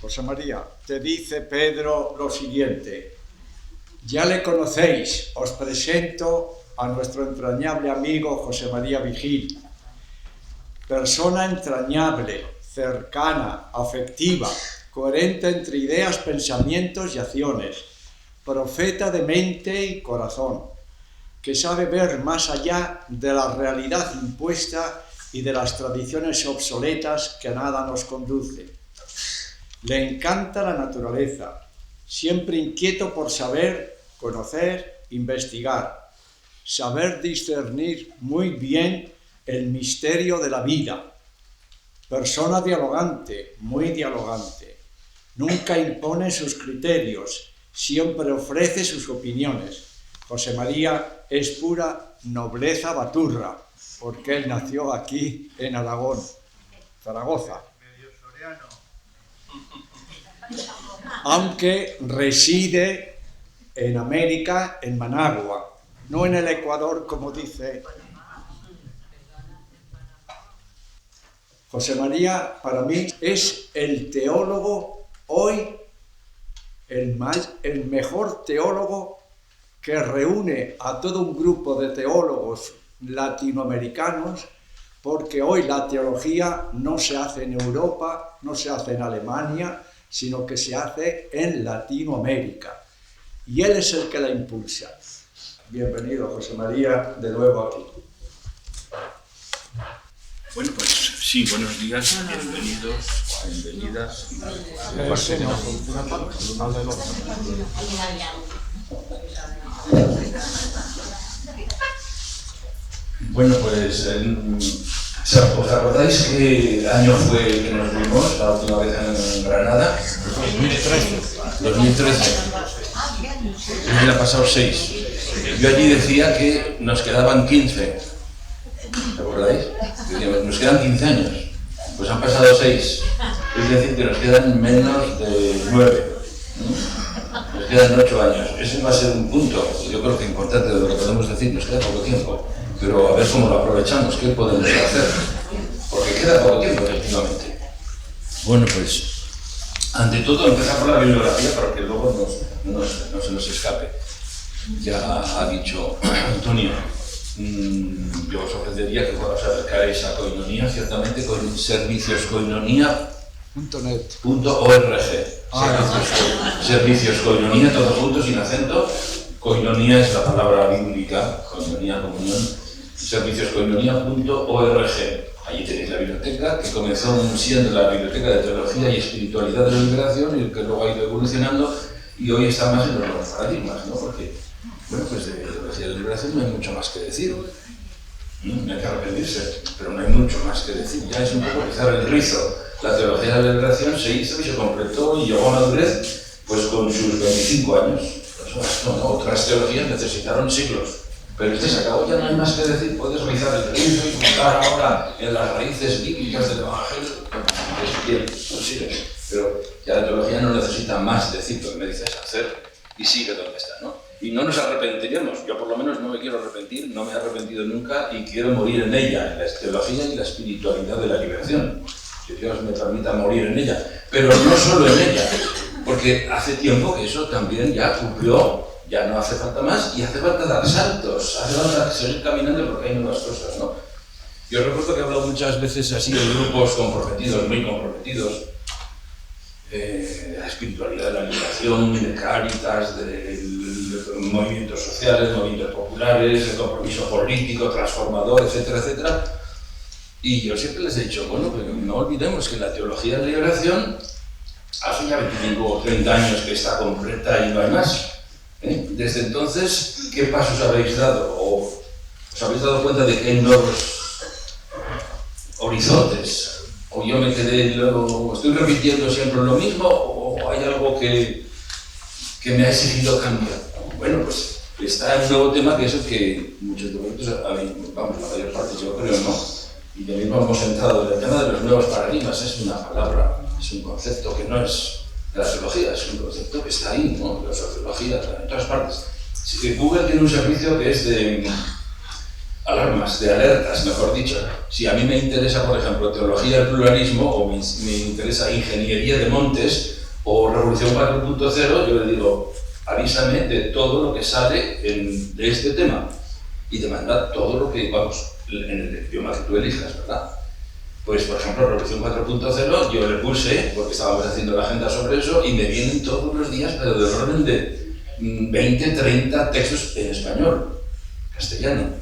José María, te dice Pedro lo siguiente: ya le conocéis, os presento a nuestro entrañable amigo José María Vigil, persona entrañable, cercana, afectiva, coherente entre ideas, pensamientos y acciones, profeta de mente y corazón, que sabe ver más allá de la realidad impuesta y de las tradiciones obsoletas que a nada nos conducen. Le encanta la naturaleza, siempre inquieto por saber, conocer, investigar, saber discernir muy bien el misterio de la vida. Persona dialogante, muy dialogante. Nunca impone sus criterios, siempre ofrece sus opiniones. José María es pura nobleza baturra, porque él nació aquí en Aragón, Zaragoza. Medio soriano. Aunque reside en América, en Managua, no en el Ecuador, como dice José María. Para mí es el teólogo hoy, el mejor teólogo que reúne a todo un grupo de teólogos latinoamericanos, porque hoy la teología no se hace en Europa, no se hace en Alemania, sino que se hace en Latinoamérica. Y él es el que la impulsa. Bienvenido, José María, de nuevo aquí. Bueno, pues sí, buenos días, bienvenidos, bienvenidas. Bueno, pues, ¿os acordáis qué año fue que nos vimos la última vez en Granada? 2013. Me ha pasado 6. Yo allí decía que nos quedaban 15. ¿Os acordáis? Decíamos, nos quedan 15 años. Pues han pasado 6. Es decir, que nos quedan menos de 9. Nos quedan 8 años. Ese va a ser un punto, yo creo que importante de lo que podemos decir. Nos queda poco tiempo. Pero a ver cómo lo aprovechamos, qué podemos hacer. Porque queda poco tiempo, efectivamente. Bueno, pues, ante todo, empezar por la bibliografía para que luego no se nos escape. Ya ha dicho Antonio, yo os ofrecería que os acercaréis a Koinonia, ciertamente con servicioskoinonia.org. Servicios Koinonia, todo junto, sin acento. Koinonia es la palabra bíblica, koinonia, comunión. Servicioskoinonia.org. Allí tenéis la biblioteca, que comenzó siendo la biblioteca de teología y espiritualidad de la liberación, y que luego ha ido evolucionando, y hoy está más en los nuevos paradigmas, ¿no? Porque, bueno, pues de teología de la liberación no hay mucho más que decir. No hay que arrepentirse, pero no hay mucho más que decir. Ya es un poco rizar el rizo. La teología de la liberación se hizo y se completó y llegó a madurez pues con sus 25 años. Otras teologías necesitaron siglos. Pero este se acabó, ya no hay más que decir. Puedes rizar el rizo y buscar ahora en las raíces bíblicas del Evangelio. Es bien, no sirve. Pero ya la teología no necesita más decir lo que me dices hacer y sigue donde está, ¿no? Y no nos arrepentiremos. Yo por lo menos no me quiero arrepentir, no me he arrepentido nunca y quiero morir en ella, en la teología y la espiritualidad de la liberación. Que Dios me permita morir en ella. Pero no solo en ella, porque hace tiempo que eso también ya cumplió. Ya no hace falta más y hace falta dar saltos, hace falta seguir caminando porque hay nuevas cosas, ¿no? Yo recuerdo que he hablado muchas veces así de grupos comprometidos, muy comprometidos, de la espiritualidad de la liberación, de Cáritas, de movimientos sociales, movimientos populares, de compromiso político, transformador, etcétera, etcétera. Y yo siempre les he dicho, bueno, pero no olvidemos que la teología de la liberación hace ya 25 o 30 años que está completa y no hay más. Desde entonces, ¿qué pasos habéis dado? ¿O os habéis dado cuenta de que hay nuevos horizontes? ¿O yo me quedé, estoy repitiendo siempre lo mismo? ¿O hay algo que me ha exigido cambiar? Bueno, pues está un nuevo tema que es el que muchos de vosotros, vamos, la mayor parte yo creo no. Y ya mismo hemos entrado en el tema de los nuevos paradigmas. Es una palabra, es un concepto que no es de la sociología, es un concepto que está ahí, ¿no? La sociología, en todas partes. Google tiene un servicio que es de alarmas, de alertas, mejor dicho. Si a mí me interesa, por ejemplo, teología del pluralismo, o me interesa ingeniería de montes, o revolución 4.0, yo le digo, avísame de todo lo que sale de este tema, y te manda todo lo que, vamos, en el idioma que tú elijas, ¿verdad? Pues, por ejemplo, Revolución 4.0, yo le puse, porque estábamos haciendo la agenda sobre eso, y me vienen todos los días, pero del orden de 20, 30 textos en español, castellano,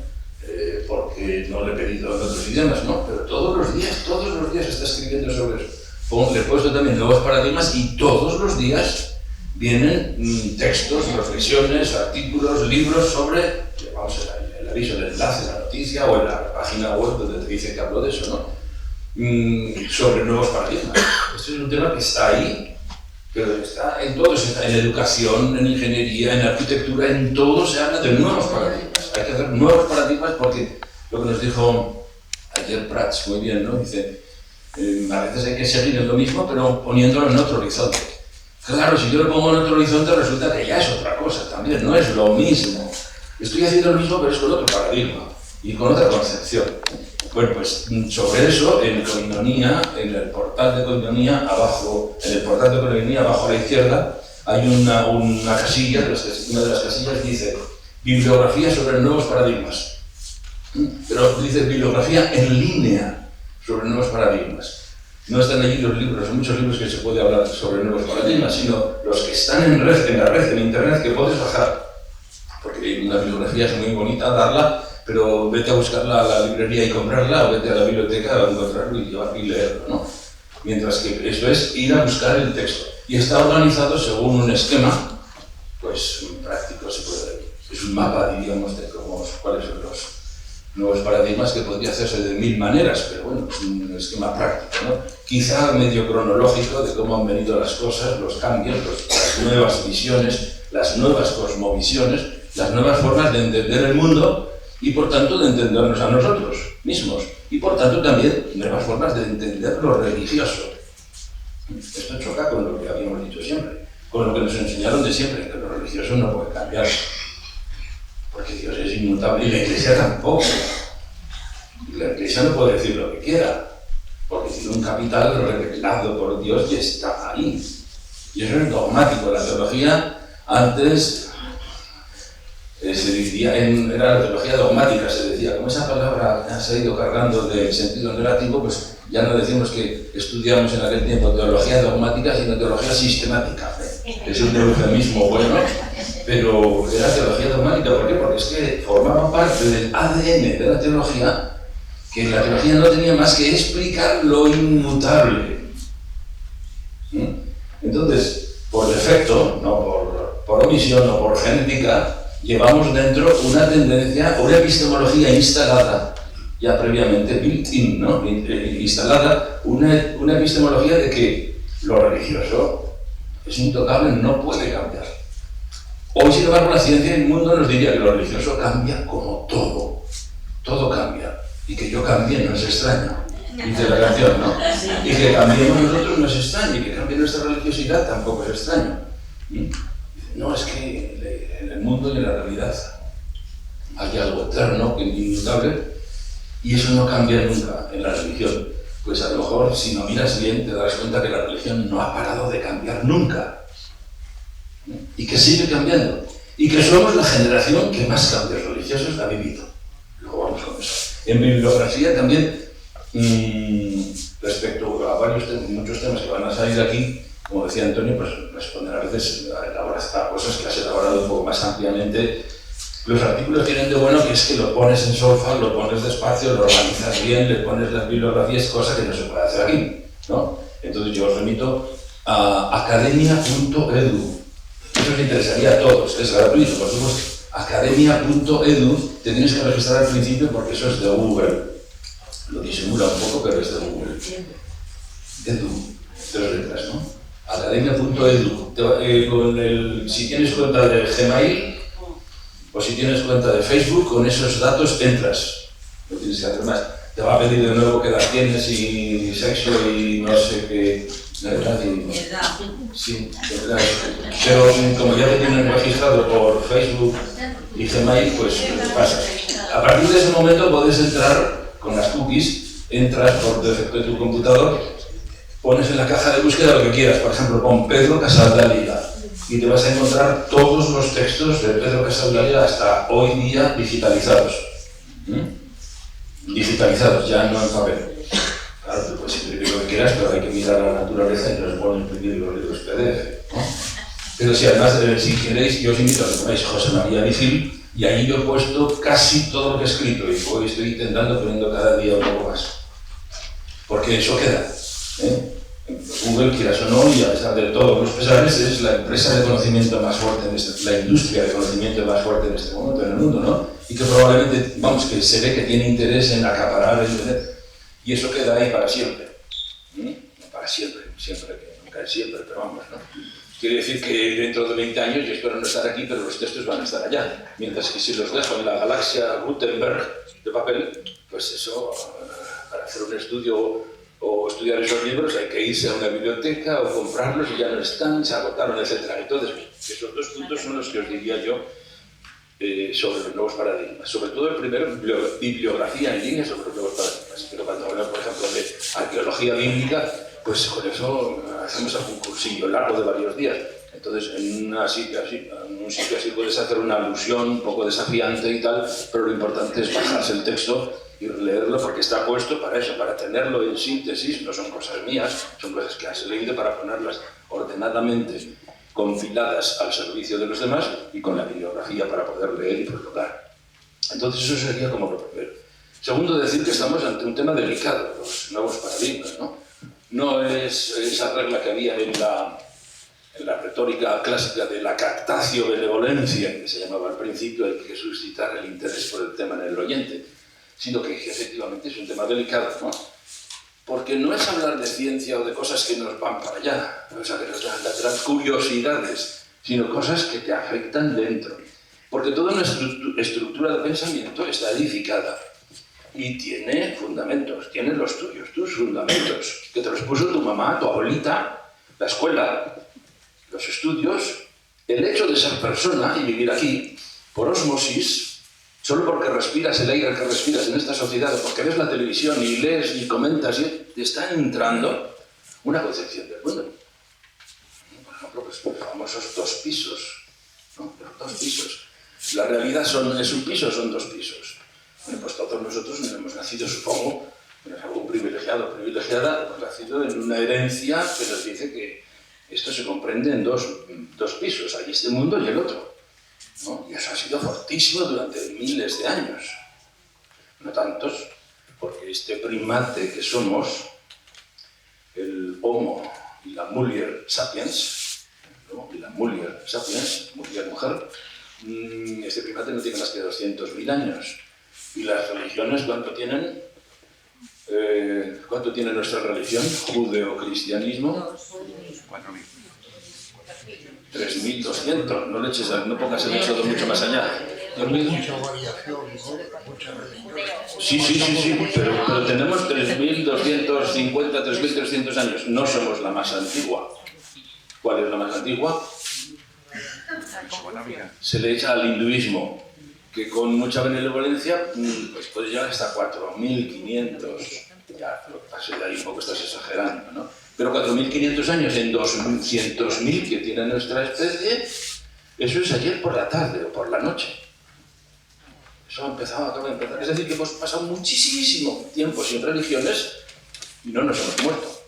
porque no le he pedido en otros idiomas, ¿no? Pero todos los días está escribiendo sobre eso. Le he puesto también nuevos paradigmas y todos los días vienen textos, reflexiones, artículos, libros sobre, vamos, el aviso, el enlace, la noticia o en la página web donde te dice que hablo de eso, ¿no? Sobre nuevos paradigmas. Este es un tema que está ahí, pero está en todo, está en educación, en ingeniería, en arquitectura, en todo se habla de nuevos paradigmas. Hay que hacer nuevos paradigmas porque lo que nos dijo ayer Prats muy bien, ¿no? Dice, a veces hay que seguir en lo mismo, pero poniéndolo en otro horizonte. Claro, si yo lo pongo en otro horizonte resulta que ya es otra cosa también, no es lo mismo. Estoy haciendo lo mismo, pero es con otro paradigma y con otra concepción. Bueno, pues sobre eso, en Koinonia, en el portal de Koinonia, abajo, en el portal de Koinonia, abajo a la izquierda, hay una casilla, una de las casillas dice bibliografía sobre nuevos paradigmas. Pero dice bibliografía en línea sobre nuevos paradigmas. No están allí los libros, hay muchos libros que se puede hablar sobre nuevos paradigmas, sino los que están en la red, en internet, que puedes bajar. Porque una bibliografía es muy bonita darla, pero vete a buscarla a la librería y comprarla, o vete a la biblioteca a encontrarlo y leerlo, ¿no? Mientras que eso es ir a buscar el texto. Y está organizado según un esquema, pues práctico, se puede ver. Es un mapa, diríamos, de cuáles son los nuevos paradigmas que podría hacerse de 1000 maneras, pero bueno, es un esquema práctico, ¿no? Quizá medio cronológico de cómo han venido las cosas, los cambios, las nuevas visiones, las nuevas cosmovisiones, las nuevas formas de entender el mundo y por tanto de entendernos a nosotros mismos y por tanto también nuevas formas de entender lo religioso. Esto choca con lo que habíamos dicho siempre, con lo que nos enseñaron de siempre, que lo religioso no puede cambiar, porque Dios es inmutable y la Iglesia tampoco. La Iglesia no puede decir lo que quiera, porque tiene un capital revelado por Dios y está ahí. Y eso es dogmático. La teología antes se decía, era la teología dogmática, se decía, como esa palabra se ha ido cargando de sentido negativo, pues ya no decimos que estudiamos en aquel tiempo teología dogmática, sino teología sistemática. Es un eufemismo bueno, pero era teología dogmática. ¿Por qué? Porque es que formaba parte del ADN de la teología, que la teología no tenía más que explicar lo inmutable. Entonces, por defecto, no por omisión o por genética, llevamos dentro una tendencia, una epistemología instalada, ya previamente built-in, ¿no? Instalada, una epistemología de que lo religioso es intocable, no puede cambiar. Hoy, sin embargo, la ciencia y el mundo nos diría que lo religioso cambia como todo cambia, y que yo cambie no es extraño, dice la canción, ¿no? Y que cambiemos nosotros no es extraño, y que cambie nuestra religiosidad tampoco es extraño. No, es que en el mundo y en la realidad hay algo eterno, inmutable, y eso no cambia nunca en la religión. Pues a lo mejor, si no miras bien, te darás cuenta que la religión no ha parado de cambiar nunca, y que sigue cambiando, y que somos la generación que más cambios religiosos ha vivido. Luego vamos con eso. En bibliografía también, respecto a muchos temas que van a salir aquí, como decía Antonio, pues responder a veces a cosas que has elaborado un poco más ampliamente. Los artículos tienen de bueno que es que lo pones en solfa, lo pones despacio, lo organizas bien, le pones las bibliografías, cosa que no se puede hacer aquí, ¿no? Entonces yo os remito a academia.edu. Eso os interesaría a todos, es gratuito, por supuesto. Academia.edu, te tienes que registrar al principio porque eso es de Google. Lo disimula un poco, pero es de Google. Edu, 3 letras, ¿no? Academia.edu. Si tienes cuenta de Gmail o si tienes cuenta de Facebook, con esos datos entras. No tienes que hacer más. Te va a pedir de nuevo qué edad tienes y sexo y no sé qué. Sí, verdad. Pero como ya te tienen registrado por Facebook y Gmail, pues pasa. A partir de ese momento puedes entrar con las cookies, entras por defecto de tu computador, pones en la caja de búsqueda lo que quieras, por ejemplo, pon Pedro Casaldaliga y te vas a encontrar todos los textos de Pedro Casaldaliga hasta hoy día digitalizados. Digitalizados, ya no en papel. Claro, tú puedes imprimir lo que quieras, pero hay que mirar a la naturaleza y no se pueden imprimir los libros PDF, ¿no? Pero si además, si queréis, yo os invito a que ponáis José María Vigil, y ahí yo he puesto casi todo lo que he escrito, y hoy estoy intentando poniendo cada día un poco más. Porque eso queda. Google, quieras o no, y a pesar de todos los pesares, es la empresa de conocimiento más fuerte, la industria de conocimiento más fuerte en este momento en el mundo, ¿no? Y que probablemente, vamos, que se ve que tiene interés en acaparar el internet. Y eso queda ahí para siempre. No para siempre, nunca es siempre, pero vamos, ¿no? Quiere decir que dentro de 20 años yo espero no estar aquí, pero los textos van a estar allá. Mientras que si los dejo en la galaxia Gutenberg de papel, pues eso, para hacer un estudio o estudiar esos libros hay que irse a una biblioteca o comprarlos y ya no están, se agotaron, etc. Entonces, esos dos puntos son los que os diría yo sobre los nuevos paradigmas. Sobre todo el primero, bibliografía en línea sobre los nuevos paradigmas. Pero cuando hablamos, por ejemplo, de arqueología bíblica, pues con eso hacemos algún cursillo largo de varios días. Entonces, en un sitio así puedes hacer una alusión un poco desafiante y tal, pero lo importante es bajarse el texto y leerlo porque está puesto para eso, para tenerlo en síntesis. No son cosas mías, son cosas que has leído para ponerlas ordenadamente compiladas al servicio de los demás y con la bibliografía para poder leer y prologar. Entonces eso sería como lo primero. Segundo, decir que estamos ante un tema delicado, los nuevos paradigmas, ¿no? No es esa regla que había en la retórica clásica de la captatio benevolencia, que se llamaba al principio, hay que suscitar el interés por el tema en el oyente, sino que efectivamente es un tema delicado, ¿no? Porque no es hablar de ciencia o de cosas que nos van para allá, o sea, que nos dan las curiosidades, sino cosas que te afectan dentro. Porque toda nuestra estructura de pensamiento está edificada y tiene fundamentos, tiene los tuyos, tus fundamentos, que te los puso tu mamá, tu abuelita, la escuela, los estudios, el hecho de ser persona y vivir aquí, por osmosis, solo porque respiras el aire que respiras en esta sociedad, o porque ves la televisión y lees y comentas, te está entrando una concepción del mundo. Por ejemplo, pues, los famosos 2 pisos, ¿no? Los 2 pisos. La realidad es un piso o son 2 pisos. Bueno, pues todos nosotros hemos nacido, supongo, algún privilegiado o privilegiada, hemos nacido en una herencia que nos dice que esto se comprende en dos pisos, hay este mundo y el otro, ¿no? Y eso ha sido fortísimo durante miles de años. No tantos, porque este primate que somos, el Homo y la Mulier sapiens, ¿no? Y la Mulier sapiens, Mulier mujer, este primate no tiene más que 200.000 años. ¿Y las religiones cuánto tienen? ¿Cuánto tiene nuestra religión? Judeo-cristianismo. 3.200. No le eches, no pongas el éxodo mucho más allá. Mucha variación, ¿no? Mucha religión. Sí, pero tenemos 3.250, 3.300 años. No somos la más antigua. ¿Cuál es la más antigua? Se le echa al hinduismo, que con mucha benevolencia pues puede llegar hasta 4.500. Ya, lo que pasa es que ahí un poco estás exagerando, ¿no? Pero 4.500 años en 200.000 que tiene nuestra especie, eso es ayer por la tarde o por la noche. Eso acaba de empezar. Es decir, que hemos pasado muchísimo tiempo sin religiones y no nos hemos muerto.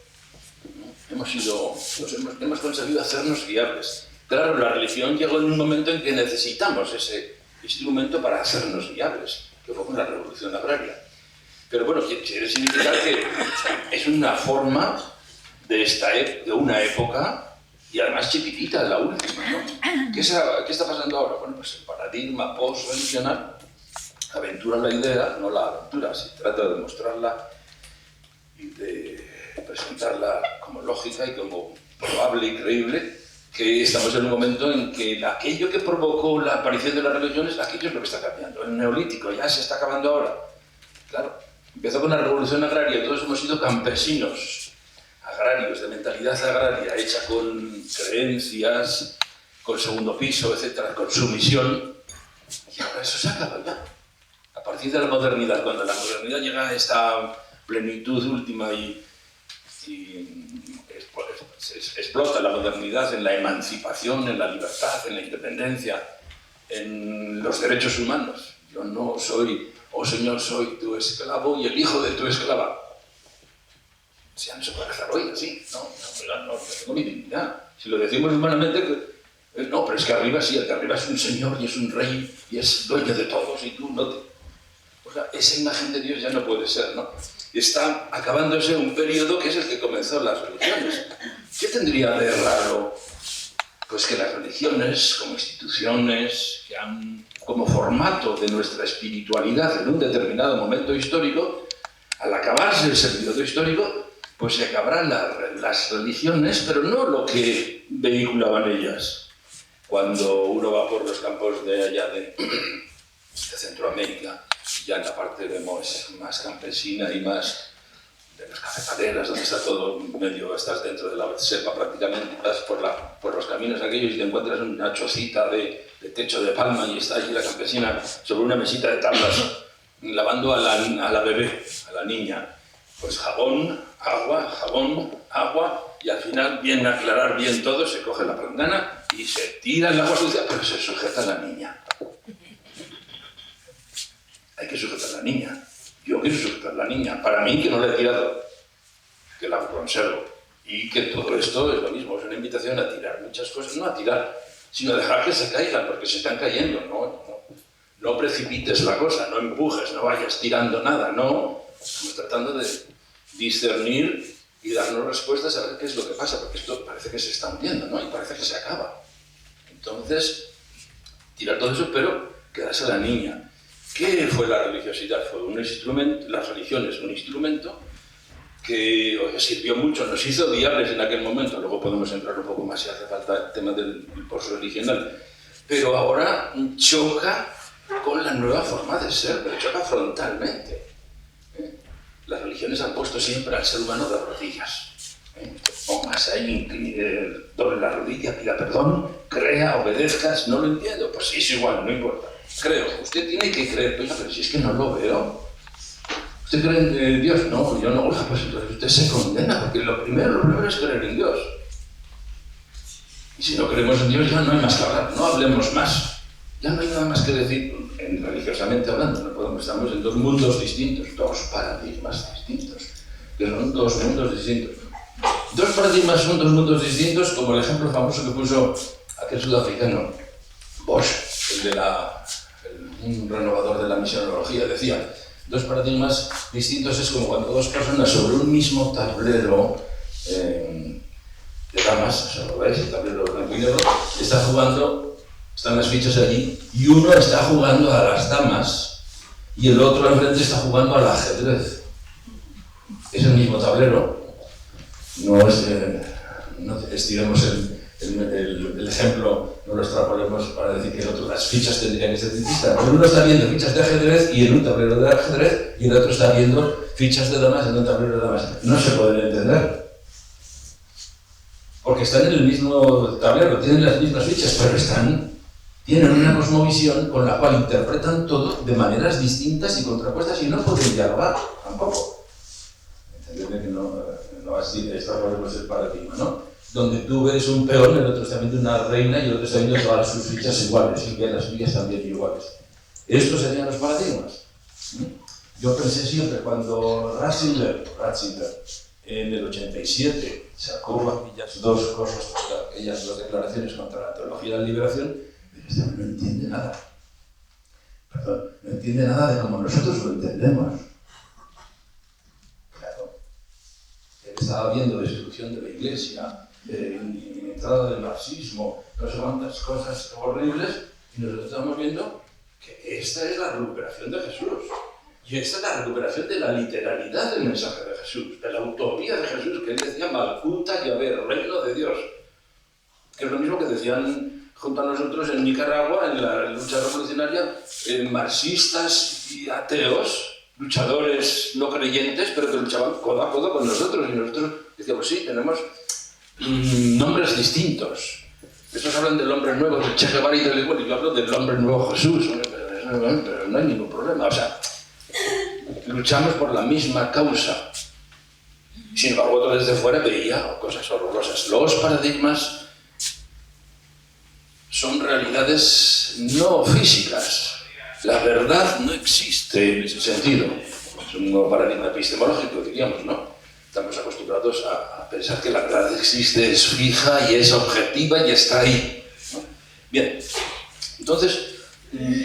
Hemos conseguido hacernos guiables. Claro, la religión llegó en un momento en que necesitamos ese instrumento para hacernos viables, que fue con la revolución agraria. Pero bueno, quiere significar que es una forma de una época, y además chiquitita, la última, ¿no? ¿Qué está pasando ahora? Bueno, pues el paradigma post-religional aventura la idea, no la aventura, se trata de mostrarla y de presentarla como lógica y como probable y creíble, que estamos en un momento en que aquello que provocó la aparición de las religiones, aquello es lo que está cambiando. El neolítico ya se está acabando ahora. Claro, empezó con la revolución agraria y todos hemos sido campesinos agrarios, de mentalidad agraria, hecha con creencias, con segundo piso, etcétera, con sumisión. Y ahora eso se acaba ya. A partir de la modernidad, cuando la modernidad llega a esta plenitud última y explota la modernidad en la emancipación, en la libertad, en la independencia, en los derechos humanos. Yo no soy, oh Señor, soy tu esclavo y el hijo de tu esclava. O sea, no se puede hacer hoy así, no, yo tengo mi dignidad. Si lo decimos humanamente, no, pero es que arriba sí, el que arriba es un señor y es un rey y es dueño de todos y tú no te... O sea, esa imagen de Dios ya no puede ser, ¿no? Está acabándose un periodo que es el que comenzó las religiones. ¿Qué tendría de raro? Pues que las religiones, como instituciones, como formato de nuestra espiritualidad en un determinado momento histórico, al acabarse ese periodo histórico, pues se acabarán las religiones, pero no lo que vehiculaban ellas. Cuando uno va por los campos de allá de Centroamérica, ya en la parte más campesina y más de las cafetaleras, donde está todo medio, estás dentro de la selva prácticamente, vas por los caminos aquellos y te encuentras una chocita de techo de palma y está allí la campesina sobre una mesita de tablas lavando a la bebé, a la niña. Pues jabón, agua y al final, bien aclarar bien todo, se coge la palangana y se tira el agua sucia, pero se sujeta a la niña. Hay que sujetar a la niña. Yo quiero sujetar a la niña. Para mí, que no la he tirado, que la conservo. Y que todo esto es lo mismo, es una invitación a tirar muchas cosas, no a tirar, sino a dejar que se caigan, porque se están cayendo. No precipites la cosa, no empujes, no vayas tirando nada, no. Estamos tratando de discernir y darnos respuestas a ver qué es lo que pasa, porque esto parece que se está hundiendo, ¿no? Y parece que se acaba. Entonces, tirar todo eso, pero quedarse a la niña. ¿Qué fue la religiosidad? Fue un instrumento, la religión es un instrumento que sirvió mucho, nos hizo diables en aquel momento, luego podemos entrar un poco más si hace falta el tema del post-religional, pero ahora choca con la nueva forma de ser, pero choca frontalmente. Las religiones han puesto siempre al ser humano de rodillas. Póngase ahí, doble la rodilla, pida perdón, crea, obedezcas, no lo entiendo, pues sí, es igual, no importa. Creo, usted tiene que creer, pero si es que no lo veo. ¿Usted cree en Dios? No, yo no. Pues entonces usted se condena, porque lo primero es creer en Dios. Y si no creemos en Dios ya no hay más que hablar, no hablemos más. Ya no hay nada más que decir, religiosamente hablando, no podemos, estamos en dos mundos distintos, dos paradigmas distintos, que son dos mundos distintos. Dos paradigmas son dos mundos distintos, como el ejemplo famoso que puso aquel sudafricano, Bosch, un renovador de la misionología, decía, dos paradigmas distintos es como cuando dos personas sobre un mismo tablero de damas, eso lo veis, el tablero blanco y negro, está jugando, están las fichas allí, y uno está jugando a las damas y el otro enfrente está jugando al ajedrez. Es el mismo tablero. No estiremos el ejemplo, no lo extrapolemos para decir que el otro, las fichas tendrían que ser distintas. Pero uno está viendo fichas de ajedrez y en un tablero de ajedrez, y el otro está viendo fichas de damas en un tablero de damas. No se pueden entender. Porque están en el mismo tablero, tienen las mismas fichas, pero tienen una cosmovisión con la cual interpretan todo de maneras distintas y contrapuestas y no pueden dialogar tampoco. Entendedme que no así extrapolemos el paradigma, ¿no? Donde tú ves un peón, el otro está viendo una reina y el otro está viendo todas sus fichas iguales y que las suyas también iguales. Estos serían los paradigmas. Yo pensé siempre, cuando Ratzinger en el 87 sacó aquellas dos cosas, aquellas dos declaraciones contra la teología de la liberación, este no entiende nada. Perdón, no entiende nada de cómo nosotros lo entendemos. Claro. Él estaba viendo destrucción de la Iglesia, entrada del marxismo, no sé cuántas cosas horribles, y nosotros estamos viendo que esta es la recuperación de Jesús. Y esta es la recuperación de la literalidad del mensaje de Jesús, de la utopía de Jesús, que él decía Malkuta Yahvé, reino de Dios. Que es lo mismo que decían junto a nosotros en Nicaragua, en la lucha revolucionaria, marxistas y ateos, luchadores no creyentes, pero que luchaban codo a codo con nosotros. Y nosotros decíamos, sí, tenemos nombres distintos. esos hablan del hombre nuevo, del Che Guevara y del igual, y yo hablo del hombre nuevo Jesús, pero no hay ningún problema. O sea, luchamos por la misma causa. Sin embargo, otro desde fuera veía cosas horrorosas. Los paradigmas son realidades no físicas. La verdad no existe en ese sentido. Es un nuevo paradigma epistemológico, diríamos, ¿no? Estamos acostumbrados a pensar que la verdad existe, es fija y es objetiva y está ahí, ¿no? Bien, entonces,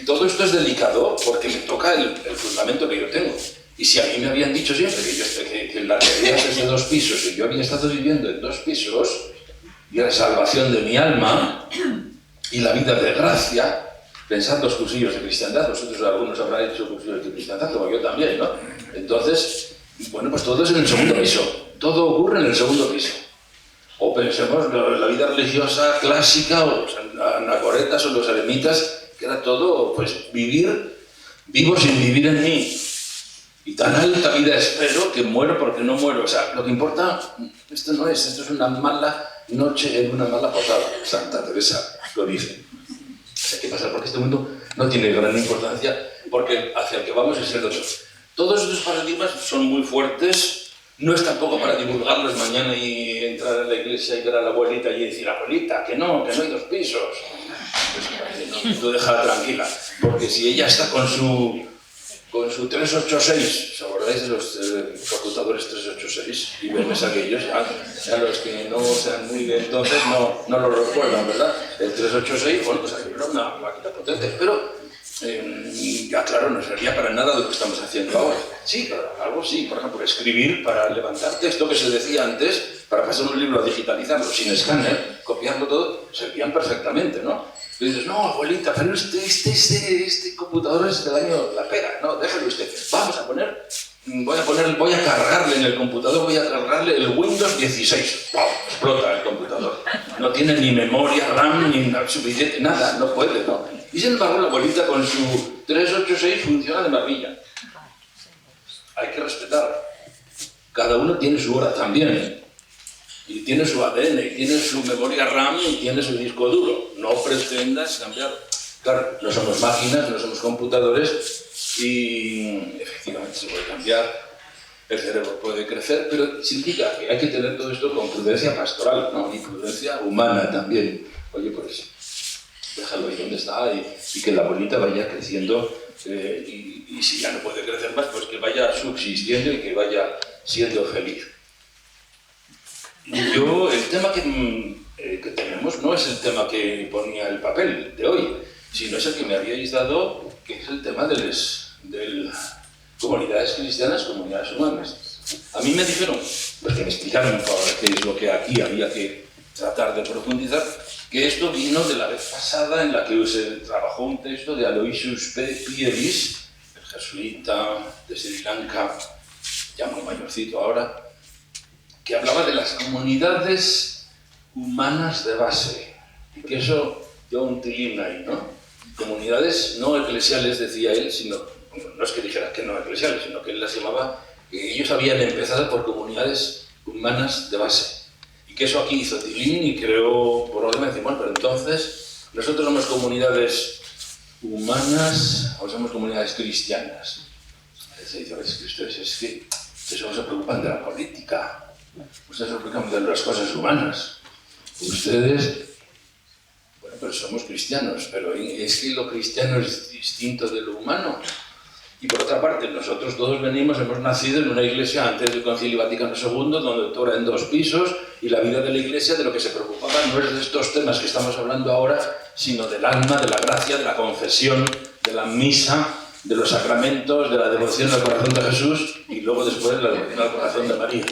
todo esto es delicado porque me toca el fundamento que yo tengo. Y si a mí me habían dicho siempre que la realidad es de 2 pisos y yo había estado viviendo en 2 pisos, y la salvación de mi alma y la vida de gracia, pensad los cursillos de cristiandad, vosotros algunos habrán hecho cursillos de cristiandad, como yo también, ¿no? Entonces, bueno, pues todo es en el segundo piso, todo ocurre en el segundo piso. O pensemos la vida religiosa clásica, o los anacoretas o los eremitas, que era todo, pues, vivo sin vivir en mí. Y tan alta vida espero que muero porque no muero. O sea, lo que importa, esto es una mala noche en una mala posada. Santa Teresa lo dice. Hay que pasar porque este mundo no tiene gran importancia, porque hacia el que vamos es el otro. Todos estos paradigmas son muy fuertes, no es tampoco para divulgarlos mañana y entrar en la iglesia y ver a la abuelita y decir, abuelita, que no hay 2 pisos. Pues no, tú déjala tranquila, porque si ella está con su 386, ¿os acordáis de los computadores 386? Y ves aquellos, ya los que no sean muy de entonces no lo recuerdan, ¿verdad? El 386, bueno, pues aquello era una máquina potente, pero ya claro, no servía para nada de lo que estamos haciendo ahora. Sí, pero algo sí, por ejemplo, escribir para levantar texto que se decía antes, para pasar un libro a digitalizarlo sin escáner, copiarlo todo, servían perfectamente, ¿no? Y dices, no, abuelita, pero este computador es del año la pera, no, déjalo usted. Voy a cargarle en el computador, voy a cargarle el Windows 16. ¡Wow! Explota el computador. No tiene ni memoria RAM, ni suficiente, nada, no puede, ¿no? Y sin embargo, la abuelita con su 386 funciona de maravilla. Hay que respetar. Cada uno tiene su hora también. Y tiene su ADN, y tiene su memoria RAM, y tiene su disco duro. No pretendas cambiar. Claro, no somos máquinas, no somos computadores, y efectivamente se puede cambiar, el cerebro puede crecer, pero significa que hay que tener todo esto con prudencia pastoral, ¿no? Y prudencia humana también. Oye, pues déjalo ahí donde está y que la abuelita vaya creciendo, y si ya no puede crecer más, pues que vaya subsistiendo y que vaya siendo feliz. El tema que tenemos no es el tema que ponía el papel de hoy, sino es el que me habíais dado, que es el tema de comunidades cristianas, comunidades humanas. A mí me dijeron, pues que me explicaron qué es lo que aquí había que tratar de profundizar, que esto vino de la vez pasada en la que se trabajó un texto de Aloysius Pieris, el jesuita de Sri Lanka, ya muy mayorcito ahora, que hablaba de las comunidades humanas de base, y que eso dio un tilín ahí, ¿no? Comunidades no eclesiales, decía él, sino, no es que dijera que no eclesiales, sino que él las llamaba, que ellos habían empezado por comunidades humanas de base, y que eso aquí hizo tilín y creó problemas. Bueno, pero entonces, nosotros somos comunidades humanas o somos comunidades cristianas. Ustedes es que eso se preocupan de la política. Ustedes se preocupan de las cosas humanas. Ustedes, bueno, pero somos cristianos, pero es que lo cristiano es distinto de lo humano. Y por otra parte, nosotros todos hemos nacido en una iglesia antes del Concilio Vaticano II, donde todo era en 2 pisos, y la vida de la iglesia de lo que se preocupaba no es de estos temas que estamos hablando ahora, sino del alma, de la gracia, de la confesión, de la misa, de los sacramentos, de la devoción al corazón de Jesús, y luego después la devoción al corazón de María.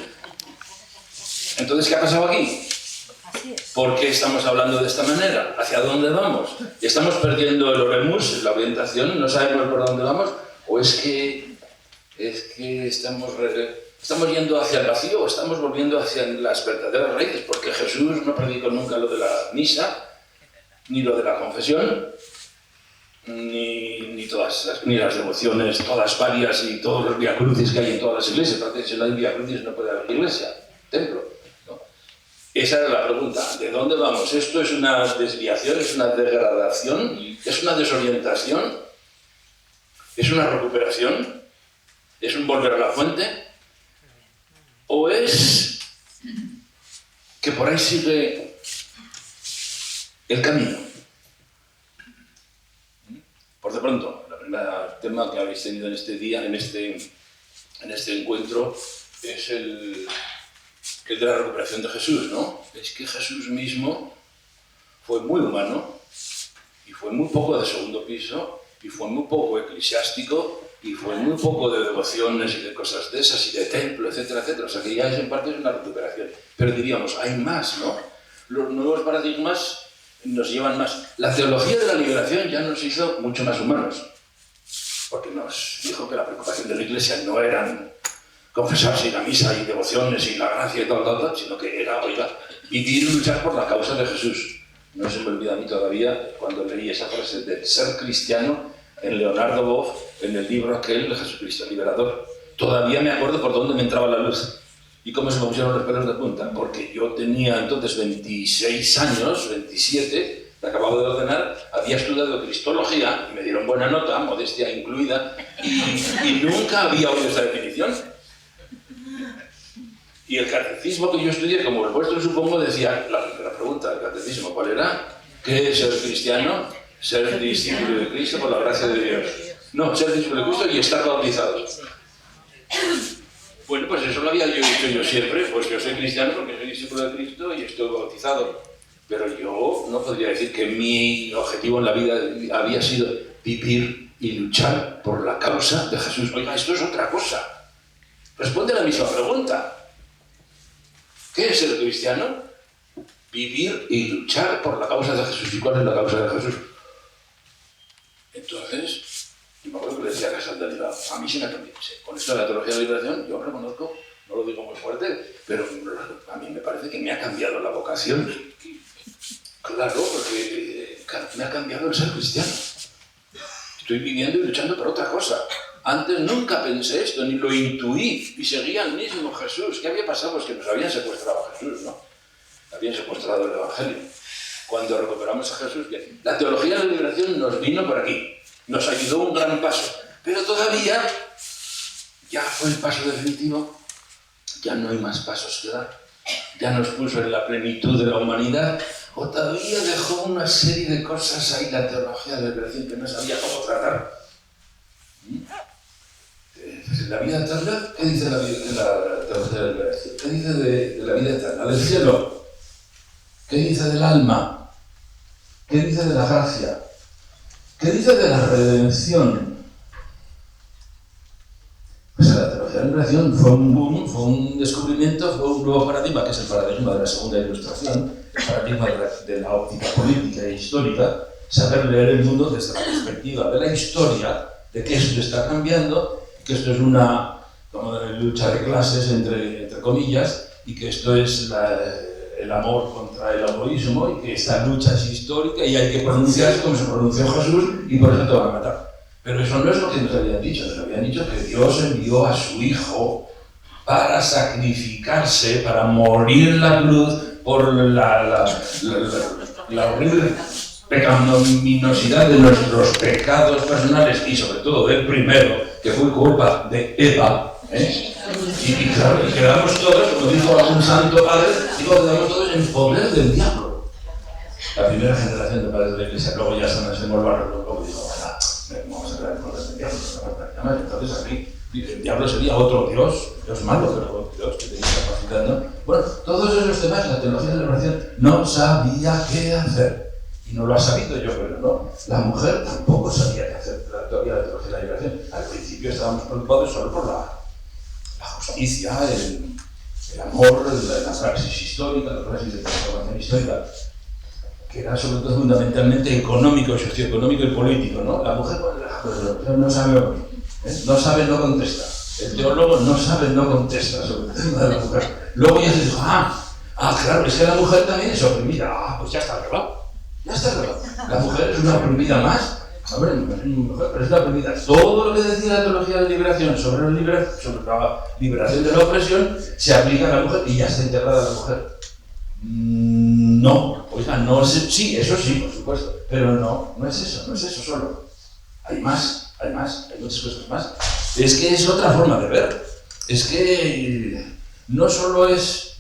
Entonces, ¿qué ha pasado aquí? ¿Por qué estamos hablando de esta manera? ¿Hacia dónde vamos? ¿Estamos perdiendo el oremus, la orientación? ¿No sabemos por dónde vamos? ¿O es que estamos yendo hacia el vacío o estamos volviendo hacia las verdaderas raíces? Porque Jesús no predicó nunca lo de la misa, ni lo de la confesión, ni las devociones, todas varias y todos los viacrucis que hay en todas las iglesias. Porque si no hay viacrucis no puede haber iglesia, templo. Esa era la pregunta. ¿De dónde vamos? ¿Esto es una desviación? ¿Es una degradación? ¿Es una desorientación? ¿Es una recuperación? ¿Es un volver a la fuente? ¿O es que por ahí sigue el camino? Por de pronto, el primer tema que habéis tenido en este día, en este encuentro, es el de la recuperación de Jesús, ¿no? Es que Jesús mismo fue muy humano y fue muy poco de segundo piso y fue muy poco eclesiástico y fue muy poco de devociones y de cosas de esas y de templo, etcétera, etcétera. O sea que ya es en parte una recuperación. Pero diríamos, hay más, ¿no? Los nuevos paradigmas nos llevan más. La teología de la liberación ya nos hizo mucho más humanos, porque nos dijo que la preocupación de la Iglesia no eran confesarse y la misa y devociones y la gracia y todo, sino que era, oiga, vivir y luchar por la causa de Jesús. No se me olvida a mí todavía cuando leí esa frase de ser cristiano en Leonardo Boff, en el libro aquel de Jesucristo el Liberador. Todavía me acuerdo por dónde me entraba la luz y cómo se me pusieron los pelos de punta, porque yo tenía entonces 26 años, 27, me acababa de ordenar, había estudiado Cristología y me dieron buena nota, modestia incluida, y nunca había oído esa definición. Y el catecismo que yo estudié, como el vuestro supongo, decía, la pregunta del catecismo, ¿cuál era? ¿Qué es ser cristiano? Ser discípulo de Cristo por la gracia de Dios. No, ser discípulo de Cristo y estar bautizado. Bueno, pues eso lo había dicho yo siempre, pues yo soy cristiano porque soy discípulo de Cristo y estoy bautizado. Pero yo no podría decir que mi objetivo en la vida había sido vivir y luchar por la causa de Jesús. Oiga, esto es otra cosa. Responde a la misma pregunta. ¿Qué es ser cristiano? Vivir y luchar por la causa de Jesús. ¿Y cuál es la causa de Jesús? Entonces, yo me acuerdo que le decía a Casal de Liga, a mí sí me ha cambiado. Con esto de la teología de la liberación, yo reconozco, no lo digo muy fuerte, pero a mí me parece que me ha cambiado la vocación. Claro, porque me ha cambiado el ser cristiano. Estoy viviendo y luchando por otra cosa. Antes nunca pensé esto, ni lo intuí, y seguía el mismo Jesús. ¿Qué había pasado? Pues que nos habían secuestrado a Jesús, ¿no? Habían secuestrado el Evangelio. Cuando recuperamos a Jesús, bien. La teología de la liberación nos vino por aquí, nos ayudó un gran paso, pero todavía ya fue el paso definitivo, ya no hay más pasos que dar, ya nos puso en la plenitud de la humanidad, o todavía dejó una serie de cosas ahí la teología de la liberación que no sabía cómo tratar. La vida eterna, ¿qué dice la teología de la liberación? ¿Qué dice de la vida eterna? ¿Del cielo? ¿Qué dice del alma? ¿Qué dice de la gracia? ¿Qué dice de la redención? Pues la teología de la liberación fue un boom, fue un descubrimiento, fue un nuevo paradigma, que es el paradigma de la segunda ilustración, el paradigma de la óptica política e histórica, saber leer el mundo desde la perspectiva de la historia, de que esto está cambiando, que esto es una lucha de clases, entre comillas, y que esto es el amor contra el egoísmo, y que esta lucha es histórica y hay que pronunciarse como se pronunció Jesús, y por eso te van a matar. Pero eso no es lo que nos habían dicho que Dios envió a su Hijo para sacrificarse, para morir en la cruz por la horrible pecaminosidad de nuestros pecados personales y sobre todo del primero, que fue culpa de Eva, y claro, y quedamos todos, como dijo algún santo padre, quedamos todos en poder del diablo. La primera generación de padres de la Iglesia, luego ya se nos hemos barro, luego dijo, vamos a quedar en poder del diablo, entonces aquí el diablo sería otro Dios malo, pero Dios que tenía capacidad, ¿no? Bueno, todos esos temas, la teología de la liberación no sabía qué hacer. Y no lo ha sabido yo, pero no. La mujer tampoco sabía qué hacer la teología de la liberación. Al principio estábamos preocupados solo por la justicia, el amor, la praxis histórica, la praxis de transformación histórica, que era sobre todo fundamentalmente económico, socioeconómico y político, ¿no? La mujer no sabe oír, no sabe, no contesta. El teólogo no sabe, no contesta sobre el tema de la mujer. Luego ya se dijo, claro, es que la mujer también es oprimida. Pues ya está arreglado. Ya está arreglado. La mujer es una oprimida más. Hombre, no es una mujer, pero es una oprimida. Todo lo que decía la teología de la liberación sobre la liberación de la opresión se aplica a la mujer y ya está integrada la mujer. No, oiga, no es... Sí, eso sí, por supuesto, pero no es eso solo. Hay más, hay muchas cosas más. Es que es otra forma de ver. Es que no solo es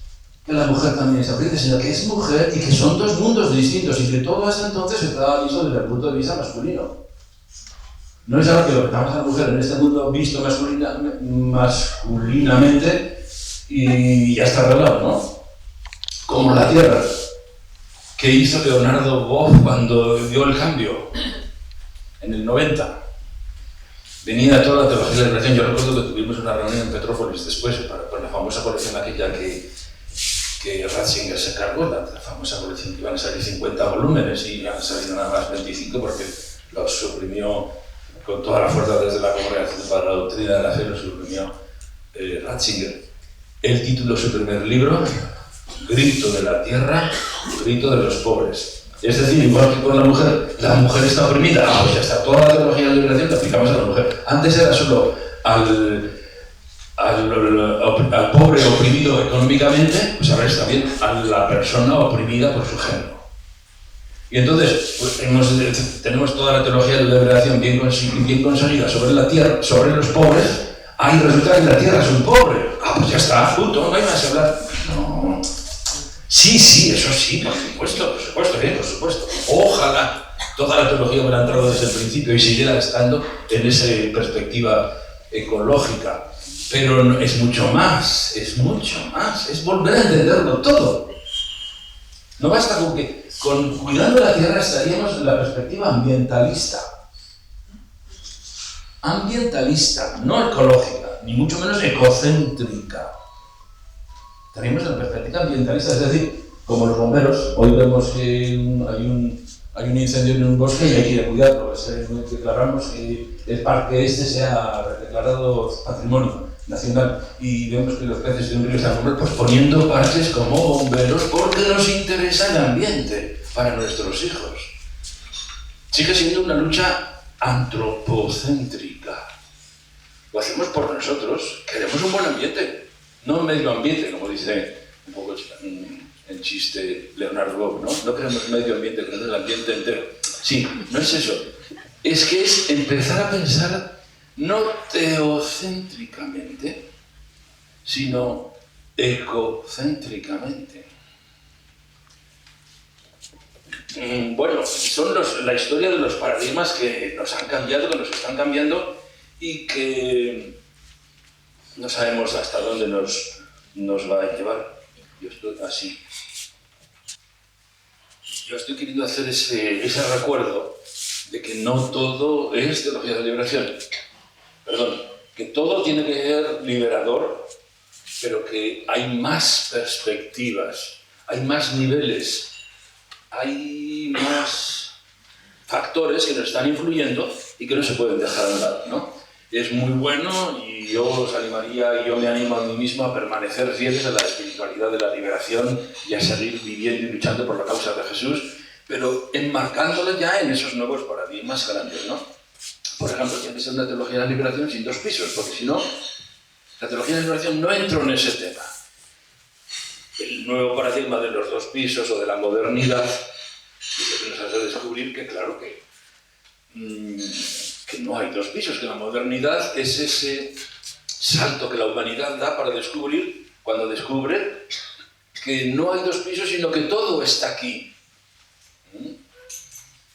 que la mujer también se apriete, sino que es mujer y que son dos mundos distintos y que todo hasta entonces se estaba visto desde el punto de vista masculino. No es algo que estamos a la mujer en este mundo visto masculinamente y ya está arreglado, ¿no? Como la Tierra, que hizo Leonardo Boff cuando dio el cambio en el 90. Venía toda la teología de la liberación. Yo recuerdo que tuvimos una reunión en Petrópolis después con la famosa colección aquella que Ratzinger se cargó, la famosa colección que iban a salir 50 volúmenes y han salido nada más 25 porque los suprimió con toda la fuerza desde la Congregación para la Doctrina de la Fe, lo suprimió Ratzinger. El título de su primer libro, Grito de la Tierra, Grito de los Pobres. Es decir, igual que con la mujer está oprimida, pues ya está, toda la teología de la liberación la aplicamos a la mujer. Antes era solo al pobre oprimido económicamente, pues ahora es también a la persona oprimida por su género. Y entonces pues, tenemos toda la teología de la liberación bien conseguida sobre la tierra, sobre los pobres. Ahí resulta que la tierra es un pobre. Pues ya está, punto, no hay más que hablar. No. Sí, eso sí, por supuesto, por supuesto. Ojalá toda la teología hubiera entrado desde el principio y siguiera estando en esa perspectiva ecológica. Pero es mucho más, es volver a entenderlo todo. No basta con que con cuidando la tierra estaríamos en la perspectiva ambientalista. Ambientalista, no ecológica, ni mucho menos ecocéntrica. Estaríamos en la perspectiva ambientalista, es decir, como los bomberos, hoy vemos que hay un incendio en un bosque y hay que ir a cuidarlo. Declaramos que el parque sea declarado patrimonio nacional y vemos que los peces de un río están pues poniendo parques como bomberos porque nos interesa el ambiente para nuestros hijos. Sigue siendo una lucha antropocéntrica. Lo hacemos por nosotros, queremos un buen ambiente, no un medio ambiente, como dice un poco en chiste Leonardo Boff, ¿no? No queremos medio ambiente, queremos el ambiente entero. Sí, no es eso. Es que es empezar a pensar no teocéntricamente, sino ecocéntricamente. Bueno, son la historia de los paradigmas que nos han cambiado, que nos están cambiando y que no sabemos hasta dónde nos va a llevar. Yo estoy así. Yo estoy queriendo hacer ese recuerdo de que no todo es teología de la liberación. Perdón, que todo tiene que ser liberador, pero que hay más perspectivas, hay más niveles, hay más factores que nos están influyendo y que no se pueden dejar a un lado, ¿no? Es muy bueno y yo os animaría, y yo me animo a mí mismo a permanecer fieles a la espiritualidad de la liberación y a seguir viviendo y luchando por la causa de Jesús, pero enmarcándolo ya en esos nuevos paradigmas grandes, ¿no? Por ejemplo, tiene que ser una teología de la liberación sin dos pisos, porque si no, la teología de la liberación no entró en ese tema. El nuevo paradigma de los dos pisos o de la modernidad es que nos hace descubrir que, claro, que no hay dos pisos, que la modernidad es ese salto que la humanidad da para descubrir, cuando descubre que no hay dos pisos, sino que todo está aquí.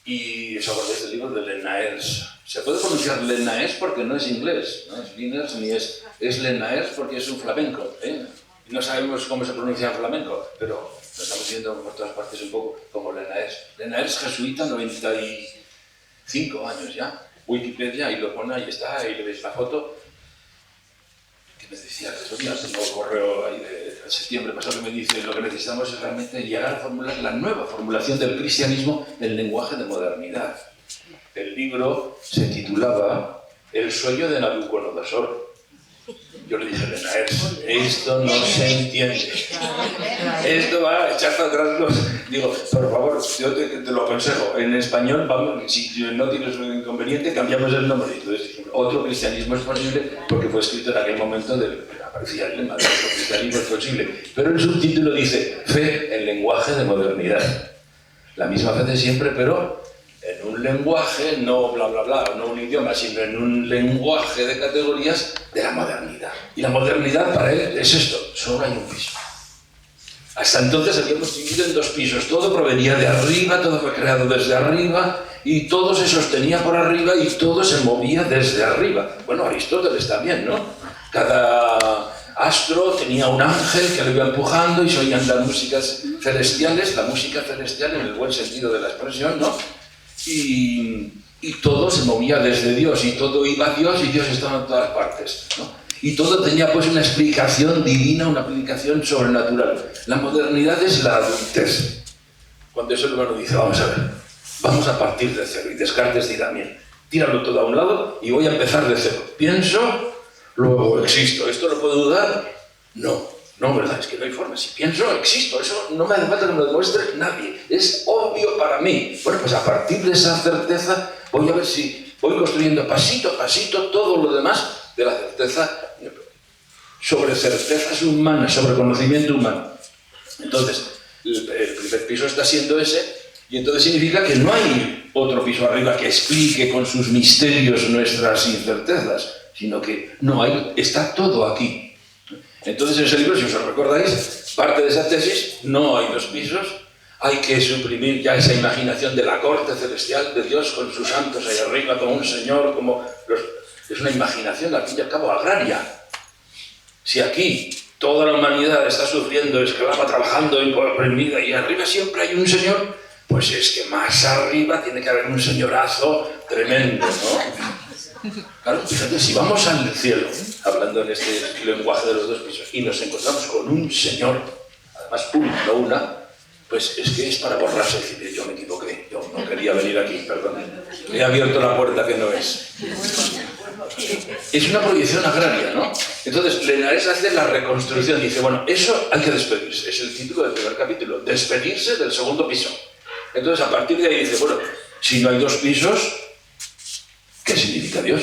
Y os acordáis del libro de Lenaers. Se puede pronunciar Lenaers porque no es inglés, no es Liners ni es Lenaers porque es un flamenco, ¿eh? Y no sabemos cómo se pronuncia en flamenco, pero lo estamos viendo por todas partes un poco como Lenaers. Lenaers jesuita, 95 años ya. Wikipedia, ahí lo pone, ahí está, ahí le veis la foto. Que me decía que tengo un correo ahí de septiembre pasado que me dice lo que necesitamos es realmente llegar a formular la nueva formulación del cristianismo en lenguaje de modernidad. El libro se titulaba El sueño de Nabucodonosor. Yo le dije a Lenaers, esto no se entiende. Esto va a echar para atrás los... Digo, por favor, yo te lo aconsejo. En español, vamos, si no tienes un inconveniente, cambiamos el nombre. Entonces, otro cristianismo es posible porque fue escrito en aquel momento del emperador. parecía el lema del cristianismo es posible, pero el subtítulo dice fe en lenguaje de modernidad. La misma fe de siempre, pero en un lenguaje, no bla bla bla, no un idioma, sino en un lenguaje de categorías de la modernidad. Y la modernidad para él es esto, solo hay un piso. Hasta entonces habíamos dividido en 2 pisos, todo provenía de arriba, todo fue creado desde arriba, y todo se sostenía por arriba y todo se movía desde arriba. Bueno, Aristóteles también, ¿no? Cada astro tenía un ángel que lo iba empujando y se oían las músicas celestiales, la música celestial en el buen sentido de la expresión, ¿no? Y todo se movía desde Dios, y todo iba a Dios, y Dios estaba en todas partes, ¿no? Y todo tenía pues una explicación divina, una explicación sobrenatural. La modernidad es la adultez. Cuando el ser humano dice, vamos a ver, vamos a partir de cero, y Descartes dirá, bien, tíralo todo a un lado y voy a empezar de cero. Pienso, luego existo. ¿Esto lo puedo dudar? No, ¿verdad? Es que no hay forma. Si pienso, existo. Eso no me hace falta que me lo demuestre nadie. Es obvio para mí. Bueno, pues a partir de esa certeza voy a ver si voy construyendo pasito a pasito todo lo demás de la certeza sobre certezas humanas, sobre conocimiento humano. Entonces, el primer piso está siendo ese, y entonces significa que no hay otro piso arriba que explique con sus misterios nuestras incertezas, sino que no hay, está todo aquí. Entonces en ese libro, si os recordáis, parte de esa tesis, no hay 2 pisos, hay que suprimir ya esa imaginación de la corte celestial de Dios con sus santos ahí arriba, como un señor, como es una imaginación al fin y al cabo agraria. Si aquí toda la humanidad está sufriendo, esclava, trabajando y oprimida, y arriba siempre hay un señor, pues es que más arriba tiene que haber un señorazo tremendo, ¿no? Claro, fíjate, si vamos al cielo, hablando en este lenguaje de los 2 pisos, y nos encontramos con un señor, además no una, pues es que es para borrarse y decir, yo me equivoqué, yo no quería venir aquí, perdón, he abierto la puerta que no es. Es una proyección agraria, ¿no? Entonces, Lenares hace la reconstrucción, dice, bueno, eso hay que despedirse, es el título del primer capítulo, despedirse del segundo piso. Entonces, a partir de ahí dice, bueno, si no hay 2 pisos, ¿qué significa Dios?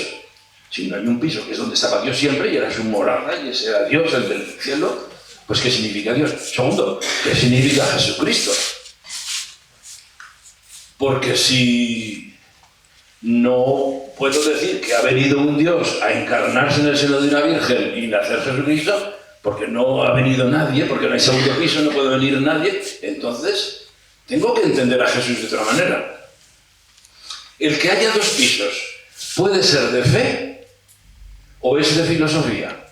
Si no hay un piso, que es donde estaba Dios siempre, y era su morada, y ese era Dios, el del cielo, pues ¿qué significa Dios? Segundo, ¿qué significa Jesucristo? Porque si no puedo decir que ha venido un Dios a encarnarse en el seno de una virgen y nacer Jesucristo, porque no ha venido nadie, porque no hay segundo piso, no puede venir nadie, entonces tengo que entender a Jesús de otra manera. El que haya 2 pisos puede ser de fe o es de filosofía.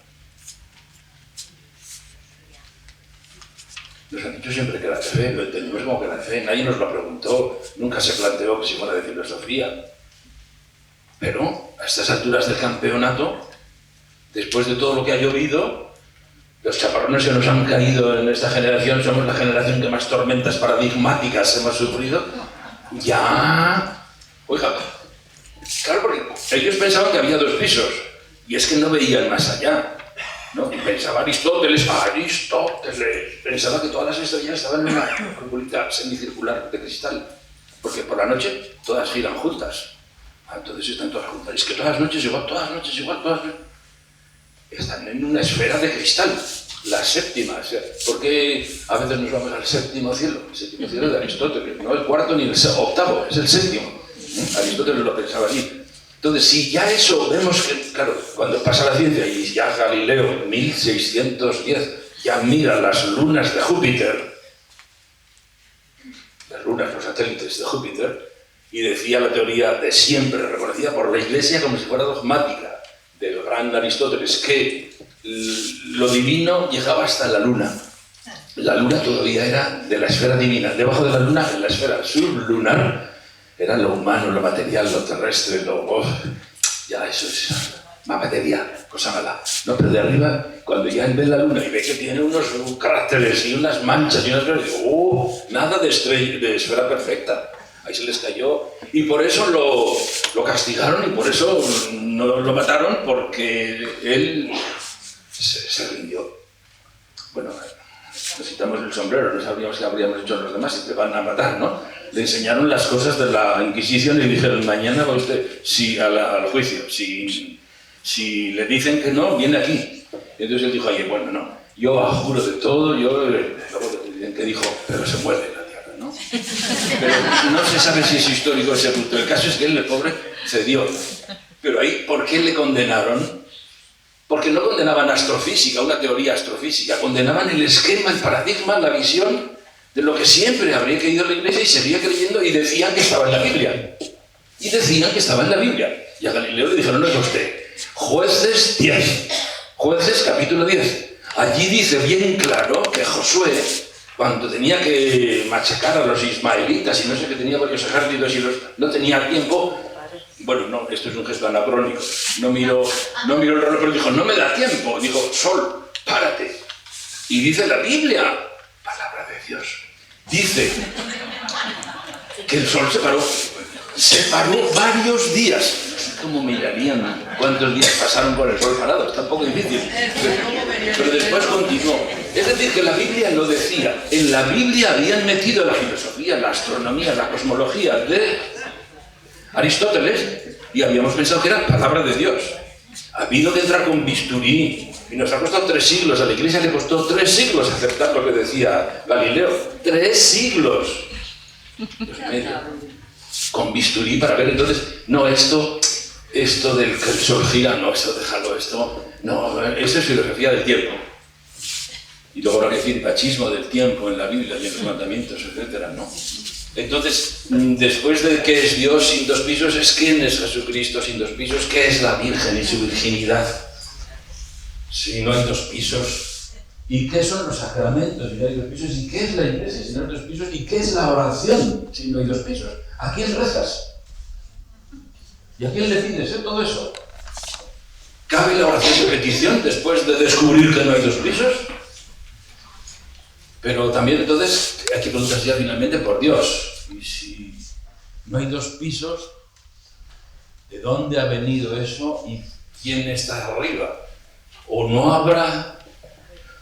Nos han dicho siempre que era de fe, lo entendimos como que era de fe, nadie nos lo preguntó, nunca se planteó que si fuera de filosofía. Pero a estas alturas del campeonato, después de todo lo que ha llovido, los chaparrones que nos han caído en esta generación, somos la generación que más tormentas paradigmáticas hemos sufrido, ya... Oiga, claro, porque ellos pensaban que había 2 pisos, y es que no veían más allá, ¿no? Y pensaba Aristóteles, pensaba que todas las estrellas estaban en una curvulita semicircular de cristal, porque por la noche todas giran juntas. Entonces están todas juntas. Es que todas las noches igual, todas las noches igual, todas las noches... Están en una esfera de cristal, la séptima. O sea, ¿por qué a veces nos vamos al séptimo cielo? El séptimo cielo de Aristóteles, no el cuarto ni el octavo, es el séptimo. Aristóteles lo pensaba así. Entonces, si ya eso vemos que, claro, cuando pasa la ciencia y ya Galileo, en 1610, ya mira las lunas de Júpiter, las lunas, los satélites de Júpiter, y decía la teoría de siempre, reconocida por la Iglesia como si fuera dogmática, del gran Aristóteles, que lo divino llegaba hasta la luna. La luna todavía era de la esfera divina. Debajo de la luna, en la esfera sublunar, era lo humano, lo material, lo terrestre, ya eso es materia, cosa mala. No, pero de arriba, cuando ya él ve la luna y ve que tiene unos cráteres y unas manchas y unas cosas, nada de esfera perfecta. Ahí se les cayó, y por eso lo castigaron, y por eso no lo mataron, porque él se rindió. Bueno, necesitamos el sombrero, no sabríamos qué habríamos hecho los demás y te van a matar, ¿no? Le enseñaron las cosas de la Inquisición y dijeron, mañana va usted al juicio. Si le dicen que no, viene aquí. Y entonces él dijo, oye, bueno, no, yo juro de todo, luego que dijo, pero se mueve la tierra, ¿no? Pero no se sabe si es histórico ese punto. El caso es que él, el pobre, cedió. Pero ahí, ¿por qué le condenaron? Porque no condenaban astrofísica, una teoría astrofísica, condenaban el esquema, el paradigma, la visión de lo que siempre habría creído la Iglesia y seguía creyendo, y decían que estaba en la Biblia. Y decían que estaba en la Biblia. Y a Galileo le dijeron, no es usted. Jueces 10. Jueces capítulo 10. Allí dice bien claro que Josué, cuando tenía que machacar a los ismaelitas y no sé, que tenía varios ejércitos y no tenía tiempo. Bueno, no, esto es un gesto anacrónico. No miró el reloj, pero dijo, no me da tiempo. Dijo, sol, párate. Y dice la Biblia, palabra de Dios, dice que el sol se paró varios días. No sé cómo mirarían cuántos días pasaron con el sol parado, está un poco difícil. Pero después continuó. Es decir, que la Biblia lo decía. En la Biblia habían metido la filosofía, la astronomía, la cosmología de Aristóteles, y habíamos pensado que era palabra de Dios. Ha habido que entrar con bisturí, y nos ha costado 3 siglos, a la Iglesia le costó 3 siglos aceptar lo que decía Galileo. 3 siglos. Con bisturí para ver, entonces, no, esto del que el sol gira, no, esto déjalo, esto es filosofía del tiempo. Y luego habrá que decir machismo del tiempo en la Biblia y en los mandamientos, etcétera, ¿no? Entonces, después de qué es Dios sin 2 pisos, es quién es Jesucristo sin 2 pisos, qué es la Virgen y su virginidad, si no hay 2 pisos, y qué son los sacramentos si no hay 2 pisos, y qué es la Iglesia si no hay 2 pisos, y qué es la oración si no hay 2 pisos. ¿A quién rezas? ¿Y a quién le pides todo eso? ¿Cabe la oración de petición después de descubrir que no hay 2 pisos? Pero también entonces hay que preguntarse ya finalmente por Dios. Y si no hay 2 pisos, ¿de dónde ha venido eso y quién está arriba? ¿O no habrá?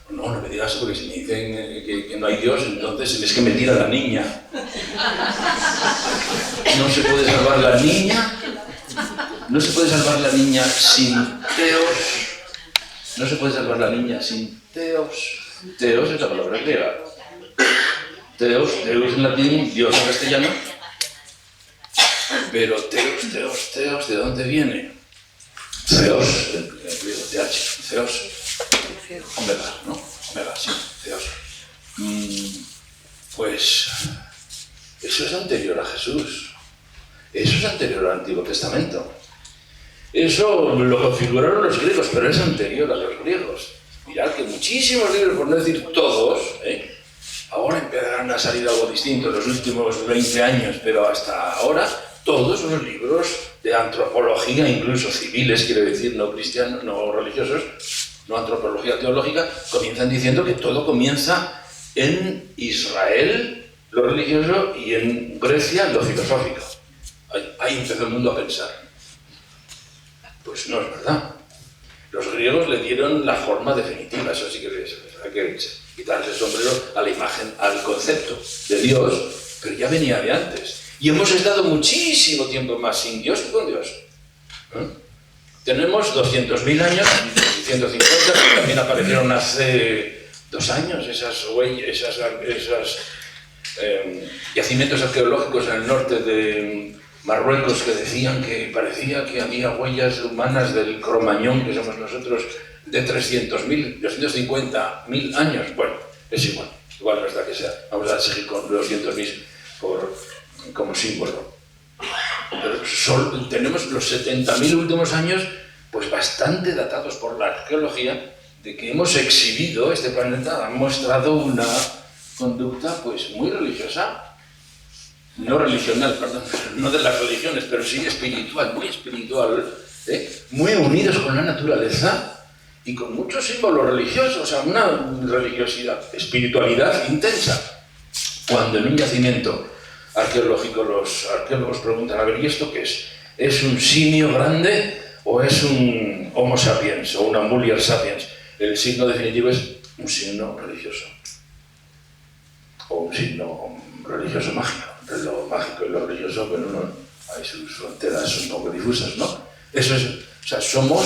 No me digas, porque si me dicen que no hay Dios, entonces es que me tira la niña. No se puede salvar la niña. No se puede salvar la niña sin teos. No se puede salvar la niña sin teos. Teos es la palabra griega. Teos en latín, Dios en castellano. Pero teos, ¿de dónde viene? Theos, el griego, TH, Theos. Omega, ¿no? Omega, sí, Theos. Pues eso es anterior a Jesús. Eso es anterior al Antiguo Testamento. Eso lo configuraron los griegos, pero es anterior a los griegos. Mirad que muchísimos libros, por no decir todos, ahora empezarán a salir algo distinto en los últimos 20 años, pero hasta ahora todos los libros de antropología, incluso civiles, quiero decir, no cristianos, no religiosos, no antropología teológica, comienzan diciendo que todo comienza en Israel, lo religioso, y en Grecia, lo filosófico. Ahí empezó el mundo a pensar. Pues no es verdad. Los griegos le dieron la forma definitiva, eso sí que hay que quitarse el sombrero a la imagen, al concepto de Dios, pero ya venía de antes. Y hemos estado muchísimo tiempo más sin Dios que con Dios. Tenemos 200.000 años, 150, que también aparecieron hace 2 años, esos yacimientos arqueológicos en el norte de Marruecos que decían que parecía que había huellas humanas del Cromañón, que somos nosotros, de 300.000, 250.000 años. Bueno, es igual no está que sea. Vamos a seguir con 200.000 como símbolo. Pero tenemos los 70.000 últimos años pues bastante datados por la arqueología de que hemos exhibido, este planeta ha mostrado una conducta pues muy religiosa. No religional, perdón, no de las religiones, pero sí espiritual, muy unidos con la naturaleza y con muchos símbolos religiosos, o sea, una religiosidad, espiritualidad intensa. Cuando en un yacimiento arqueológico los arqueólogos preguntan, a ver, ¿y esto qué es? ¿Es un simio grande o es un Homo sapiens o una Mulier sapiens? El signo definitivo es un signo religioso o un signo religioso mágico. Lo mágico y lo religioso, bueno, no, hay sus fronteras un poco difusas, ¿no? Eso es, o sea, somos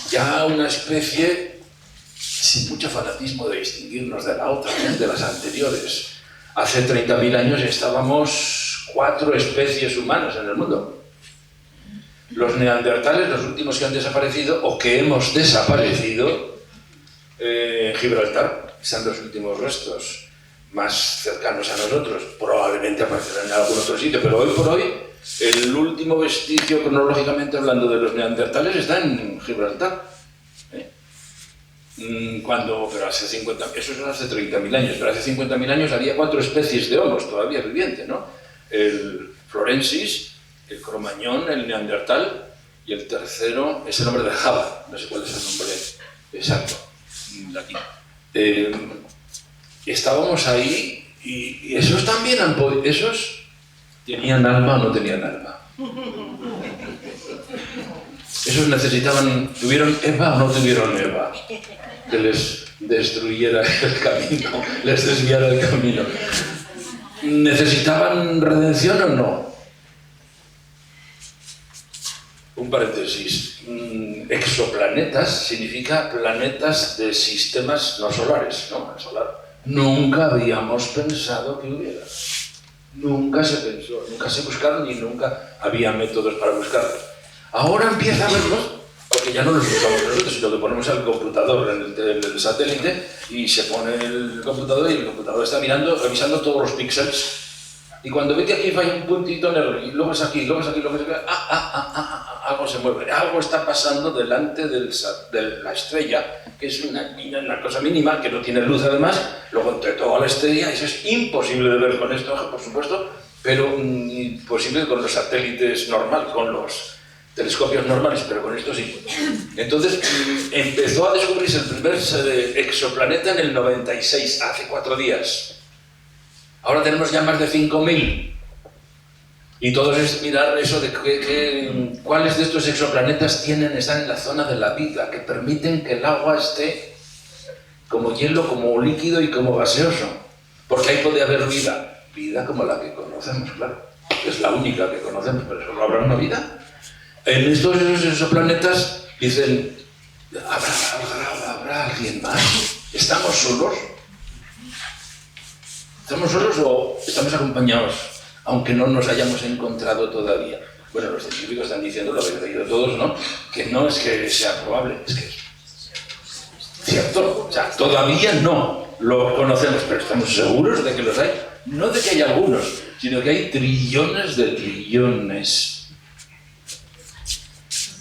ya una especie sin mucho fanatismo de distinguirnos de la otra, de las anteriores. Hace 30.000 años estábamos 4 especies humanas en el mundo. Los neandertales, los últimos que han desaparecido, o que hemos desaparecido, en Gibraltar, están los últimos restos más cercanos a nosotros. Probablemente aparecerán en algún otro sitio, pero hoy por hoy, el último vestigio, cronológicamente hablando, de los neandertales está en Gibraltar. Pero hace 50, eso es hace 30.000 años, pero hace 50.000 años había 4 especies de homos todavía vivientes, ¿no? El florensis, el cromañón, el neandertal, y el tercero es el nombre de Java, no sé cuál es el nombre exacto de aquí. Estábamos ahí y esos también esos tenían alma o no tenían alma. Esos ¿tuvieron Eva o no tuvieron Eva? Que les destruyera el camino, les desviara el camino. ¿Necesitaban redención o no? Un paréntesis. Exoplanetas significa planetas de sistemas no solares, ¿no? El solar. Nunca habíamos pensado que hubiera. Nunca se pensó, nunca se buscaron y nunca había métodos para buscarlos. Ahora empieza a verlos, porque ya no los usamos nosotros, sino que ponemos al computador en el satélite y se pone el computador y el computador está mirando, revisando todos los píxeles. Y cuando ve que aquí falla un puntito negro, y luego es aquí, luego es aquí, luego es aquí, algo se mueve, algo está pasando delante de la estrella, que es una cosa mínima, que no tiene luz además, luego entre toda la estrella, eso es imposible de ver con esto, por supuesto, pero imposible con los satélites normales, con los telescopios normales, pero con esto sí. Entonces empezó a descubrirse el primer exoplaneta en el 96, hace 4 días. Ahora tenemos ya más de 5.000. Y todo es mirar eso de cuáles de estos exoplanetas están en la zona de la vida, que permiten que el agua esté como hielo, como líquido y como gaseoso. Porque ahí puede haber vida. Vida como la que conocemos, claro. Es la única que conocemos, pero solo habrá una vida. En estos exoplanetas dicen, ¿habrá alguien más? ¿Estamos solos? ¿Estamos solos o estamos acompañados, aunque no nos hayamos encontrado todavía? Bueno, los científicos están diciendo, lo habéis leído todos, ¿no? Que no es que sea probable, es que es cierto. O sea, todavía no lo conocemos, pero estamos seguros de que los hay. No de que hay algunos, sino que hay trillones de trillones.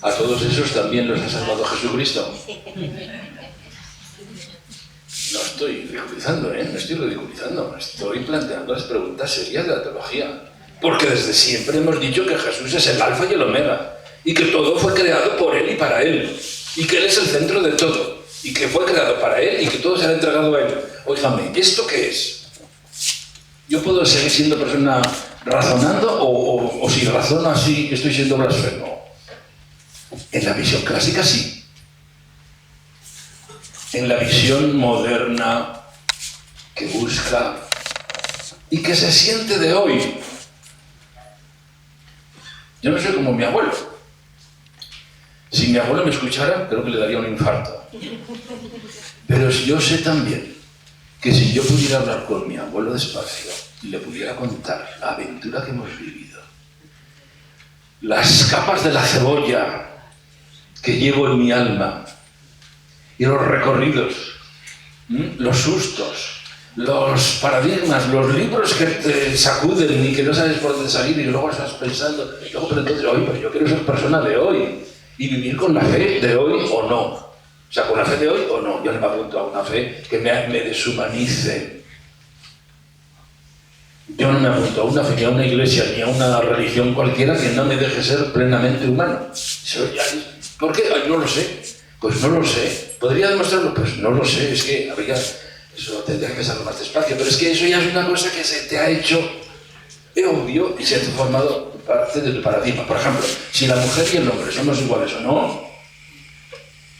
A todos esos también los ha salvado Jesucristo. No estoy ridiculizando, no estoy ridiculizando, estoy planteando las preguntas serias de la teología. Porque desde siempre hemos dicho que Jesús es el alfa y el omega, y que todo fue creado por Él y para Él, y que Él es el centro de todo, y que fue creado para Él y que todo se ha entregado a Él. Óigame, ¿esto qué es? ¿Yo puedo seguir siendo persona razonando o si razono así estoy siendo blasfemo? En la visión clásica sí. En la visión moderna que busca y que se siente de hoy. Yo no soy como mi abuelo. Si mi abuelo me escuchara, creo que le daría un infarto. Pero yo sé también que si yo pudiera hablar con mi abuelo despacio y le pudiera contar la aventura que hemos vivido, las capas de la cebolla que llevo en mi alma, y los recorridos, los sustos, los paradigmas, los libros que te sacuden y que no sabes por dónde salir y luego estás pensando, luego, pero entonces, oye, pero yo quiero ser persona de hoy y vivir con la fe de hoy o no. O sea, con la fe de hoy o no. Yo no me apunto a una fe que me deshumanice. Yo no me apunto a una fe, ni a una iglesia, ni a una religión cualquiera que no me deje ser plenamente humano. ¿Por qué? Ay, no lo sé. Pues no lo sé. ¿Podría demostrarlo? Pues no lo sé. Es que eso tendría que pensarlo más despacio. Pero es que eso ya es una cosa que se te ha hecho obvio y se ha formado parte de tu paradigma. Por ejemplo, si la mujer y el hombre somos iguales o no,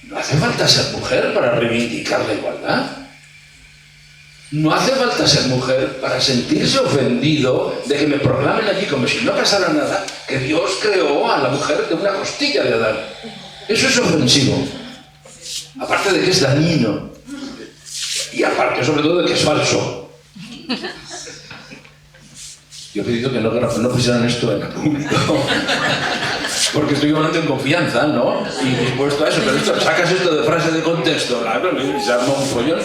no hace falta ser mujer para reivindicar la igualdad. No hace falta ser mujer para sentirse ofendido de que me proclamen allí como si no pasara nada, que Dios creó a la mujer de una costilla de Adán. Eso es ofensivo. Aparte de que es dañino. Y aparte, sobre todo, de que es falso. Yo he pedido que no pusieran esto en el público. Porque estoy hablando en confianza, ¿no? Y dispuesto a eso. Pero esto, sacas esto de frase de contexto, claro, y se arma un follón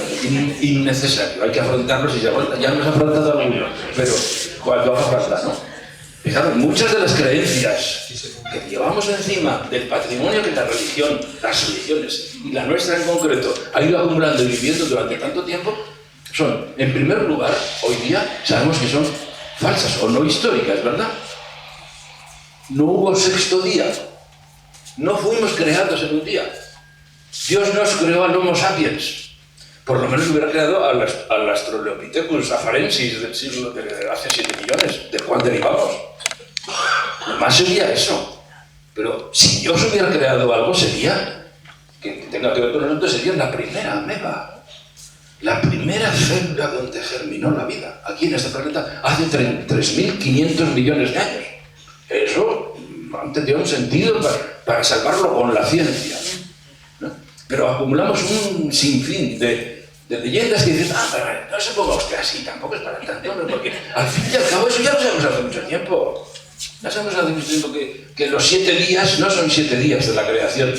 innecesario. Hay que afrontarlo si ya hemos afrontado alguno. Pero cuando haga falta, ¿no? Fijaros, muchas de las creencias que llevamos encima del patrimonio que la religión, las religiones, y la nuestra en concreto, ha ido acumulando y viviendo durante tanto tiempo, son, en primer lugar, hoy día sabemos que son falsas o no históricas, ¿verdad? No hubo sexto día. No fuimos creados en un día. Dios nos creó al Homo sapiens. Por lo menos hubiera creado al Australopithecus afarensis del siglo de hace 7 millones, del cual derivamos. Lo más sería eso. Pero si Dios hubiera creado algo, sería que tenga que ver con nosotros, sería la primera ameba. La primera célula donde germinó la vida, aquí en este planeta, hace 3.500 millones de años. Eso han tenido un sentido para salvarlo con la ciencia, ¿no? Pero acumulamos un sinfín de leyendas que dicen, pero no se ponga usted así, tampoco es para tanto, porque al fin y al cabo eso ya lo sabemos hace mucho tiempo. Ya sabemos hace mucho tiempo que los 7 días no son 7 días de la creación.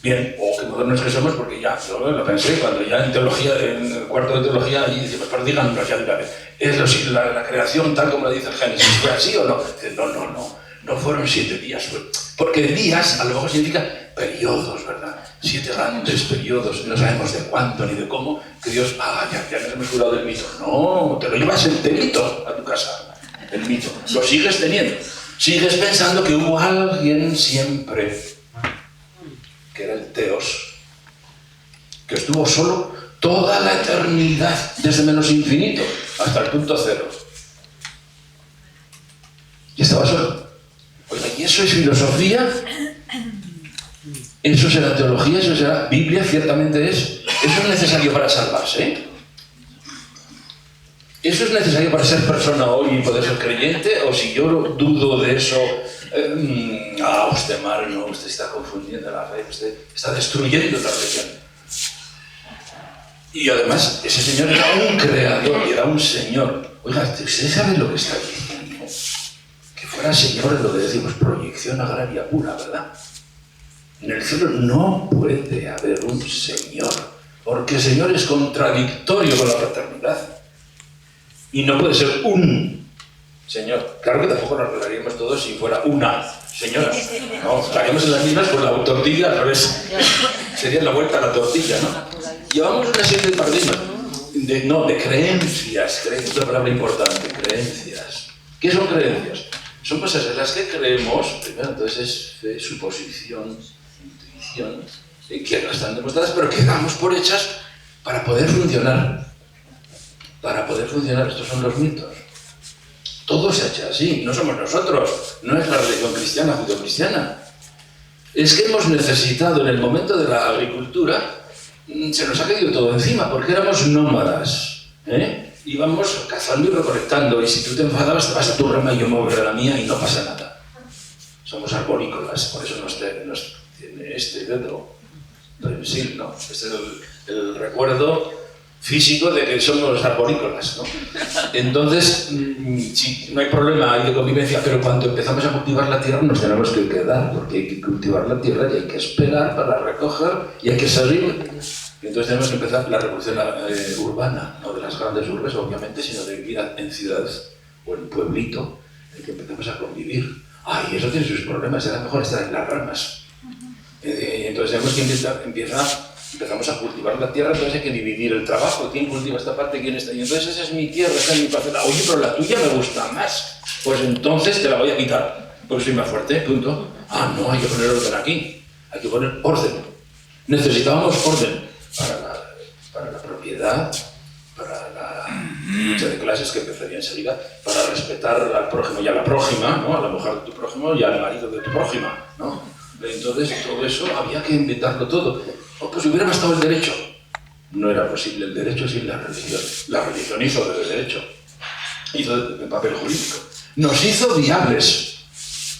Bien, o que modernos que somos, porque ya, yo lo pensé, cuando ya en teología, en el cuarto de teología, allí dice, pues díganos ya de una vez, ¿es la creación tal como la dice el Génesis? ¿Fue así o no? Dice, no fueron 7 días, porque días a lo mejor significa periodos, ¿verdad? 7 grandes periodos, no sabemos de cuánto ni de cómo, que Dios, ya nos hemos curado del mito. No, te lo llevas el mito a tu casa, el mito, lo sigues teniendo, sigues pensando que hubo alguien siempre, que era el Teos, que estuvo solo toda la eternidad, desde menos infinito hasta el punto cero. Y estaba solo. Oiga, ¿y eso es filosofía? ¿Eso será teología? ¿Eso será Biblia? Ciertamente es. ¿Eso es necesario para salvarse? ¿Eso es necesario para ser persona hoy y poder ser creyente? ¿O si yo dudo de eso, usted mal, no, usted está confundiendo la fe, usted está destruyendo la religión? Y además, ese señor era un creador y era un señor. Oiga, ¿usted sabe lo que está diciendo? Que fuera señor es lo que decimos, proyección agraria pura, ¿verdad? En el cielo no puede haber un señor, porque el señor es contradictorio con la fraternidad. Y no puede ser un señor. Claro que tampoco nos arreglaríamos todos si fuera una señora. No, estaríamos en las mismas con la tortilla al revés. Sería la vuelta a la tortilla, ¿no? Llevamos una serie de paradigmas. De creencias. Creencias es una palabra importante. Creencias. ¿Qué son creencias? Son cosas en las que creemos. Primero, entonces es fe, suposición, intuición, que no están demostradas, pero que damos por hechas para poder funcionar. Para poder funcionar, estos son los mitos. Todo se ha hecho así, no somos nosotros, no es la religión cristiana, judeocristiana. Es que hemos necesitado en el momento de la agricultura, se nos ha caído todo encima, porque éramos nómadas, íbamos cazando y recolectando, y si tú te enfadabas te vas a tu rama y yo me voy a la mía y no pasa nada. Somos arborícolas, por eso nos tiene este dedo prensil, ¿no? Este es el recuerdo físico de que somos arborícolas, ¿no? Entonces, sí, no hay problema, hay de convivencia, pero cuando empezamos a cultivar la tierra nos tenemos que quedar, porque hay que cultivar la tierra y hay que esperar para recoger y hay que salir. Y entonces tenemos que empezar la revolución urbana, no de las grandes urbes, obviamente, sino de vivir en ciudades o en pueblito, en que empezamos a convivir. Y eso tiene sus problemas, será mejor estar en las ramas. Entonces tenemos que empezamos a cultivar la tierra, entonces hay que dividir el trabajo. ¿Quién cultiva esta parte? ¿Quién está ahí? Entonces esa es mi tierra, esa es mi parcela. Oye, pero la tuya me gusta más. Pues entonces te la voy a quitar, porque soy más fuerte, punto. No, hay que poner orden aquí. Hay que poner orden. Necesitábamos orden para la propiedad, para la lucha de clases que empezaría enseguida, para respetar al prójimo y a la prójima, ¿no? A la mujer de tu prójimo y al marido de tu prójima, ¿no? Entonces todo eso había que inventarlo todo. Pues hubiera bastado el derecho. No era posible el derecho sin la religión. La religión hizo del derecho. Hizo el papel jurídico. Nos hizo viables.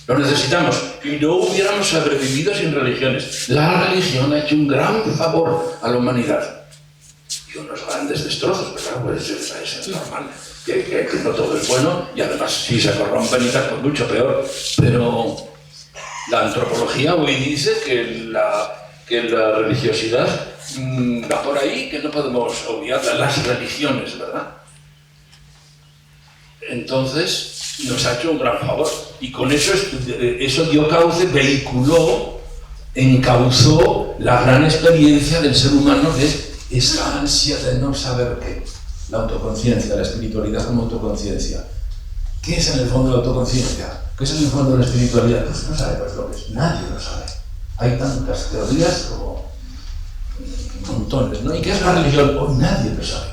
Lo necesitamos. Y no hubiéramos sobrevivido sin religiones. La religión ha hecho un gran favor a la humanidad. y unos grandes destrozos, ¿verdad? Pues es normal, que no todo es bueno, y además si se corrompen y tal, pues mucho peor. Pero la antropología hoy dice que la religiosidad va por ahí, que no podemos obviar las religiones, ¿verdad? Entonces nos ha hecho un gran favor, y con eso dio cauce, encauzó la gran experiencia del ser humano, que es esa ansia de no saber qué. La autoconciencia, la espiritualidad como autoconciencia. ¿Qué es en el fondo la autoconciencia? ¿Qué es en el fondo la espiritualidad? Pues no sabemos lo que es, nadie lo sabe. Hay tantas teorías como montones, ¿no? ¿Y qué es la religión? Hoy nadie lo sabe.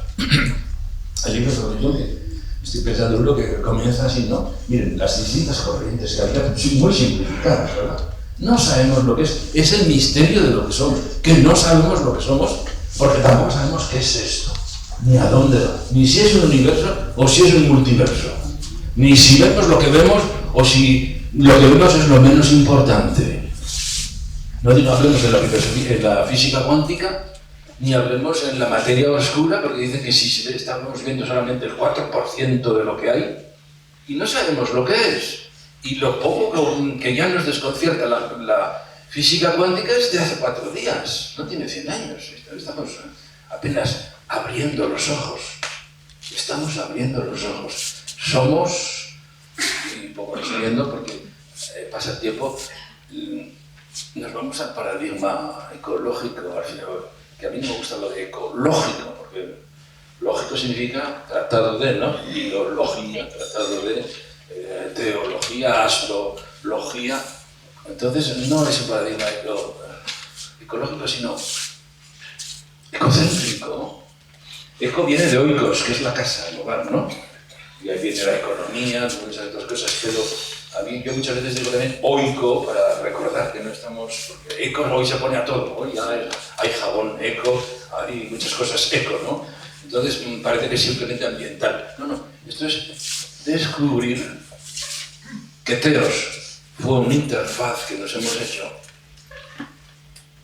Hay libros de religión que estoy pensando en uno que comienza así, ¿no? Miren, las distintas corrientes que hay, muy simplificadas, ¿verdad? No sabemos lo que es el misterio de lo que somos, que no sabemos lo que somos, porque tampoco sabemos qué es esto, ni a dónde va, ni si es un universo o si es un multiverso, ni si vemos lo que vemos o si lo que vemos es lo menos importante. No hablemos en la física cuántica, ni hablemos en la materia oscura, porque dicen que si estamos viendo solamente el 4% de lo que hay, y no sabemos lo que es. Y lo poco que ya nos desconcierta la física cuántica es de hace 4 días, no tiene 100 años. Estamos apenas abriendo los ojos. Estamos abriendo los ojos. Somos, y un poco resumiendo porque pasa el tiempo, nos vamos al paradigma ecológico, al final, que a mí no me gusta lo de ecológico, porque lógico significa tratado de, ¿no? Biología, tratado de teología, astrología. Entonces no es un paradigma ecológico, sino ecocéntrico. Eco viene de oikos, que es la casa, el hogar, ¿no? Y ahí viene la economía, muchas otras cosas, pero a mí yo muchas veces digo también oico para recordar que no estamos... Porque eco hoy se pone a todo, hoy ya hay jabón eco, hay muchas cosas eco, ¿no? Entonces parece que es simplemente ambiental. No, esto es descubrir que Teos fue una interfaz que nos hemos hecho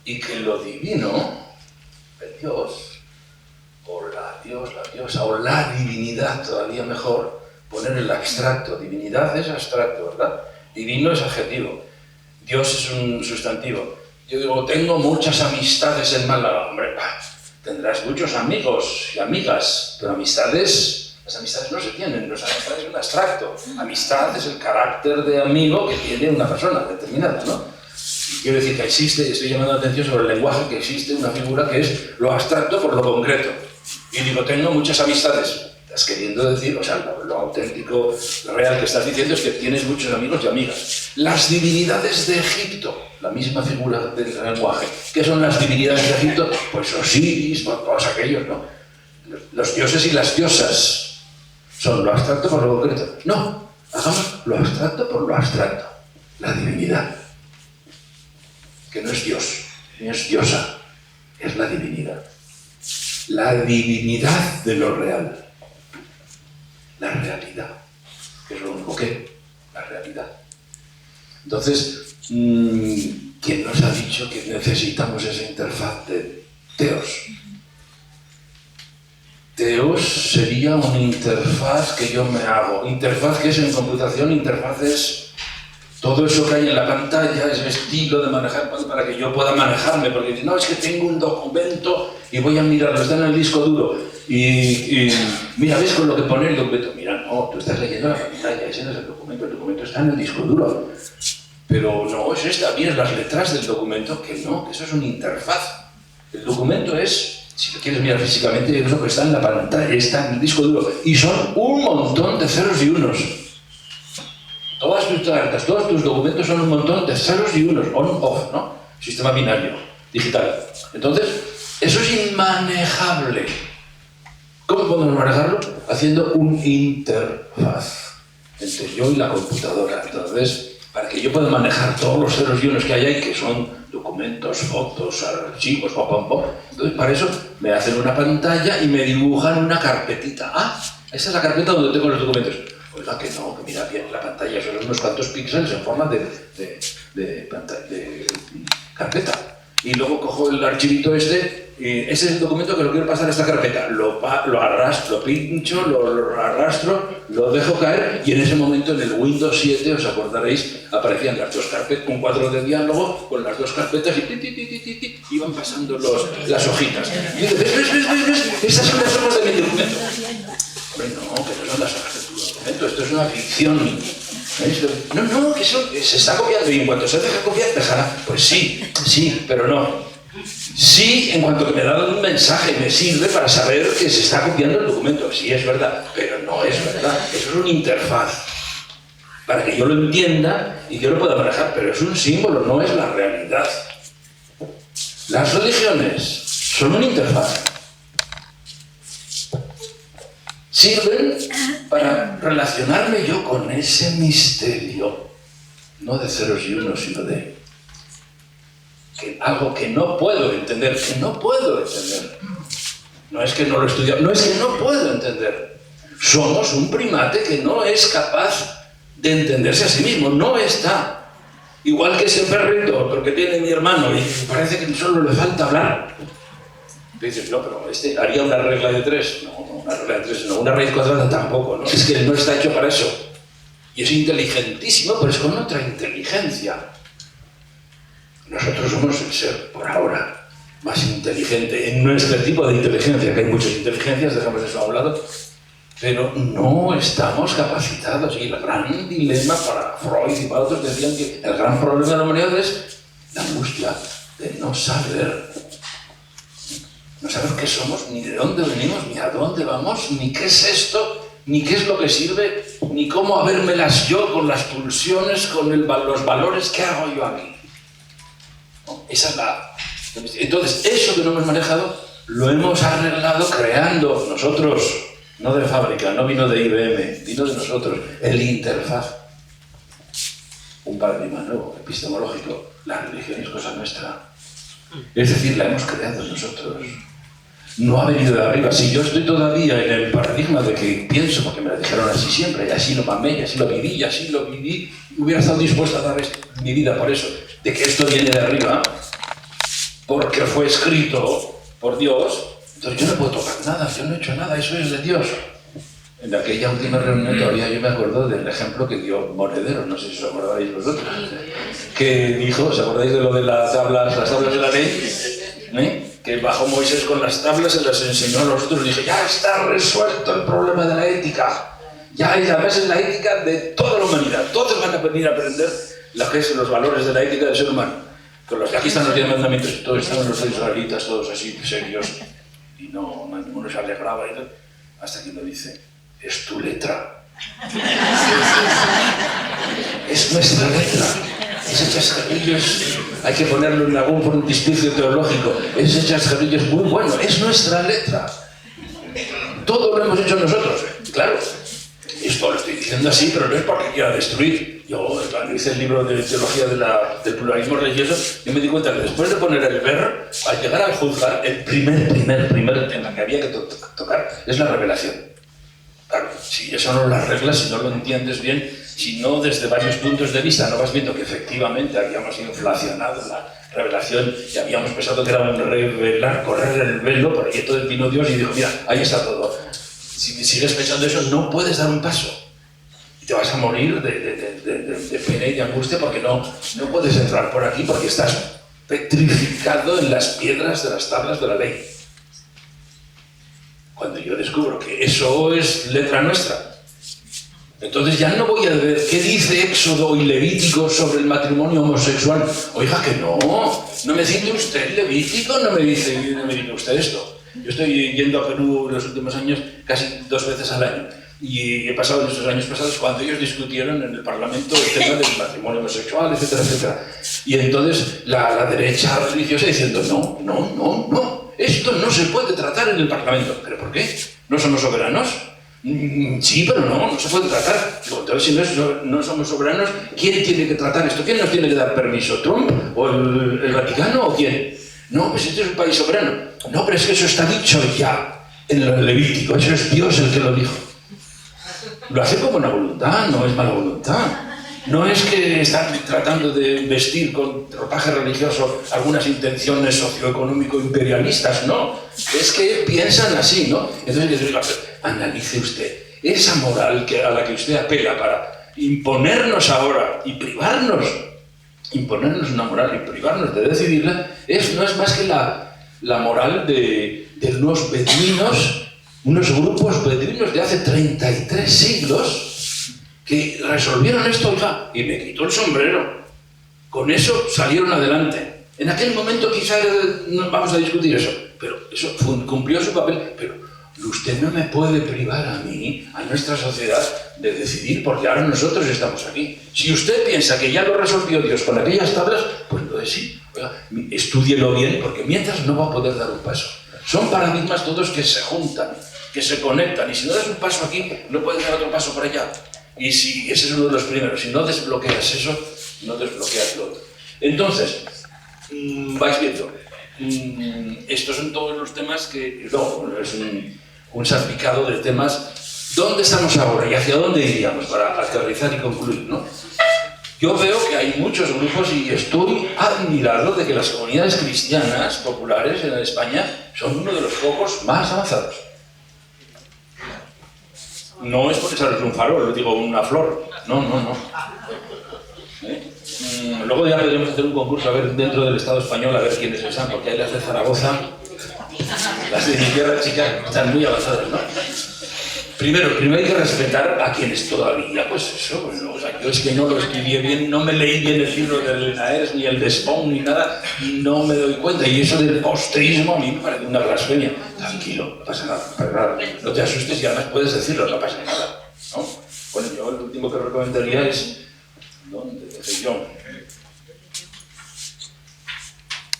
y que lo divino, el Dios, o la diosa, o la divinidad, todavía mejor, poner el abstracto. Divinidad es abstracto, ¿verdad? Divino es adjetivo. Dios es un sustantivo. Yo digo, tengo muchas amistades en Málaga. Hombre, tendrás muchos amigos y amigas, pero las amistades no se tienen, las amistades es un abstracto. Amistad es el carácter de amigo que tiene una persona determinada, ¿no? Y quiero decir que existe, estoy llamando la atención sobre el lenguaje, que existe una figura que es lo abstracto por lo concreto. Y digo, tengo muchas amistades. Estás queriendo decir, o sea, lo auténtico, lo real que estás diciendo es que tienes muchos amigos y amigas. Las divinidades de Egipto, la misma figura del lenguaje. ¿Qué son las divinidades de Egipto? Pues Osiris, todos aquellos, ¿no? Los dioses y las diosas son lo abstracto por lo concreto. No, hagamos lo abstracto por lo abstracto. La divinidad, que no es Dios, ni es diosa, es la divinidad. La divinidad de lo real. La realidad, que es lo único que la realidad. Entonces, ¿quién nos ha dicho que necesitamos esa interfaz de Teos? Teos sería una interfaz que yo me hago. Interfaz que es en computación, interfaz es todo eso que hay en la pantalla, ese estilo de manejar para que yo pueda manejarme, porque dice, no, es que tengo un documento y voy a mirarlo, está en el disco duro. Y mira, ¿ves con lo que pone el documento? Mira, no, tú estás leyendo la pantalla, ese no es el documento está en el disco duro. Pero no, es esta, miras las letras del documento, que no, que eso es una interfaz. El documento es, si lo quieres mirar físicamente, es lo que está en la pantalla, está en el disco duro. Y son un montón de ceros y unos. Todas tus cartas, todos tus documentos son un montón de ceros y unos, on-off, ¿no? Sistema binario, digital. Entonces, eso es inmanejable. ¿Cómo podemos manejarlo? Haciendo una interfaz entre yo y la computadora. Entonces, para que yo pueda manejar todos los ceros y unos que hay ahí, que son documentos, fotos, archivos, entonces para eso me hacen una pantalla y me dibujan una carpetita. Ah, esa es la carpeta donde tengo los documentos. Oiga, que no, que mira bien la pantalla, son unos cuantos píxeles en forma de carpeta. y luego cojo el archivito ese es el documento que lo quiero pasar a esta carpeta, lo arrastro, lo pincho, lo arrastro, lo dejo caer, y en ese momento en el Windows 7, os acordaréis, aparecían las dos carpetas, un cuadro de diálogo con las dos carpetas y iban pasando las hojitas. Y dices, ¿ves? Estas son las hojas de mi documento. Hombre, no, que no son las hojas de tu documento, esto es una ficción. No, que eso se está copiando, y en cuanto se deja copiar, dejará. Pues sí, pero no. Sí, en cuanto que me da un mensaje, me sirve para saber que se está copiando el documento. Sí, es verdad, pero no es verdad. Eso es una interfaz para que yo lo entienda y yo lo pueda manejar, pero es un símbolo, no es la realidad. Las religiones son una interfaz. Sirven para relacionarme yo con ese misterio, no de ceros y unos, sino de algo que no puedo entender, No es que no lo he estudiado, no es que no puedo entender. Somos un primate que no es capaz de entenderse a sí mismo, no está. Igual que ese perrito, porque tiene mi hermano, y parece que solo le falta hablar. Y dices, no, pero este haría una regla de 3. No, una regla de 3 no, una raíz cuadrada tampoco, ¿no? Es que no está hecho para eso. Y es inteligentísimo, pero es con otra inteligencia. Nosotros somos el ser, por ahora, más inteligente en nuestro tipo de inteligencia, que hay muchas inteligencias, dejamos eso a un lado, pero no estamos capacitados. Y el gran dilema para Freud y para otros decían que el gran problema de la humanidad es la angustia de no saber qué somos, ni de dónde venimos, ni a dónde vamos, ni qué es esto, ni qué es lo que sirve, ni cómo habérmelas yo con las pulsiones, con los valores que hago yo aquí. Esa es la... Entonces, eso que no hemos manejado, lo hemos arreglado creando nosotros, no de fábrica, no vino de IBM, vino de nosotros, el interfaz. Un paradigma nuevo, epistemológico. La religión es cosa nuestra. Es decir, la hemos creado nosotros. No ha venido de arriba. Si yo estoy todavía en el paradigma de que pienso, porque me lo dijeron así siempre, y así lo mamé, y así lo viví, hubiera estado dispuesto a dar mi vida por eso, de que esto viene de arriba, porque fue escrito por Dios, entonces yo no puedo tocar nada, yo no he hecho nada, eso es de Dios. En aquella última reunión todavía yo me acuerdo del ejemplo que dio Monedero, no sé si os acordáis vosotros, que dijo, ¿os acordáis de lo de las tablas de la ley? Que bajó Moisés con las tablas, se las enseñó a nosotros y dije, ya está resuelto el problema de la ética. Ya, y además es la ética de toda la humanidad. Todos van a venir a aprender los valores de la ética del ser humano. Pero los de aquí están los 10 mandamientos, todos están los israelitas, todos así serios, y ninguno se alegraba, hasta que uno dice, es tu letra. Es nuestra letra. Ese chascarrillo hay que ponerlo en algún frontispicio teológico. Ese chascarrillo es muy bueno, es nuestra letra. Todo lo hemos hecho nosotros, claro. Esto lo estoy diciendo así, pero no es porque quiera destruir. Yo, cuando hice el libro de teología del pluralismo religioso, yo me di cuenta que después de poner el ver, al llegar a juzgar, el primer tema que había que tocar es la revelación. Claro, si eso no lo arreglas, si no lo entiendes bien, si no desde varios puntos de vista no vas viendo que efectivamente habíamos inflacionado la revelación y habíamos pensado que era un revelar, correr el velo, por ahí entonces vino Dios y dijo, mira, ahí está todo. Si sigues pensando eso, no puedes dar un paso. Y te vas a morir de pena y de angustia porque no puedes entrar por aquí porque estás petrificado en las piedras de las tablas de la ley. Cuando yo descubro que eso es letra nuestra, entonces ya no voy a ver qué dice Éxodo y Levítico sobre el matrimonio homosexual. Oiga, que no me cite usted Levítico, no me dice usted esto. Yo estoy yendo a Perú los últimos años casi 2 veces al año. Y he pasado en estos años pasados cuando ellos discutieron en el Parlamento el tema del matrimonio homosexual, etcétera, etcétera. Y entonces la derecha religiosa diciendo, no, esto no se puede tratar en el Parlamento. ¿Pero por qué? ¿No somos soberanos? Sí, pero no se puede tratar. Entonces, si no somos soberanos, ¿quién tiene que tratar esto? ¿Quién nos tiene que dar permiso? ¿Trump? ¿O el Vaticano? ¿O quién? No, pues este es un país soberano. No, pero es que eso está dicho ya en el Levítico. Eso es Dios el que lo dijo. Lo hace con buena voluntad, no es mala voluntad. No es que están tratando de vestir con ropaje religioso algunas intenciones socioeconómico-imperialistas, no. Es que piensan así, ¿no? Entonces, analice usted esa moral a la que usted apela para imponernos ahora y privarnos, imponernos una moral y privarnos de decidirla, no es más que la moral de unos beduinos, unos grupos beduinos de hace 33 siglos, que resolvieron esto, oiga, y me quitó el sombrero. Con eso salieron adelante. En aquel momento quizá no vamos a discutir eso, pero eso cumplió su papel. Pero usted no me puede privar a mí, a nuestra sociedad, de decidir, porque ahora nosotros estamos aquí. Si usted piensa que ya lo resolvió Dios con aquellas tablas, pues entonces sí, oiga, estúdielo bien, porque mientras no va a poder dar un paso. Son paradigmas todos que se juntan, que se conectan, y si no das un paso aquí, no puedes dar otro paso por allá. Y si ese es uno de los primeros, si no desbloqueas eso, no desbloqueas lo otro. Entonces, vais viendo, estos son todos los temas que, no, es un salpicado de temas. ¿Dónde estamos ahora y hacia dónde iríamos para aterrizar y concluir, ¿no? Yo veo que hay muchos grupos y estoy admirado de que las comunidades cristianas populares en España son uno de los pocos más avanzados. No es por echarles un farol, digo una flor. No. Luego ya podríamos hacer un concurso a ver dentro del Estado español a ver quiénes están, porque hay las de Zaragoza, las de mi tierra chica, están muy avanzadas, ¿no? Primero hay que respetar a quienes todavía, pues eso, bueno, o sea, yo es que no lo estudié bien, no me leí bien el libro de Lenaers, ni el de Spawn, ni nada, y no me doy cuenta. Y eso del posteísmo a mí me parece una blasfemia. Tranquilo, no pasa nada, no te asustes y además puedes decirlo, no pasa nada, ¿no? Bueno, yo el último que recomendaría es, ¿dónde dejé yo?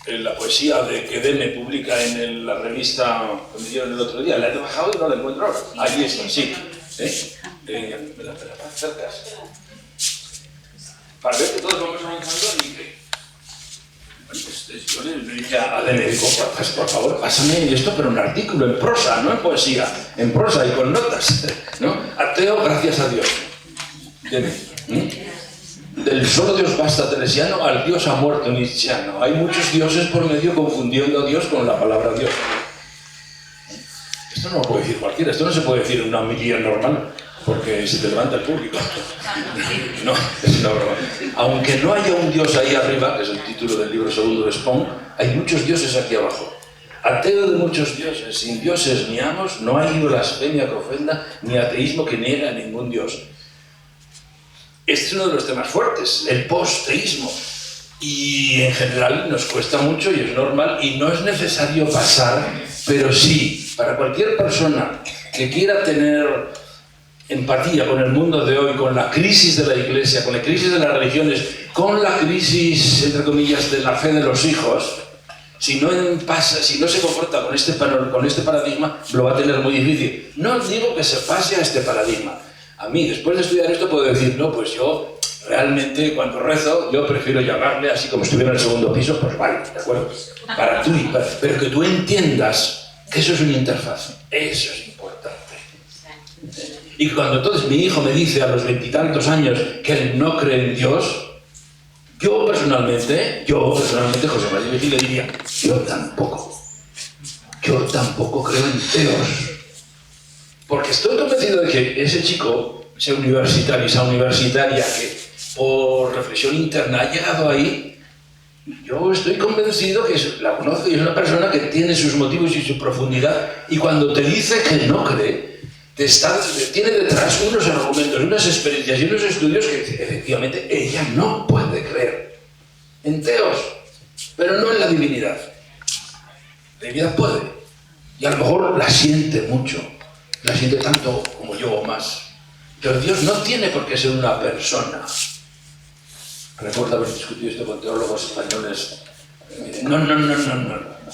La poesía que Deme publica en la revista que me dieron el otro día. La he bajado y no la encuentro ahora. Allí está, sí. ¿Me la acercas? Para ver que todos vamos avanzando y que... Bueno, pues yo le dije a Deme, digo, por favor, pásame esto, pero en artículo, en prosa, no en poesía. En prosa y con notas, ¿no? Ateo, gracias a Dios. Deme. Del solo Dios basta teresiano al Dios ha muerto nietzscheano. Hay muchos dioses por medio confundiendo a Dios con la palabra Dios. Esto no lo puede decir cualquiera, esto no se puede decir en una homilía normal, porque se te levanta el público. No, es una broma. Aunque no haya un Dios ahí arriba, que es el título del libro segundo de Spawn, hay muchos dioses aquí abajo. Ateo de muchos dioses, sin dioses ni amos, no hay blasfemia que ofenda, ni ateísmo que niega a ningún dios. Este es uno de los temas fuertes, el posteísmo. Y en general nos cuesta mucho y es normal y no es necesario pasar, pero sí, para cualquier persona que quiera tener empatía con el mundo de hoy, con la crisis de la Iglesia, con la crisis de las religiones, con la crisis, entre comillas, de la fe de los hijos, si no se comporta con este paradigma, lo va a tener muy difícil. No digo que se pase a este paradigma. A mí, después de estudiar esto, puedo decir, no, pues yo realmente cuando rezo, yo prefiero llamarle así como estuviera en el segundo piso, pues vale, ¿de acuerdo? Para tú, pero que tú entiendas que eso es una interfaz, eso es importante. Y cuando entonces mi hijo me dice a los 20 y tantos años que él no cree en Dios, yo personalmente, José María Vigil, le diría, yo tampoco creo en Dios. Porque estoy convencido de que ese chico, esa universitaria que por reflexión interna ha llegado ahí, yo estoy convencido que la conozco y es una persona que tiene sus motivos y su profundidad, y cuando te dice que no cree, tiene detrás unos argumentos, unas experiencias y unos estudios que efectivamente ella no puede creer en Dios, pero no en la divinidad. La divinidad puede, y a lo mejor la siente mucho. La siente tanto como yo o más. Pero Dios no tiene por qué ser una persona. Recuerdo haber discutido esto con teólogos españoles. No.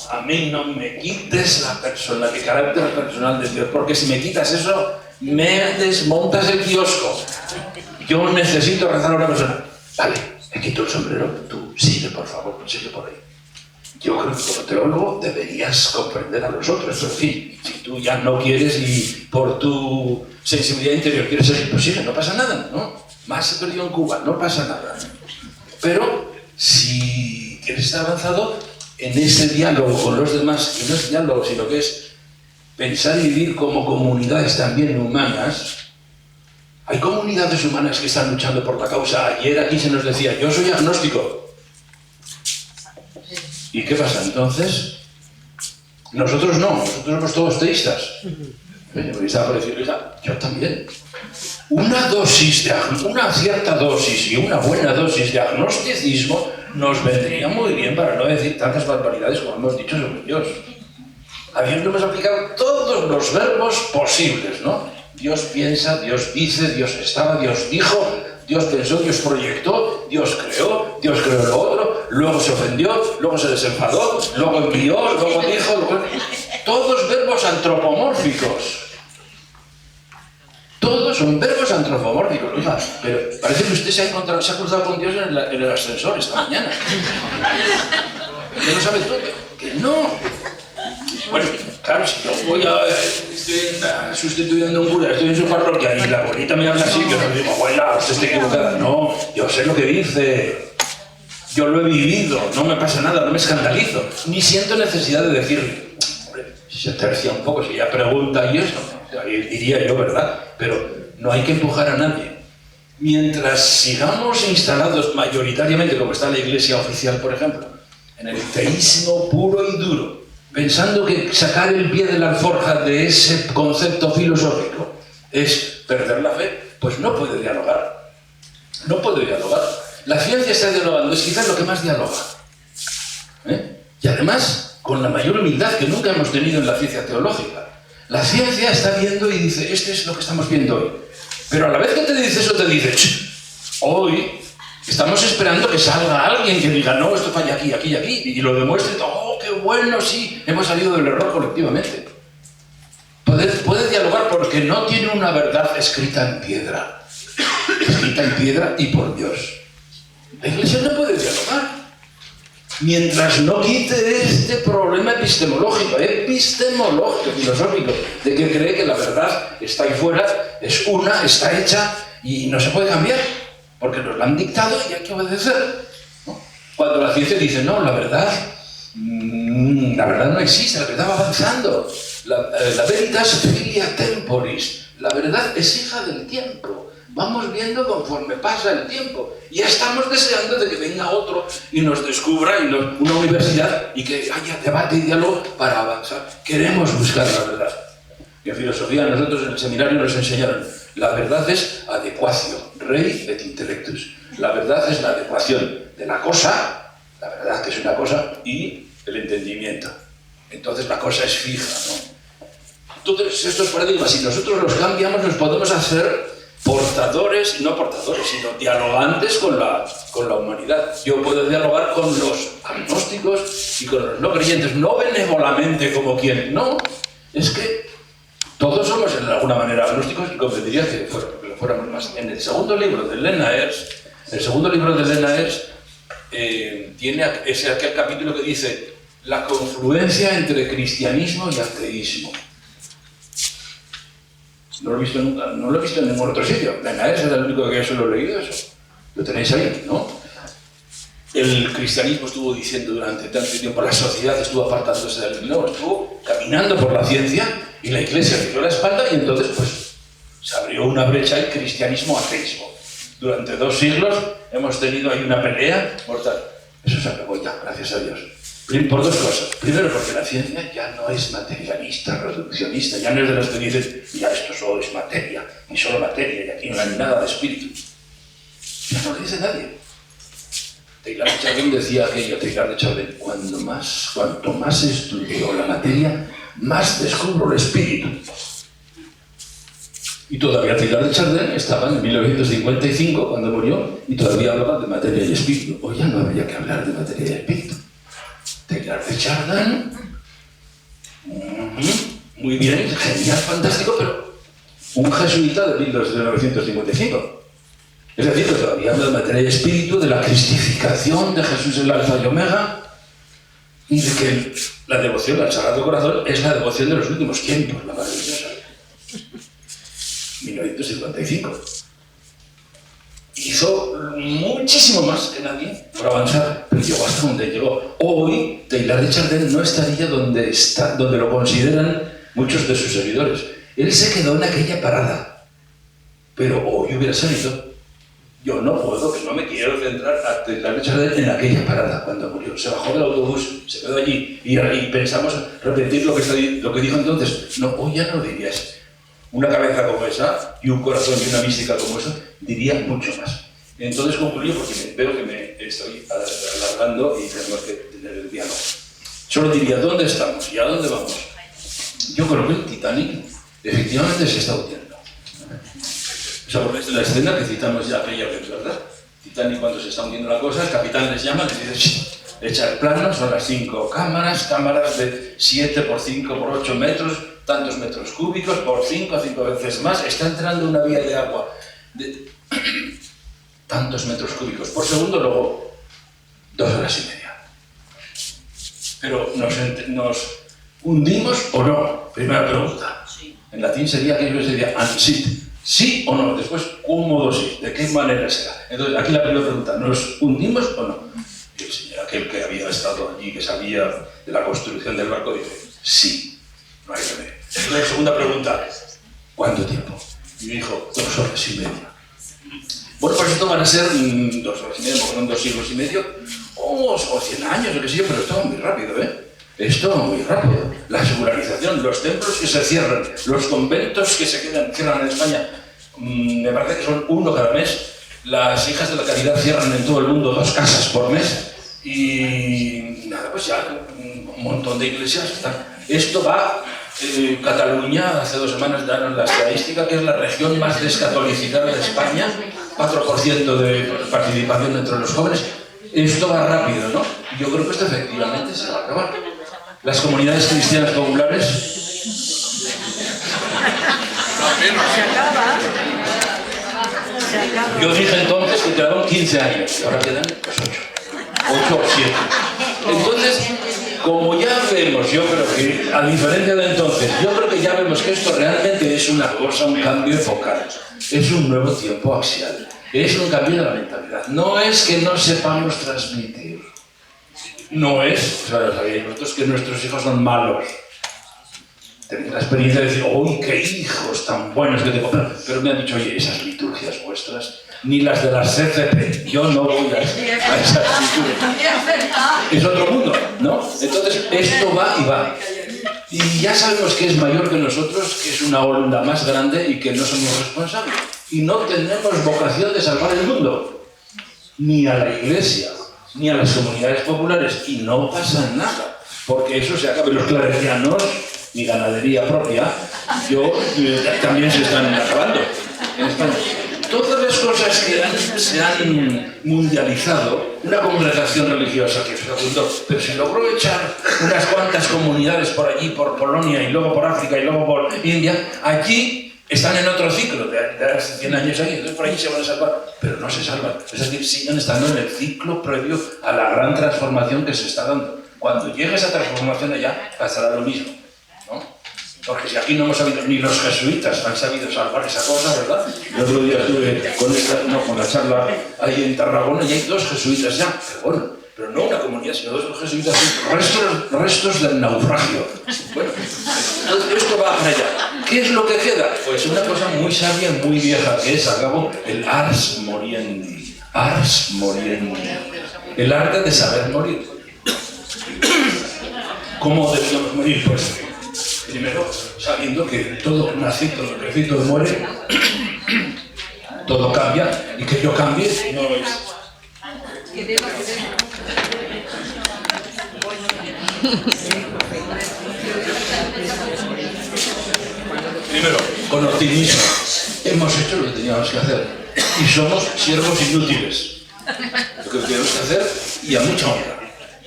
A mí no me quites la persona, el carácter personal de Dios, porque si me quitas eso, me desmontas el kiosco. Yo necesito rezar a una persona. Vale, me quito el sombrero, tú sigue por favor, sigue por ahí. Yo creo que como teólogo deberías comprender a los otros. En fin, si tú ya no quieres y por tu sensibilidad interior quieres ser imposible, no pasa nada, ¿no? más se perdió en Cuba, no pasa nada. Pero si quieres estar avanzado en ese diálogo con los demás, que no es diálogo, sino que es pensar y vivir como comunidades también humanas. Hay comunidades humanas que están luchando por la causa. Ayer aquí se nos decía, yo soy agnóstico. ¿Y qué pasa entonces? Nosotros no, nosotros somos todos teístas. Me estaba por decir, hija, yo también. Una cierta dosis y una buena dosis de agnosticismo nos vendría muy bien para no decir tantas barbaridades como hemos dicho sobre Dios. Habiendo hemos aplicado todos los verbos posibles, ¿no? Dios piensa, Dios dice, Dios estaba, Dios dijo, Dios pensó, Dios proyectó, Dios creó lo otro, luego se ofendió, luego se desenfadó, luego envió, luego dijo, luego... Todos verbos antropomórficos. Todos son verbos antropomórficos. Oiga, pero parece que usted se ha cruzado con Dios en el ascensor esta mañana. ¿Usted lo sabe todo? Que no. Bueno, claro, si yo estoy sustituyendo a un cura, estoy en su parroquia y la abuelita me habla así, yo le digo, abuela, usted está equivocada. No, yo sé lo que dice. Yo lo he vivido, no me pasa nada, no me escandalizo. Ni siento necesidad de decirle, hombre, si se tercia un poco, si ella pregunta y eso, diría yo, ¿verdad? Pero no hay que empujar a nadie. Mientras sigamos instalados mayoritariamente, como está la Iglesia oficial, por ejemplo, en el teísmo puro y duro, pensando que sacar el pie de la alforja de ese concepto filosófico es perder la fe, pues no puede dialogar. No puede dialogar. La ciencia está dialogando, es quizás lo que más dialoga. Y además, con la mayor humildad que nunca hemos tenido en la ciencia teológica. La ciencia está viendo y dice, este es lo que estamos viendo hoy. Pero a la vez que te dice eso, te dice, hoy estamos esperando que salga alguien que diga, no, esto falla aquí, aquí y aquí, y lo demuestre, oh, qué bueno, sí, hemos salido del error colectivamente. Puede dialogar porque no tiene una verdad escrita en piedra. Escrita en piedra y por Dios. La Iglesia no puede dialogar. Mientras no quite este problema epistemológico, filosófico, de que cree que la verdad está ahí fuera, es una, está hecha y no se puede cambiar, porque nos la han dictado y hay que obedecer, ¿no? Cuando la ciencia dice, no, la verdad no existe, la verdad va avanzando. La veritas filia temporis, la verdad es hija del tiempo. Vamos viendo conforme pasa el tiempo. Y ya estamos deseando de que venga otro y nos descubra una universidad y que haya debate y diálogo para avanzar. Queremos buscar la verdad. Y en filosofía nosotros en el seminario nos enseñaron, la verdad es adecuatio, rei et intellectus. La verdad es la adecuación de la cosa, la verdad que es una cosa, y el entendimiento. Entonces la cosa es fija, ¿no? Entonces estos paradigmas, si nosotros los cambiamos, nos podemos hacer portadores, y no portadores, sino dialogantes con la humanidad. Yo puedo dialogar con los agnósticos y con los no creyentes, no benévolamente como quien, no, es que todos somos en alguna manera agnósticos y convendría que fuéramos más. En el segundo libro de Lena Ers, tiene aquel capítulo que dice la confluencia entre cristianismo y ateísmo. No lo he visto nunca, no lo he visto en ningún otro sitio. Lena Ers es el único que yo solo he leído eso. Lo tenéis ahí, ¿no? El cristianismo estuvo diciendo durante tanto tiempo, la sociedad estuvo apartándose del no, estuvo caminando por la ciencia y la Iglesia le dio la espalda y entonces pues se abrió una brecha y cristianismo-ateísmo. Durante 2 siglos hemos tenido ahí una pelea mortal. Eso se acabó ya, gracias a Dios. Por 2 cosas. Primero, porque la ciencia ya no es materialista, reduccionista, ya no es de los que dicen, ya esto solo es materia, y solo materia, y aquí no hay nada de espíritu. Ya no lo dice nadie. Teilhard de Chardin decía aquello, Teilhard de Chardin, cuanto más estudio la materia, más descubro el espíritu. Y todavía Teilhard de Chardin estaba en 1955, cuando murió, y todavía hablaba de materia y espíritu. Hoy ya no habría que hablar de materia y espíritu. Teilhard de Chardin, muy bien, genial, fantástico, pero un jesuita de 1955. Es decir, que todavía habla de materia y espíritu, de la cristificación de Jesús el Alfa y Omega, y de que la devoción al Sagrado Corazón es la devoción de los últimos tiempos, la maravillosa. 1955. hizo muchísimo más que nadie por avanzar, pero llegó hasta donde llegó. Hoy, Teilhard de Chardin no estaría donde lo consideran muchos de sus seguidores. Él se quedó en aquella parada, pero hoy hubiera salido. Yo no puedo, que no me quiero centrar a Teilhard de Chardin en aquella parada cuando murió. Se bajó del autobús, se quedó allí y pensamos repetir lo que dijo entonces. No, hoy ya no lo dirías. Una cabeza como esa y un corazón y una mística como eso diría mucho más. Entonces concluyo porque veo que me estoy alargando y tenemos que tener el diálogo. Solo diría, ¿dónde estamos y a dónde vamos? Yo creo que el Titanic efectivamente se está hundiendo. O sea, porque es la escena que citamos ya aquella vez, ¿verdad? Titanic, cuando se está hundiendo la cosa, el capitán les llama, les dice, echa el plano, son las 5 cámaras de 7 por 5 por 8 metros, tantos metros cúbicos, por 5 a 5 veces más, está entrando una vía de agua de tantos metros cúbicos por segundo, luego 2 horas y media. Pero ¿nos hundimos o no? Primera pregunta. En latín sería aquello que sería ansit, sí o no, después cómodo sí, ¿de qué manera será? Entonces aquí la primera pregunta, ¿nos hundimos o no? Y el señor aquel que había estado allí, que sabía de la construcción del barco, dice, sí, no hay remedio. La segunda pregunta, ¿cuánto tiempo? Y me dijo, 2 horas y media. Bueno, pues esto van a ser 2 horas y media, porque son 2 siglos y medio, o 100 años, o qué sé yo, pero esto va muy rápido, ¿eh? Esto va muy rápido. La secularización, los templos que se cierran, los conventos que se cierran en España, me parece que son 1 cada mes. Las hijas de la caridad cierran en todo el mundo 2 casas por mes. Y nada, pues ya un montón de iglesias están. Esto va... Cataluña, hace 2 semanas dieron la estadística que es la región más descatolicizada de España, 4% de participación entre los jóvenes. Esto va rápido, ¿no? Yo creo que esto efectivamente se va a acabar. Las comunidades cristianas populares... Yo dije entonces que quedaban 15 años, y ahora quedan pues 8 o 7. Entonces... Como ya vemos, yo creo que, a diferencia de entonces, yo creo que ya vemos que esto realmente es una cosa, un cambio epocal. Es un nuevo tiempo axial. Es un cambio de la mentalidad. No es que no sepamos transmitir. No es, o sea, sabéis vosotros que nuestros hijos son malos. Tenéis la experiencia de decir, ¡uy, qué hijos tan buenos que tengo! Pero me han dicho, oye, esas liturgias vuestras, ni las de las CCP, yo no voy a esas liturgias. Es otro mundo, ¿no? Entonces, esto va y va. Y ya sabemos que es mayor que nosotros, que es una onda más grande y que no somos responsables. Y no tenemos vocación de salvar el mundo. Ni a la Iglesia, ni a las comunidades populares. Y no pasa nada. Porque eso se acaba. Los claretianos, mi ganadería propia, también se están acabando en España. Todas las cosas que se han mundializado, una congregación religiosa que fundó, pero se logró echar unas cuantas comunidades por allí, por Polonia, y luego por África, y luego por India, allí están en otro ciclo de hace 100 años ahí, entonces por allí se van a salvar, pero no se salvan. Es decir, siguen estando en el ciclo previo a la gran transformación que se está dando. Cuando llegue esa transformación allá, pasará lo mismo, ¿no? Porque si aquí no hemos sabido, ni los jesuitas han sabido salvar esa cosa, ¿verdad? El otro día estuve con la charla ahí en Tarragona y hay 2 jesuitas ya, pero bueno, pero no una comunidad, sino 2 jesuitas, restos del naufragio. Bueno, esto va para allá. ¿Qué es lo que queda? Pues una cosa muy sabia, muy vieja, que es, al cabo, el ars moriendi. Ars moriendi. El arte de saber morir. ¿Cómo debemos morir? Pues primero, sabiendo que todo nace, todo crece, todo muere, todo cambia, y que yo cambie no es. Primero, con optimismo, hemos hecho lo que teníamos que hacer, y somos siervos inútiles. Lo que teníamos que hacer, y a mucha honra.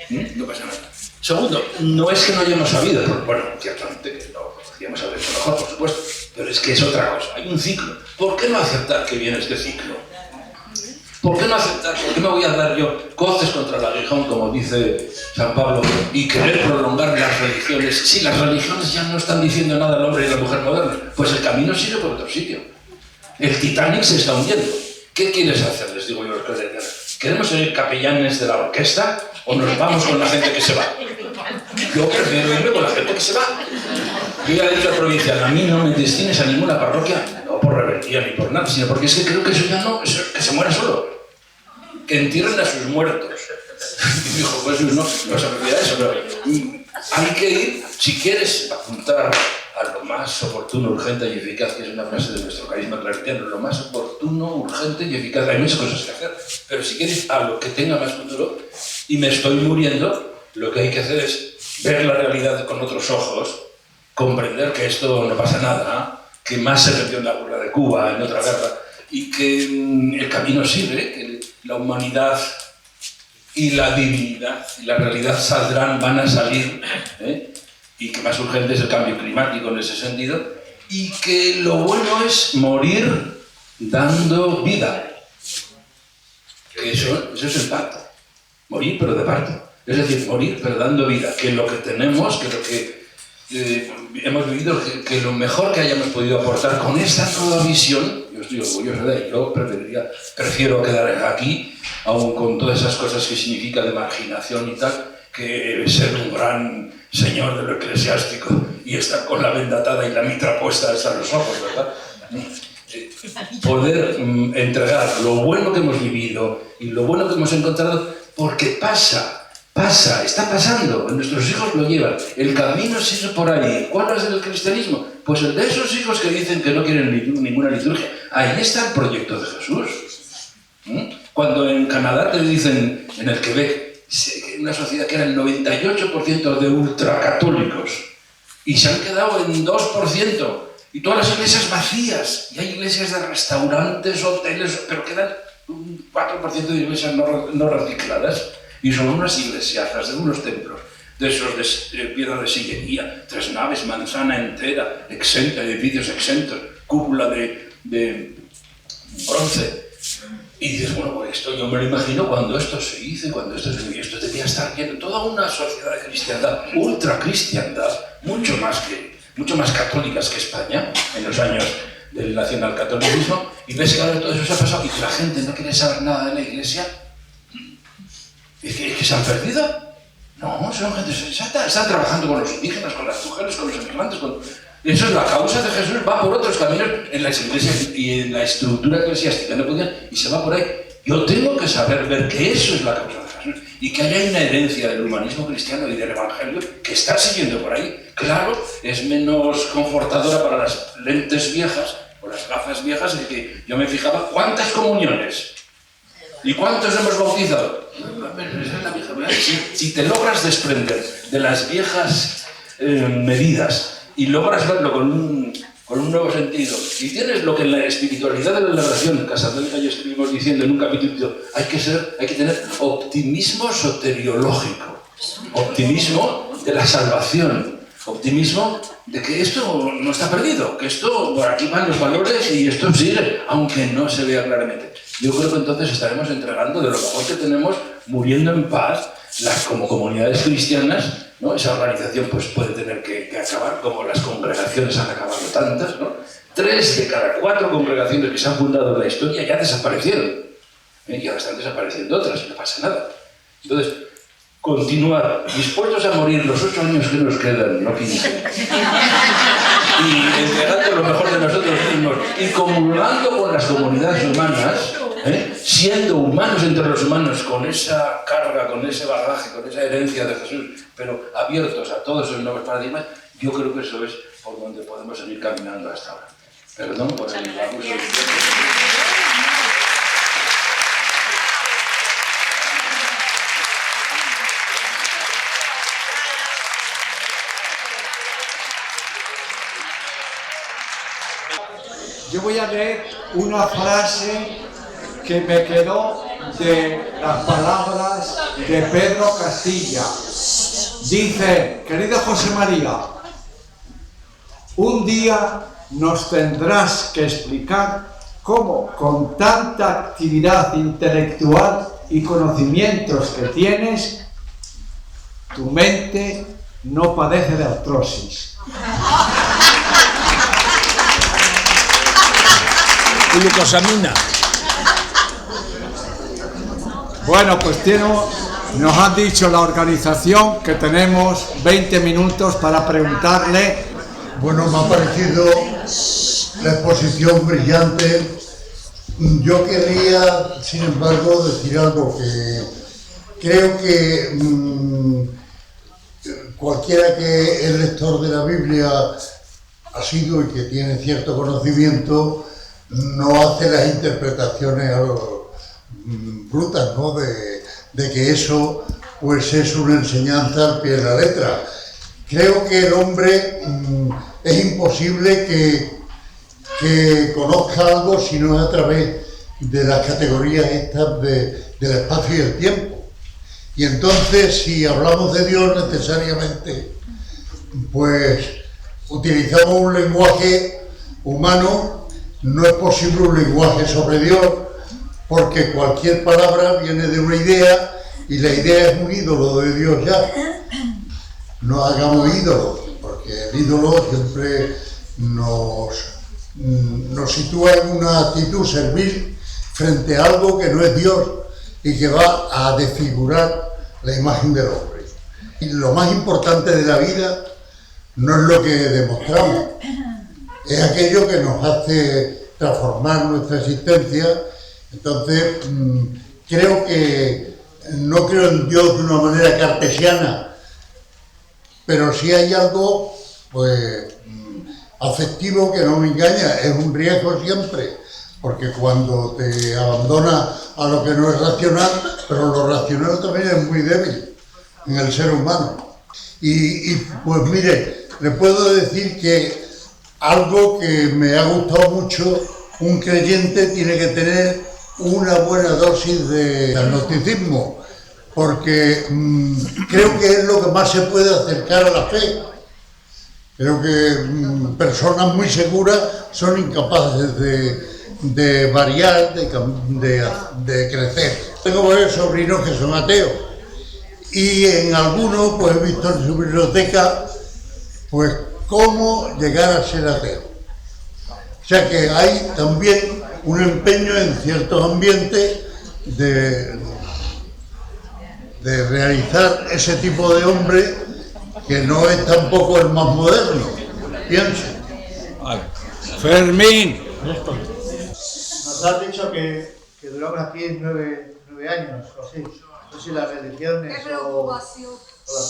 No pasa nada. Segundo, no es que no hayamos sabido, bueno, ciertamente que no podríamos haber hecho mejor, por supuesto, pero es que es otra cosa, hay un ciclo. ¿Por qué no aceptar que viene este ciclo? ¿Por qué no aceptar? ¿Por qué me voy a dar yo coces contra el aguijón, como dice San Pablo, y querer prolongar las religiones? Si las religiones ya no están diciendo nada al hombre y a la mujer moderna, pues el camino sigue por otro sitio. El Titanic se está hundiendo. ¿Qué quieres hacer? Les digo yo a los cardenales. ¿Queremos ser capellanes de la orquesta o nos vamos con la gente que se va? Yo prefiero irme con la gente que se va. Yo ya he dicho al provincial, a mí no me destines a ninguna parroquia, no por rebeldía ni por nada, sino porque es que creo que eso ya no, que se muera solo. Que entierren a sus muertos. Y dijo, pues no se olvida eso, pero hay que ir, si quieres apuntar a lo más oportuno, urgente y eficaz, que es una frase de nuestro carisma claretiano, lo más oportuno, urgente y eficaz. Hay muchas cosas que hacer, pero si quieres a lo que tenga más futuro, y me estoy muriendo, lo que hay que hacer es ver la realidad con otros ojos, comprender que esto no pasa nada, que más se perdió en la guerra de Cuba, en otra guerra, y que el camino sigue, que la humanidad y la divinidad y la realidad saldrán, van a salir, y que más urgente es el cambio climático en ese sentido, y que lo bueno es morir dando vida. Que eso es el parto. Morir pero de parto. Es decir, morir pero dando vida. Que lo que tenemos, que lo que hemos vivido, que lo mejor que hayamos podido aportar con esta nueva visión, yo estoy orgulloso de ello, prefiero quedar aquí, aun con todas esas cosas que significa de marginación y tal, que ser un gran señor de lo eclesiástico y estar con la venda atada y la mitra puesta hasta los ojos, ¿verdad? Poder entregar lo bueno que hemos vivido y lo bueno que hemos encontrado, porque está pasando, nuestros hijos lo llevan, el camino sigue por ahí. ¿Cuál es el cristianismo? Pues el de esos hijos que dicen que no quieren ninguna liturgia. Ahí está el proyecto de Jesús. Cuando en Canadá te dicen, en el Quebec, una sociedad que era el 98% de ultracatólicos, y se han quedado en 2%, y todas las iglesias vacías, y hay iglesias de restaurantes, hoteles, pero quedan un 4% de iglesias no recicladas, y son unas iglesiazas de unos templos, de esos de piedra de sillería, 3 naves, manzana entera, exenta, edificios exentos, cúpula de bronce. Y dices, bueno, pues esto yo me lo imagino cuando esto se hizo, cuando esto debía estar bien. Toda una sociedad de cristiandad, ultracristiandad, mucho más católicas que España, en los años del nacionalcatolicismo, y ves que ahora todo eso se ha pasado y que la gente no quiere saber nada de la iglesia. ¿Es que se han perdido? No, son gente sensata, están trabajando con los indígenas, con las mujeres, con los emigrantes, Eso es la causa de Jesús, va por otros caminos en las iglesias y en la estructura eclesiástica, no podían, y se va por ahí. Yo tengo que saber ver que eso es la causa de Jesús y que haya una herencia del humanismo cristiano y del evangelio que está siguiendo por ahí. Claro, es menos confortadora para las lentes viejas o las gafas viejas en que yo me fijaba cuántas comuniones y cuántos hemos bautizado. Si te logras desprender de las viejas medidas y logras verlo con un nuevo sentido, y tienes lo que en la espiritualidad de la oración, Casadelga y yo estuvimos diciendo en un capítulo, hay que tener optimismo soteriológico, optimismo de la salvación, optimismo de que esto no está perdido, que esto, por aquí van los valores y esto sigue, aunque no se vea claramente. Yo creo que entonces estaremos entregando de lo mejor que tenemos, muriendo en paz, como comunidades cristianas, ¿no? Esa organización pues, puede tener que acabar, como las congregaciones han acabado tantas, ¿no? 3 de cada 4 congregaciones que se han fundado en la historia ya desaparecieron. Y ahora están desapareciendo otras, y no pasa nada. Entonces, continuar, dispuestos a morir los 8 años que nos quedan, no 15, y entregando lo mejor de nosotros mismos, y comulgando con las comunidades humanas, siendo humanos entre los humanos, con esa carga, con ese bagaje, con esa herencia de Jesús, pero abiertos a todos esos nuevos paradigmas, yo creo que eso es por donde podemos seguir caminando hasta ahora. Perdón por el abuso. Yo voy a leer una frase que me quedó de las palabras de Pedro Castilla. Dice, querido José María, un día nos tendrás que explicar cómo con tanta actividad intelectual y conocimientos que tienes, tu mente no padece de artrosis. Glucosamina. Bueno, pues nos han dicho la organización que tenemos 20 minutos para preguntarle. Bueno, me ha parecido la exposición brillante. Yo querría, sin embargo, decir algo que creo que cualquiera que es lector de la Biblia ha sido y que tiene cierto conocimiento, no hace las interpretaciones brutas, ¿no? de que eso pues es una enseñanza al pie de la letra. Creo que el hombre es imposible que conozca algo si no es a través de las categorías estas del espacio y el tiempo. Y entonces, si hablamos de Dios necesariamente, pues utilizamos un lenguaje humano, no es posible un lenguaje sobre Dios, porque cualquier palabra viene de una idea y la idea es un ídolo de Dios ya. No hagamos ídolos, porque el ídolo siempre nos sitúa en una actitud servil frente a algo que no es Dios y que va a desfigurar la imagen del hombre. Y lo más importante de la vida no es lo que demostramos, es aquello que nos hace transformar nuestra existencia. Entonces, no creo en Dios de una manera cartesiana, pero si hay algo, pues, afectivo que no me engaña, es un riesgo siempre, porque cuando te abandonas a lo que no es racional, pero lo racional también es muy débil en el ser humano. Y pues mire, le puedo decir que algo que me ha gustado mucho, un creyente tiene que tener una buena dosis de agnosticismo, porque creo que es lo que más se puede acercar a la fe. Creo que personas muy seguras son incapaces de variar, de crecer. Tengo varios sobrinos que son ateos y en algunos pues he visto en su biblioteca pues cómo llegar a ser ateo. O sea que hay también un empeño en ciertos ambientes de realizar ese tipo de hombre que no es tampoco el más moderno, pienso. Vale. Fermín. Nos has dicho que duramos aquí 9 años o así. No sé si las religiones o las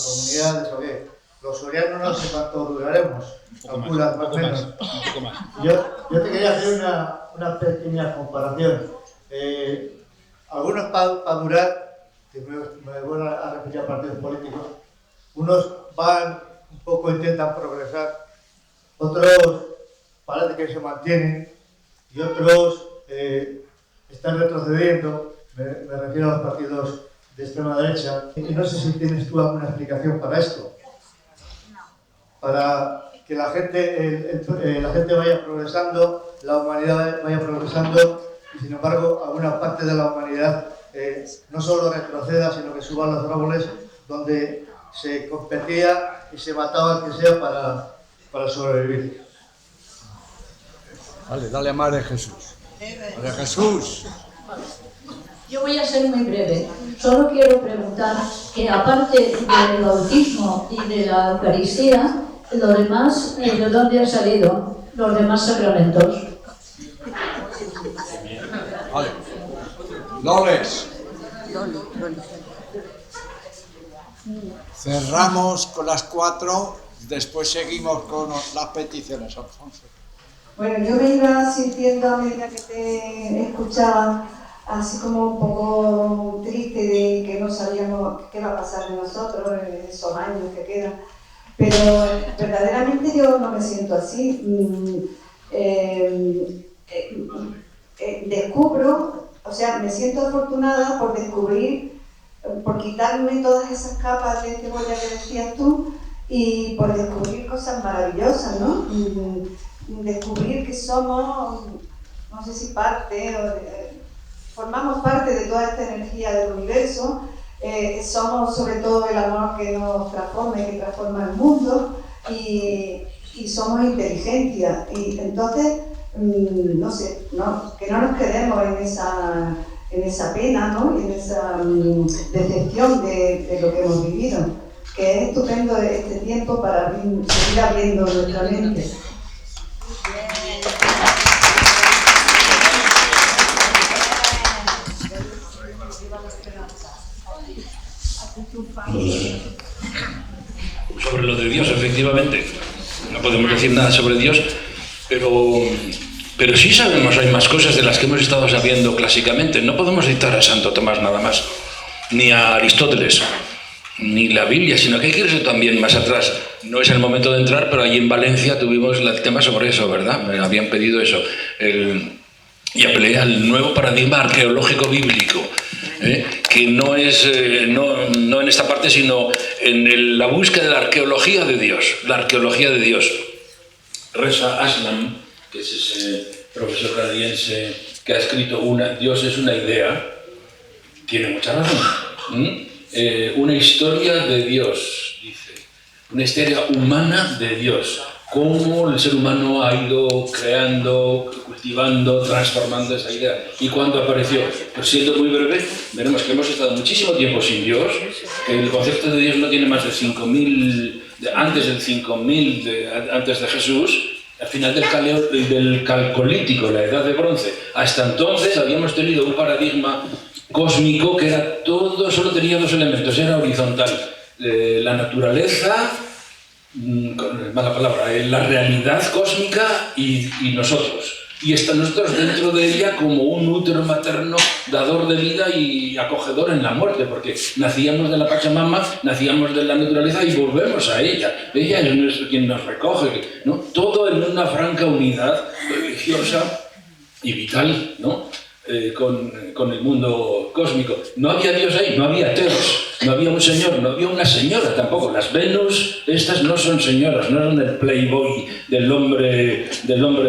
comunidades o qué. Los sorianos no sé cuánto duraremos. Calculas más o menos. Un poco más. Yo te quería hacer una pequeña comparación. Algunos para durar, que me voy a referir a partidos políticos, unos van un poco, intentan progresar, otros parece que se mantienen y otros están retrocediendo. Me refiero a los partidos de extrema derecha. Y no sé si tienes tú alguna explicación para esto. Para que la gente vaya progresando, la humanidad vaya progresando y sin embargo alguna parte de la humanidad no solo retroceda, sino que suba a los árboles donde se competía y se mataba al que sea para sobrevivir. Vale, dale a María Jesús. María Jesús. Yo voy a ser muy breve. Solo quiero preguntar que aparte del bautismo y de la Eucaristía, lo demás, ¿de dónde han salido los demás sacramentos? Vale. Loles. Cerramos con las 4, después seguimos con las peticiones, Alfonso. Bueno, yo me iba sintiendo a medida que te escuchaba, así como un poco triste de que no sabíamos qué va a pasar de nosotros en esos años que quedan. Pero verdaderamente yo no me siento así. Descubro, o sea, me siento afortunada por descubrir, por quitarme todas esas capas de cebolla que decías tú y por descubrir cosas maravillosas, ¿no? Descubrir que somos, no sé si formamos parte de toda esta energía del universo, somos sobre todo el amor que nos transforma y que transforma el mundo y somos inteligencia y entonces, no sé, que no nos quedemos pena, ¿no? Y en esa decepción de lo que hemos vivido, que es estupendo este tiempo para seguir abriendo nuestra mente. Sobre lo de Dios, efectivamente, no podemos decir nada sobre Dios, pero sí sabemos, hay más cosas de las que hemos estado sabiendo clásicamente. No podemos citar a Santo Tomás nada más, ni a Aristóteles, ni la Biblia, sino que hay que irse también más atrás. No es el momento de entrar, pero allí en Valencia tuvimos el tema sobre eso, ¿verdad? Me habían pedido eso. Y apelé al nuevo paradigma arqueológico bíblico, que no es no en esta parte, sino en la búsqueda de la arqueología de Dios. La arqueología de Dios. Reza Aslan, que es ese profesor canadiense que ha escrito Dios es una idea, tiene mucha razón. Una historia de Dios, dice. Una historia humana de Dios. Cómo el ser humano ha ido creando, cultivando, transformando esa idea. ¿Y cuándo apareció? Pues siendo muy breve, veremos que hemos estado muchísimo tiempo sin Dios, que el concepto de Dios no tiene más de 5.000, antes del 5.000, antes de Jesús, al final del Calcolítico, la Edad de Bronce. Hasta entonces habíamos tenido un paradigma cósmico que era todo, solo tenía dos elementos, era horizontal. La naturaleza, mala palabra, la realidad cósmica y nosotros. Y nosotros dentro de ella como un útero materno dador de vida y acogedor en la muerte, porque nacíamos de la Pachamama, nacíamos de la naturaleza y volvemos a ella. Ella es quien nos recoge, ¿no? Todo en una franca unidad religiosa y vital, ¿no? Con el mundo cósmico. No había Dios ahí, no había Teos, no había un señor, no había una señora tampoco. Las Venus, estas no son señoras, no son el Playboy del hombre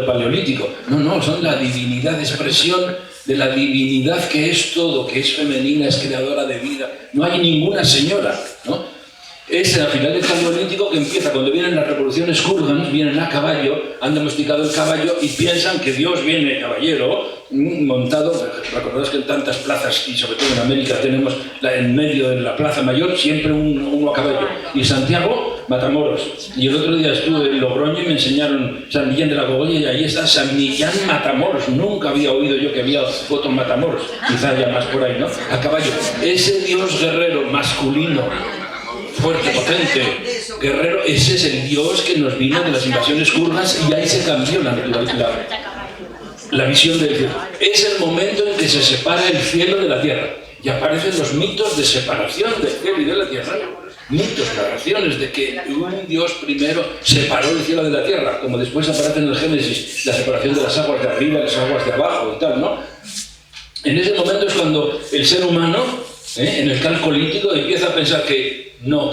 paleolítico. No, son la divinidad, expresión de la divinidad que es todo, que es femenina, es creadora de vida. No hay ninguna señora, ¿no? Es al final del Paleolítico que empieza cuando vienen las revoluciones Kurgan, vienen a caballo, han domesticado el caballo y piensan que Dios viene caballero, montado. Recordáis que en tantas plazas, y sobre todo en América, tenemos en medio de la plaza mayor siempre uno a caballo. Y Santiago, Matamoros. Y el otro día estuve en Logroño y me enseñaron San Millán de la Cogolla y ahí está San Millán Matamoros. Nunca había oído yo que había otro Matamoros, quizá haya más por ahí, ¿no? A caballo. Ese Dios guerrero masculino, fuerte, potente, guerrero, ese es el Dios que nos vino de las invasiones kurdas y ahí se cambió la visión del cielo. Es el momento en que se separa el cielo de la tierra y aparecen los mitos de separación del cielo y de la tierra. Mitos, narraciones de que un Dios primero separó el cielo de la tierra, como después aparece en el Génesis, la separación de las aguas de arriba y las aguas de abajo y tal, ¿no? En ese momento es cuando el ser humano, en el Calcolítico, empieza a pensar que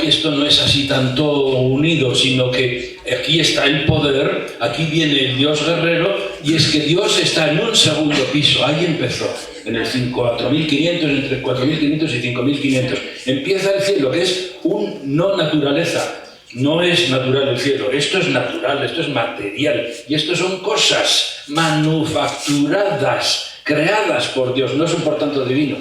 esto no es así tanto unido, sino que aquí está el poder, aquí viene el Dios guerrero, y es que Dios está en un segundo piso. Ahí empezó, en el 4.500, entre 4.500 y 5.500. Empieza el cielo, que es no naturaleza. No es natural el cielo, esto es natural, esto es material, y esto son cosas manufacturadas, creadas por Dios, no son por tanto divino.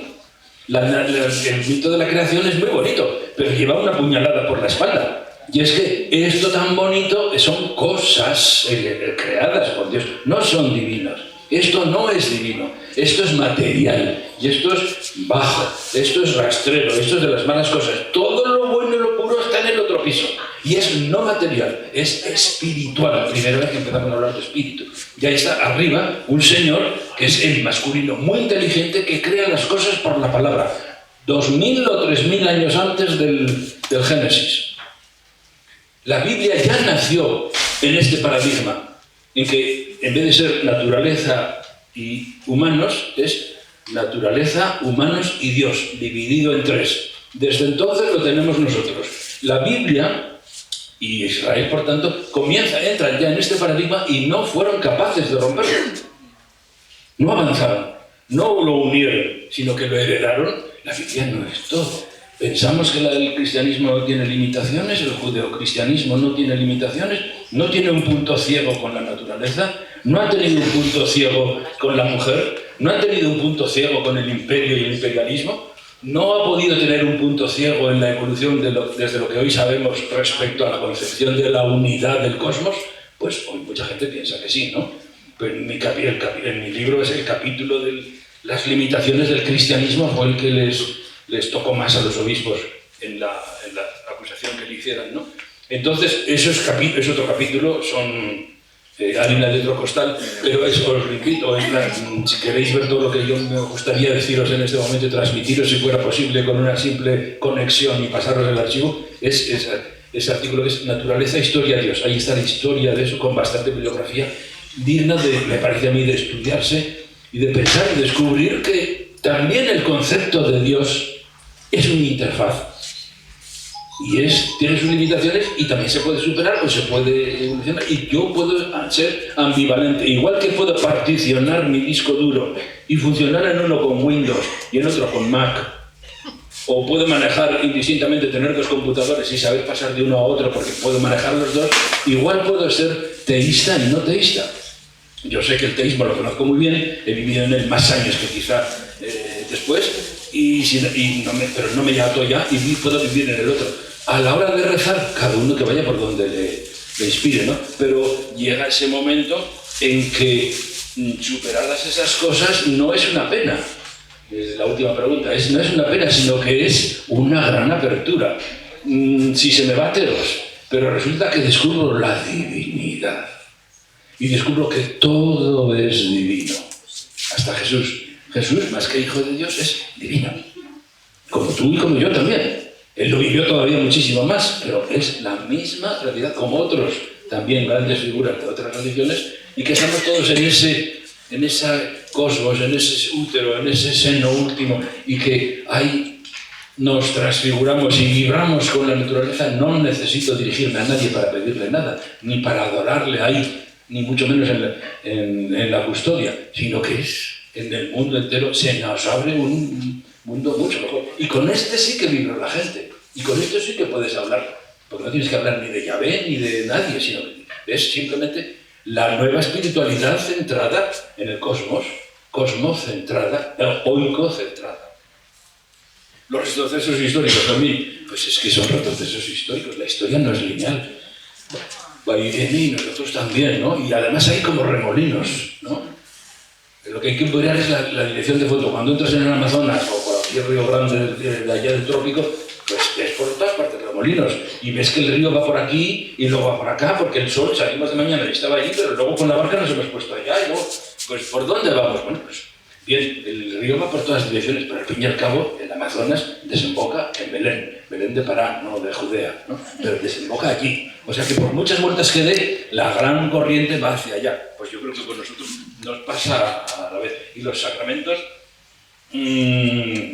El mito de la creación es muy bonito, pero lleva una puñalada por la espalda. Y es que esto tan bonito son cosas creadas por Dios, no son divinas. Esto no es divino, esto es material, y esto es bajo, esto es rastrero, esto es de las malas cosas. Todo lo bueno y lo puro está en el otro piso, y es no material, es espiritual. La primera vez que empezamos a hablar de espíritu. Y ahí está arriba un señor, que es el masculino, muy inteligente, que crea las cosas por la palabra. 2.000 o 3.000 años antes del Génesis. La Biblia ya nació en este paradigma, en que en vez de ser naturaleza y humanos, es naturaleza, humanos y Dios, dividido en tres. Desde entonces lo tenemos nosotros. La Biblia y Israel, por tanto, entran ya en este paradigma y no fueron capaces de romperlo. No avanzaron, no lo unieron, sino que lo heredaron. La Biblia no es todo. Pensamos que el cristianismo no tiene limitaciones, el judeocristianismo no tiene limitaciones, no tiene un punto ciego con la naturaleza, no ha tenido un punto ciego con la mujer, no han tenido un punto ciego con el imperio y el imperialismo, no ha podido tener un punto ciego en la evolución desde lo que hoy sabemos respecto a la concepción de la unidad del cosmos, pues hoy mucha gente piensa que sí, ¿no? Pero en mi libro es el capítulo de las limitaciones del cristianismo, fue el que les tocó más a los obispos en la acusación que le hicieran, ¿no? Entonces, eso es otro capítulo, son harina de otro costal, pero eso os repito, si queréis ver todo lo que yo me gustaría deciros en este momento y transmitiros, si fuera posible, con una simple conexión y pasaros el archivo, es ese artículo que es Naturaleza, Historia, Dios. Ahí está la historia de eso, con bastante bibliografía, digna me parece a mí, de estudiarse y de pensar y descubrir que también el concepto de Dios es una interfaz. Y tiene sus limitaciones y también se puede superar o se puede evolucionar. Y yo puedo ser ambivalente. Igual que puedo particionar mi disco duro y funcionar en uno con Windows y en otro con Mac. O puedo manejar indistintamente, tener dos computadores y saber pasar de uno a otro porque puedo manejar los dos. Igual puedo ser teísta y no teísta. Yo sé que el teísmo lo conozco muy bien, he vivido en él más años que quizá después. Pero no me llato ya y puedo vivir en el otro. A la hora de rezar, cada uno que vaya por donde le inspire, ¿no? Pero llega ese momento en que superadas esas cosas no es una pena. La última pregunta, no es una pena, sino que es una gran apertura. Si se me va ateos, pero resulta que descubro la divinidad. Y descubro que todo es divino. Hasta Jesús. Jesús, más que hijo de Dios, es divino. Como tú y como yo también. Él lo vivió todavía muchísimo más, pero es la misma realidad, como otros, también grandes figuras de otras religiones, y que estamos todos en ese cosmos, en ese útero, en ese seno último, y que ahí nos transfiguramos y vibramos con la naturaleza. No necesito dirigirme a nadie para pedirle nada, ni para adorarle ahí, ni mucho menos en la custodia, sino que es en el mundo entero se nos abre un mundo mucho mejor. Y con este sí que vibra la gente. Y con esto sí que puedes hablar. Porque no tienes que hablar ni de Yahvé ni de nadie, sino que es simplemente la nueva espiritualidad centrada en el cosmos, cosmocentrada, oicocentrada. Los retrocesos históricos también, pues es que son retrocesos históricos. La historia no es lineal. Va y viene y nosotros también, ¿no? Y además hay como remolinos, ¿no? Lo que hay que mirar es la dirección de fondo. Cuando entras en el Amazonas o por aquí el Río Grande de allá del trópico, pues ves por todas partes remolinos y ves que el río va por aquí y luego va por acá, porque el sol, salimos de mañana y estaba allí, pero luego con la barca nos hemos puesto allá y luego, pues ¿por dónde vamos? Bueno, pues bien, el río va por todas direcciones, pero al fin y al cabo el Amazonas desemboca en Belén de Pará, no de Judea, ¿no? Pero desemboca aquí. O sea que por muchas vueltas que dé, la gran corriente va hacia allá. Pues yo creo que con nosotros nos pasa a la vez. Y los sacramentos,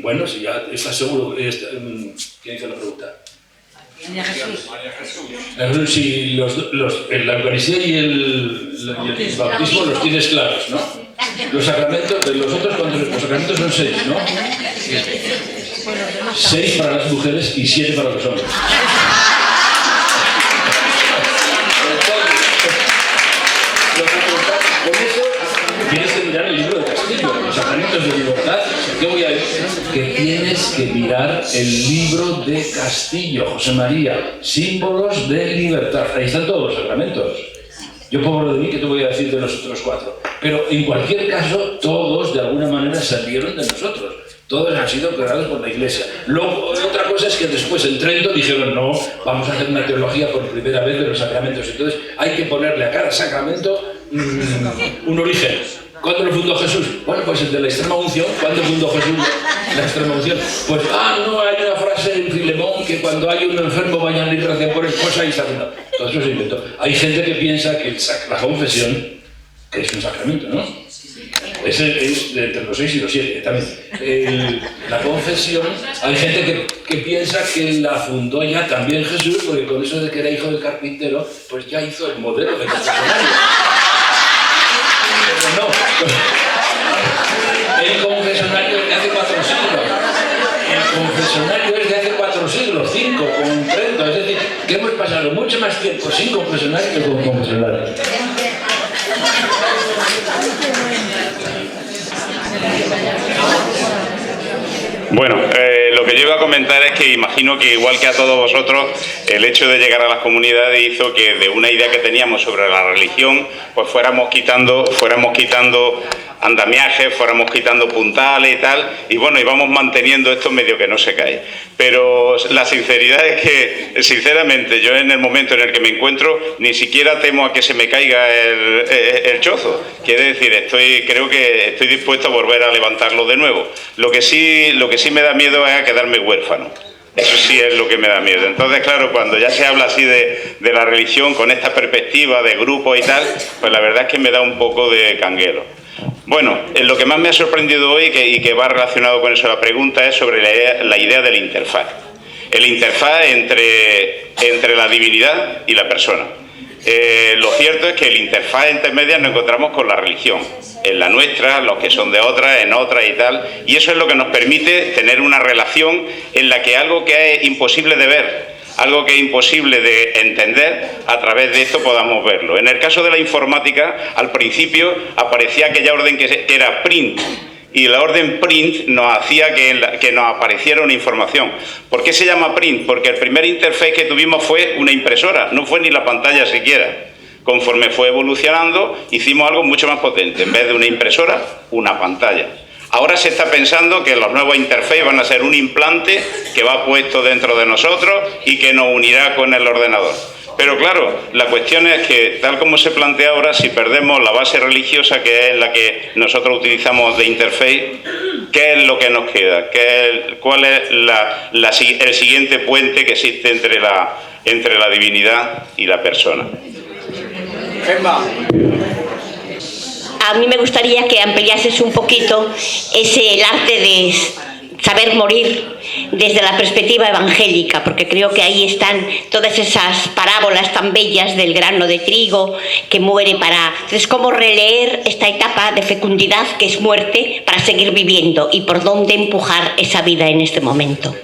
bueno, si ya estás seguro, ¿quién hizo la pregunta? María Jesús. Si la Eucaristía y el bautismo los tienes claros, ¿no? Los sacramentos, los otros los sacramentos son 6, ¿no? 6 para las mujeres y 7 para los hombres. Con eso tienes que mirar el libro de Castillo, los sacramentos de libertad. ¿Qué voy a decir? Que tienes que mirar el libro de Castillo, José María, símbolos de libertad. Ahí están todos los sacramentos. Yo pobre de mí, ¿qué te voy a decir de los otros 4? Pero en cualquier caso, todos de alguna manera salieron de nosotros. Todos han sido creados por la Iglesia. Luego, otra cosa es que después en Trento dijeron, no, vamos a hacer una teología por primera vez de los sacramentos. Entonces hay que ponerle a cada sacramento un origen. ¿Cuándo lo fundó Jesús? Bueno, pues el de la extrema unción. ¿Cuándo fundó Jesús la extrema unción? Pues, no, hay una frase en Filemón que cuando hay un enfermo vayan a ir gracias por esposa y está haciendo. Todo eso se inventó. Hay gente que piensa que la confesión, que es un sacramento, ¿no? Es entre los 6 y los 7 también. La confesión, hay gente que piensa que la fundó ya también Jesús, porque con eso de que era hijo del carpintero, pues ya hizo el modelo de confesionario. Pero no. El confesionario es de hace 4 siglos. El confesionario es de hace 4 siglos, 5, con 30. Es decir, que hemos pasado mucho más tiempo sin confesionario que con confesionario. Bueno, lo que yo iba a comentar es que imagino que igual que a todos vosotros, el hecho de llegar a las comunidades hizo que de una idea que teníamos sobre la religión, pues fuéramos quitando andamiajes, fuéramos quitando puntales y tal, y bueno, íbamos manteniendo esto medio que no se cae. Pero la sinceridad es que, sinceramente, yo en el momento en el que me encuentro, ni siquiera temo a que se me caiga el chozo. Quiere decir, creo que estoy dispuesto a volver a levantarlo de nuevo. Lo que sí me da miedo es a quedarme huérfano. Eso sí es lo que me da miedo. Entonces, claro, cuando ya se habla así de la religión con esta perspectiva de grupo y tal, pues la verdad es que me da un poco de canguelo. Bueno, lo que más me ha sorprendido hoy y que va relacionado con eso la pregunta es sobre la idea del interfaz. El interfaz entre la divinidad y la persona. Lo cierto es que el interfaz intermedia nos encontramos con la religión, en la nuestra, los que son de otras, en otras y tal, y eso es lo que nos permite tener una relación en la que algo que es imposible de ver, algo que es imposible de entender, a través de esto podamos verlo. En el caso de la informática, al principio aparecía aquella orden que era print, y la orden print nos hacía que nos apareciera una información. ¿Por qué se llama print? Porque el primer interface que tuvimos fue una impresora, no fue ni la pantalla siquiera. Conforme fue evolucionando, hicimos algo mucho más potente. En vez de una impresora, una pantalla. Ahora se está pensando que los nuevos interfaces van a ser un implante que va puesto dentro de nosotros y que nos unirá con el ordenador. Pero claro, la cuestión es que, tal como se plantea ahora, si perdemos la base religiosa, que es la que nosotros utilizamos de interface, ¿qué es lo que nos queda? ¿Cuál es el siguiente puente que existe entre la divinidad y la persona? A mí me gustaría que ampliases un poquito el arte de saber morir desde la perspectiva evangélica, porque creo que ahí están todas esas parábolas tan bellas del grano de trigo que muere para... Entonces, ¿cómo releer esta etapa de fecundidad que es muerte para seguir viviendo? ¿Y por dónde empujar esa vida en este momento?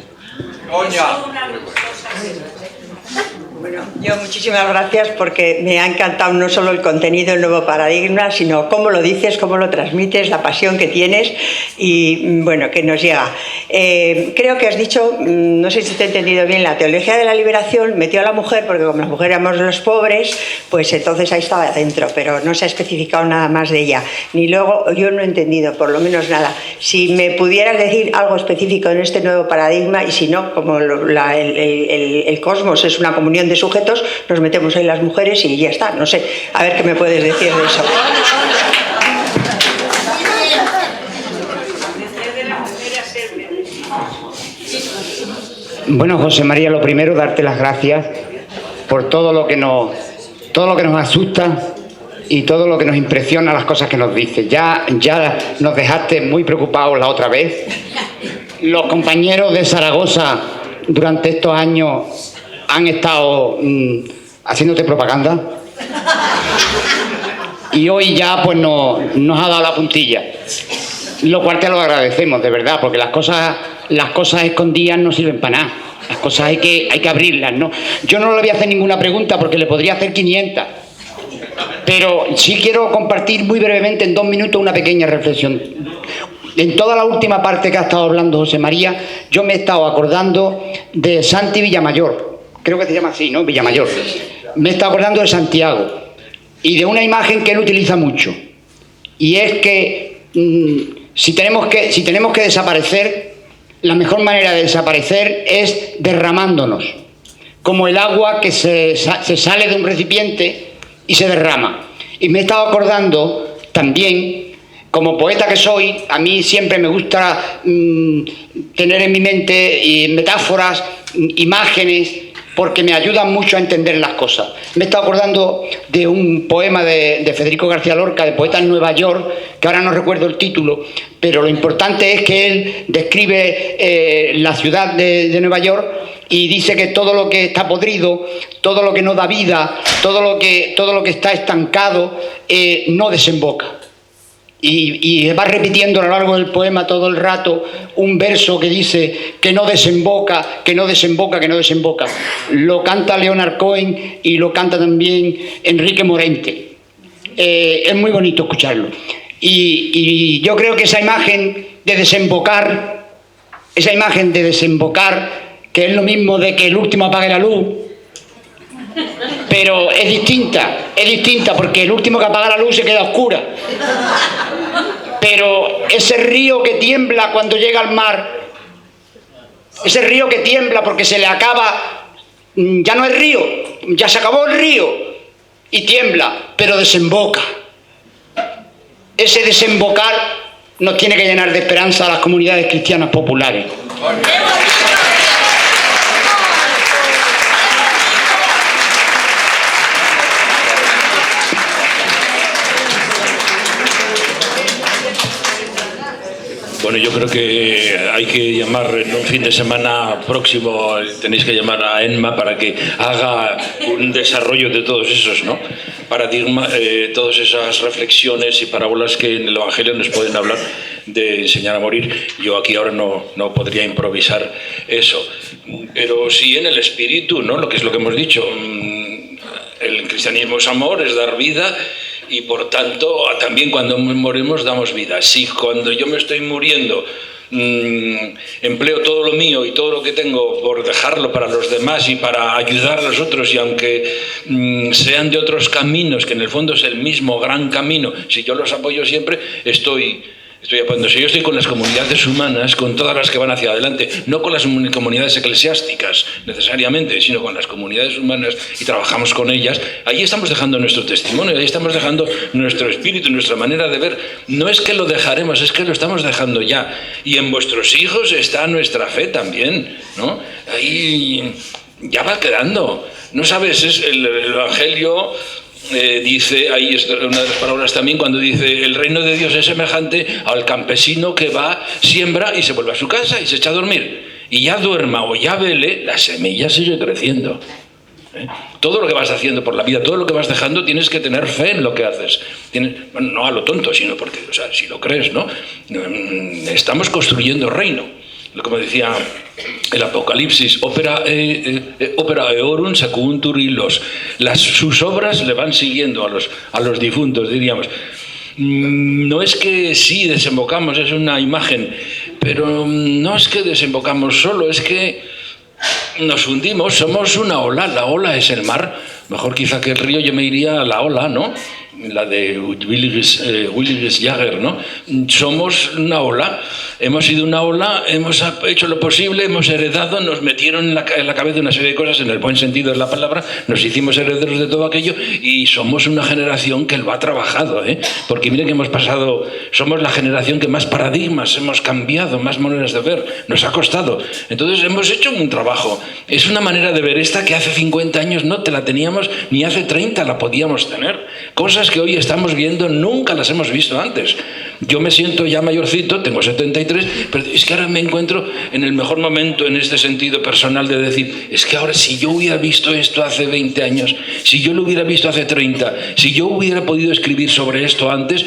Bueno, yo muchísimas gracias porque me ha encantado no solo el contenido del nuevo paradigma, sino cómo lo dices, cómo lo transmites, la pasión que tienes y, bueno, que nos llega. Creo que has dicho, no sé si te he entendido bien, la teología de la liberación metió a la mujer, porque como las mujeres éramos los pobres, pues entonces ahí estaba dentro, pero no se ha especificado nada más de ella. Ni luego, yo no he entendido, por lo menos nada. Si me pudieras decir algo específico en este nuevo paradigma, y si no, como el cosmos es una comunión de sujetos, nos metemos ahí las mujeres y ya está, no sé, a ver qué me puedes decir de eso. Bueno, José María, lo primero, darte las gracias por todo lo que nos asusta y todo lo que nos impresiona, las cosas que nos dices. Ya nos dejaste muy preocupados la otra vez. Los compañeros de Zaragoza durante estos años han estado haciéndote propaganda y hoy ya pues nos ha dado la puntilla, lo cual te lo agradecemos de verdad, porque las cosas escondidas no sirven para nada, las cosas hay que abrirlas, ¿no? Yo no le voy a hacer ninguna pregunta porque le podría hacer 500, pero sí quiero compartir muy brevemente en 2 minutos una pequeña reflexión. En toda la última parte que ha estado hablando José María, yo me he estado acordando de Santi Villamayor. Creo que se llama así, ¿no? Villamayor. Me está acordando de Santiago y de una imagen que él utiliza mucho. Y es que si tenemos que desaparecer, la mejor manera de desaparecer es derramándonos. Como el agua que se sale de un recipiente y se derrama. Y me he estado acordando también, como poeta que soy, a mí siempre me gusta tener en mi mente metáforas, imágenes, porque me ayudan mucho a entender las cosas. Me he estado acordando de un poema de Federico García Lorca, de Poeta en Nueva York, que ahora no recuerdo el título, pero lo importante es que él describe la ciudad de Nueva York y dice que todo lo que está podrido, todo lo que no da vida, todo lo que está estancado, no desemboca. Y va repitiendo a lo largo del poema todo el rato un verso que dice que no desemboca, que no desemboca, que no desemboca. Lo canta Leonard Cohen y lo canta también Enrique Morente. Es muy bonito escucharlo. Y yo creo que esa imagen de desembocar, que es lo mismo de que el último apague la luz, pero es distinta porque el último que apaga la luz se queda a oscura. Pero ese río que tiembla cuando llega al mar, ese río que tiembla porque se le acaba, ya no es río, ya se acabó el río y tiembla, pero desemboca. Ese desembocar nos tiene que llenar de esperanza a las comunidades cristianas populares. Bueno, yo creo que hay que llamar en un fin de semana próximo, tenéis que llamar a Enma para que haga un desarrollo de todos esos, ¿no?, paradigmas, todas esas reflexiones y parábolas que en el Evangelio nos pueden hablar de enseñar a morir. Yo aquí ahora no podría improvisar eso, pero sí en el espíritu, ¿no?, lo que es lo que hemos dicho. El cristianismo es amor, es dar vida. Y por tanto, también cuando morimos damos vida. Si cuando yo me estoy muriendo empleo todo lo mío y todo lo que tengo por dejarlo para los demás y para ayudar a los otros, y aunque sean de otros caminos, que en el fondo es el mismo gran camino, si yo los apoyo siempre, estoy apoyando. Si yo estoy con las comunidades humanas, con todas las que van hacia adelante, no con las comunidades eclesiásticas necesariamente, sino con las comunidades humanas, y trabajamos con ellas, ahí estamos dejando nuestro testimonio, ahí estamos dejando nuestro espíritu, nuestra manera de ver. No es que lo dejaremos, es que lo estamos dejando ya. Y en vuestros hijos está nuestra fe también, ¿no? Ahí ya va quedando. No sabes, es el Evangelio. Dice, ahí es una de las palabras también, cuando dice: el reino de Dios es semejante al campesino que va, siembra y se vuelve a su casa y se echa a dormir. Y ya duerma o ya vele, la semilla sigue creciendo. Todo lo que vas haciendo por la vida, todo lo que vas dejando, tienes que tener fe en lo que haces. Bueno, no a lo tonto, sino porque, o sea, si lo crees, ¿no? Estamos construyendo reino. Como decía el Apocalipsis, opera eorum secuntur illos. Sus obras le van siguiendo a los difuntos, diríamos. No es que sí desembocamos, es una imagen, pero no es que desembocamos solo, es que nos hundimos, somos una ola. La ola es el mar. Mejor quizá que el río, yo me iría a la ola, ¿no? La de Willis Jagger, ¿no? Somos una ola, hemos sido una ola, hemos hecho lo posible, hemos heredado, nos metieron en la cabeza una serie de cosas, en el buen sentido de la palabra, nos hicimos herederos de todo aquello, y somos una generación que lo ha trabajado, porque miren que hemos pasado, somos la generación que más paradigmas hemos cambiado, más maneras de ver, nos ha costado. Entonces hemos hecho un trabajo. Es una manera de ver esta que hace 50 años no te la teníamos, ni hace 30 la podíamos tener. Cosas que hoy estamos viendo nunca las hemos visto antes. Yo me siento ya mayorcito, tengo 73, pero es que ahora me encuentro en el mejor momento en este sentido personal de decir, es que ahora si yo hubiera visto esto hace 20 años, si yo lo hubiera visto hace 30, si yo hubiera podido escribir sobre esto antes,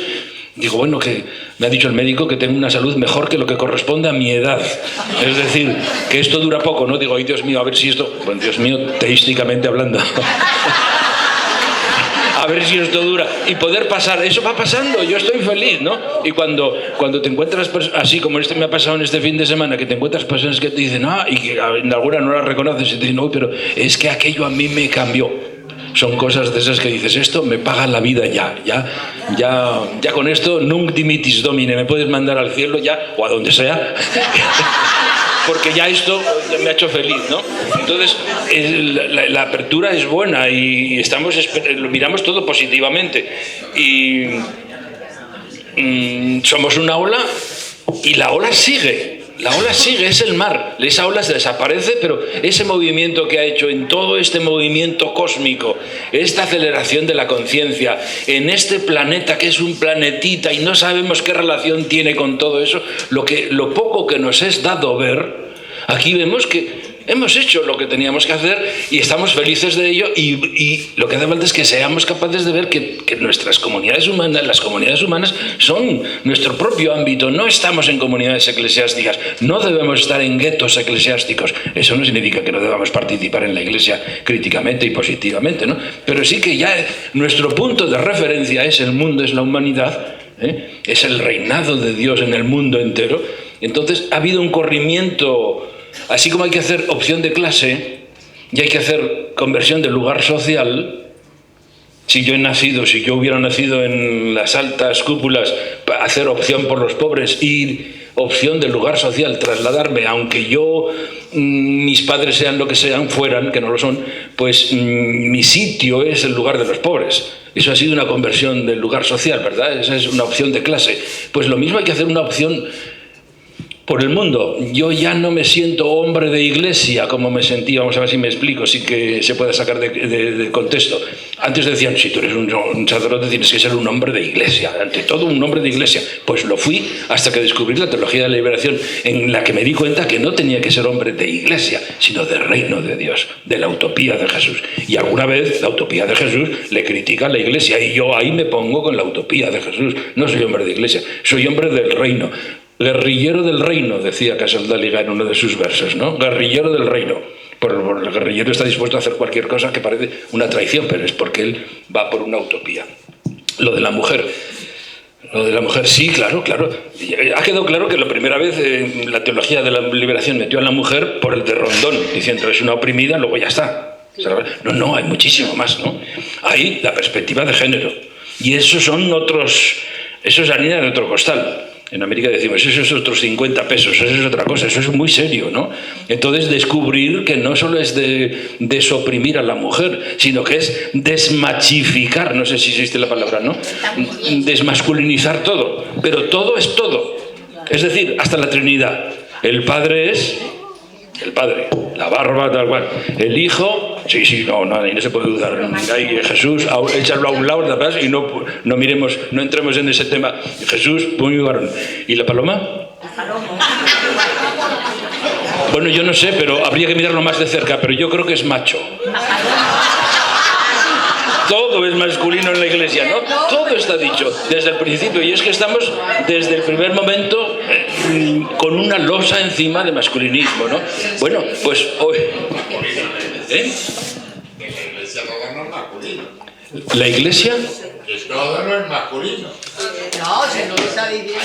digo, bueno, que me ha dicho el médico que tengo una salud mejor que lo que corresponde a mi edad. Es decir, que esto dura poco, ¿no? Digo, ay, Dios mío, a ver si esto... Bueno, Dios mío, teísticamente hablando. A ver si esto dura. Y poder pasar, eso va pasando, yo estoy feliz, ¿no? Y cuando te encuentras, así como me ha pasado en este fin de semana, que te encuentras personas que te dicen, y que en alguna no las reconoces, y te dicen, pero es que aquello a mí me cambió. Son cosas de esas que dices, esto me paga la vida ya con esto, nunc dimittis domine, me puedes mandar al cielo ya, o a donde sea, porque ya esto me ha hecho feliz, ¿no? Entonces, la apertura es buena y lo miramos todo positivamente. Y somos una ola y la ola sigue. La ola sigue, es el mar. Esa ola se desaparece, pero ese movimiento que ha hecho en todo este movimiento cósmico, esta aceleración de la conciencia, en este planeta que es un planetita y no sabemos qué relación tiene con todo eso, lo poco que nos es dado ver, aquí vemos que hemos hecho lo que teníamos que hacer y estamos felices de ello, y lo que hace falta es que seamos capaces de ver que nuestras comunidades humanas, las comunidades humanas son nuestro propio ámbito, no estamos en comunidades eclesiásticas, no debemos estar en guetos eclesiásticos. Eso no significa que no debamos participar en la iglesia críticamente y positivamente, ¿no? Pero sí que ya nuestro punto de referencia es el mundo, es la humanidad, es el reinado de Dios en el mundo entero. Entonces ha habido un corrimiento, así como hay que hacer opción de clase y hay que hacer conversión de lugar social. Si yo hubiera nacido en las altas cúpulas, hacer opción por los pobres y opción del lugar social, trasladarme, aunque mis padres sean lo que sean, fueran, que no lo son, pues mi sitio es el lugar de los pobres. Eso ha sido una conversión del lugar social, ¿verdad? Esa es una opción de clase. Pues lo mismo hay que hacer una opción por el mundo. Yo ya no me siento hombre de iglesia como me sentía, vamos a ver si me explico, sin que se pueda sacar de contexto. Antes decían, si tú eres un sacerdote tienes que ser un hombre de iglesia, ante todo un hombre de iglesia. Pues lo fui hasta que descubrí la teología de la liberación, en la que me di cuenta que no tenía que ser hombre de iglesia, sino del reino de Dios, de la utopía de Jesús. Y alguna vez la utopía de Jesús le critica a la iglesia, y yo ahí me pongo con la utopía de Jesús. No soy hombre de iglesia, soy hombre del reino. Guerrillero del reino, decía Casaldaliga en uno de sus versos, ¿no? Guerrillero del reino. El guerrillero está dispuesto a hacer cualquier cosa que parece una traición, pero es porque él va por una utopía. Lo de la mujer, sí, claro. Ha quedado claro que la primera vez la teología de la liberación metió a la mujer por el de Rondón, diciendo es una oprimida, luego ya está. No, hay muchísimo más, ¿no? Hay la perspectiva de género. Y eso es harina de otro costal. En América decimos, eso es otros 50 pesos, eso es otra cosa, eso es muy serio, ¿no? Entonces descubrir que no solo es desoprimir a la mujer, sino que es desmachificar, no sé si existe la palabra, ¿no? Desmasculinizar todo, pero todo es todo. Es decir, hasta la Trinidad. El Padre es el Padre, la barba tal cual. El Hijo, no se puede dudar. Hay Jesús, echarlo a un lado y no entremos en ese tema. Jesús, puño y varón. ¿Y la paloma? Bueno, yo no sé, pero habría que mirarlo más de cerca, pero yo creo que es macho. Todo es masculino en la iglesia, ¿no? Todo está dicho desde el principio, y es que estamos desde el primer momento con una losa encima de masculinismo, ¿no? Bueno, pues hoy... ¿La iglesia? Todo no es masculino. No, se nos está diciendo.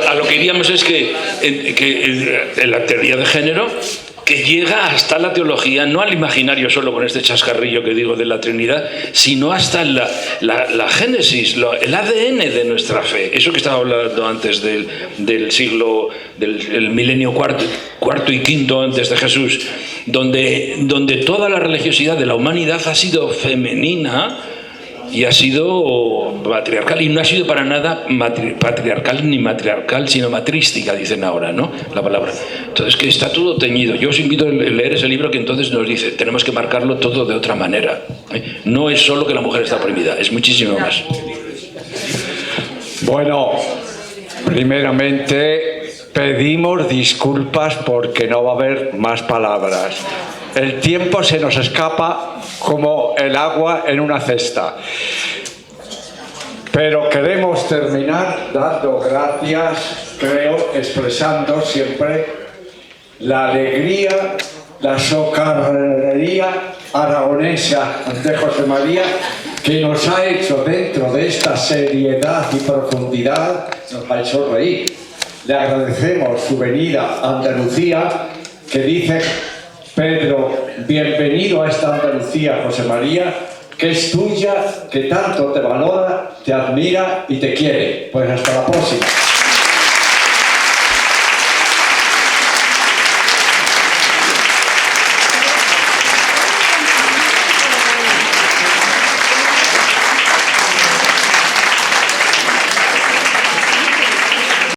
A lo que iríamos es que en la teoría de género, que llega hasta la teología, no al imaginario solo con este chascarrillo que digo de la Trinidad, sino hasta la génesis, el ADN de nuestra fe. Eso que estaba hablando antes del siglo, del milenio cuarto y quinto antes de Jesús, donde toda la religiosidad de la humanidad ha sido femenina y ha sido matriarcal, y no ha sido para nada patriarcal ni matriarcal, sino matrística, dicen ahora, ¿no? La palabra. Entonces, que está todo teñido. Yo os invito a leer ese libro, que entonces nos dice, tenemos que marcarlo todo de otra manera. No es solo que la mujer está oprimida, es muchísimo más. Bueno, primeramente pedimos disculpas porque no va a haber más palabras. El tiempo se nos escapa como el agua en una cesta. Pero queremos terminar dando gracias, creo, expresando siempre la alegría, la socarrería aragonesa de José María, que nos ha hecho, dentro de esta seriedad y profundidad, nos ha hecho reír. Le agradecemos su venida a Andalucía, que dice Pedro, bienvenido a esta Andalucía, José María, que es tuya, que tanto te valora, te admira y te quiere. Pues hasta la próxima.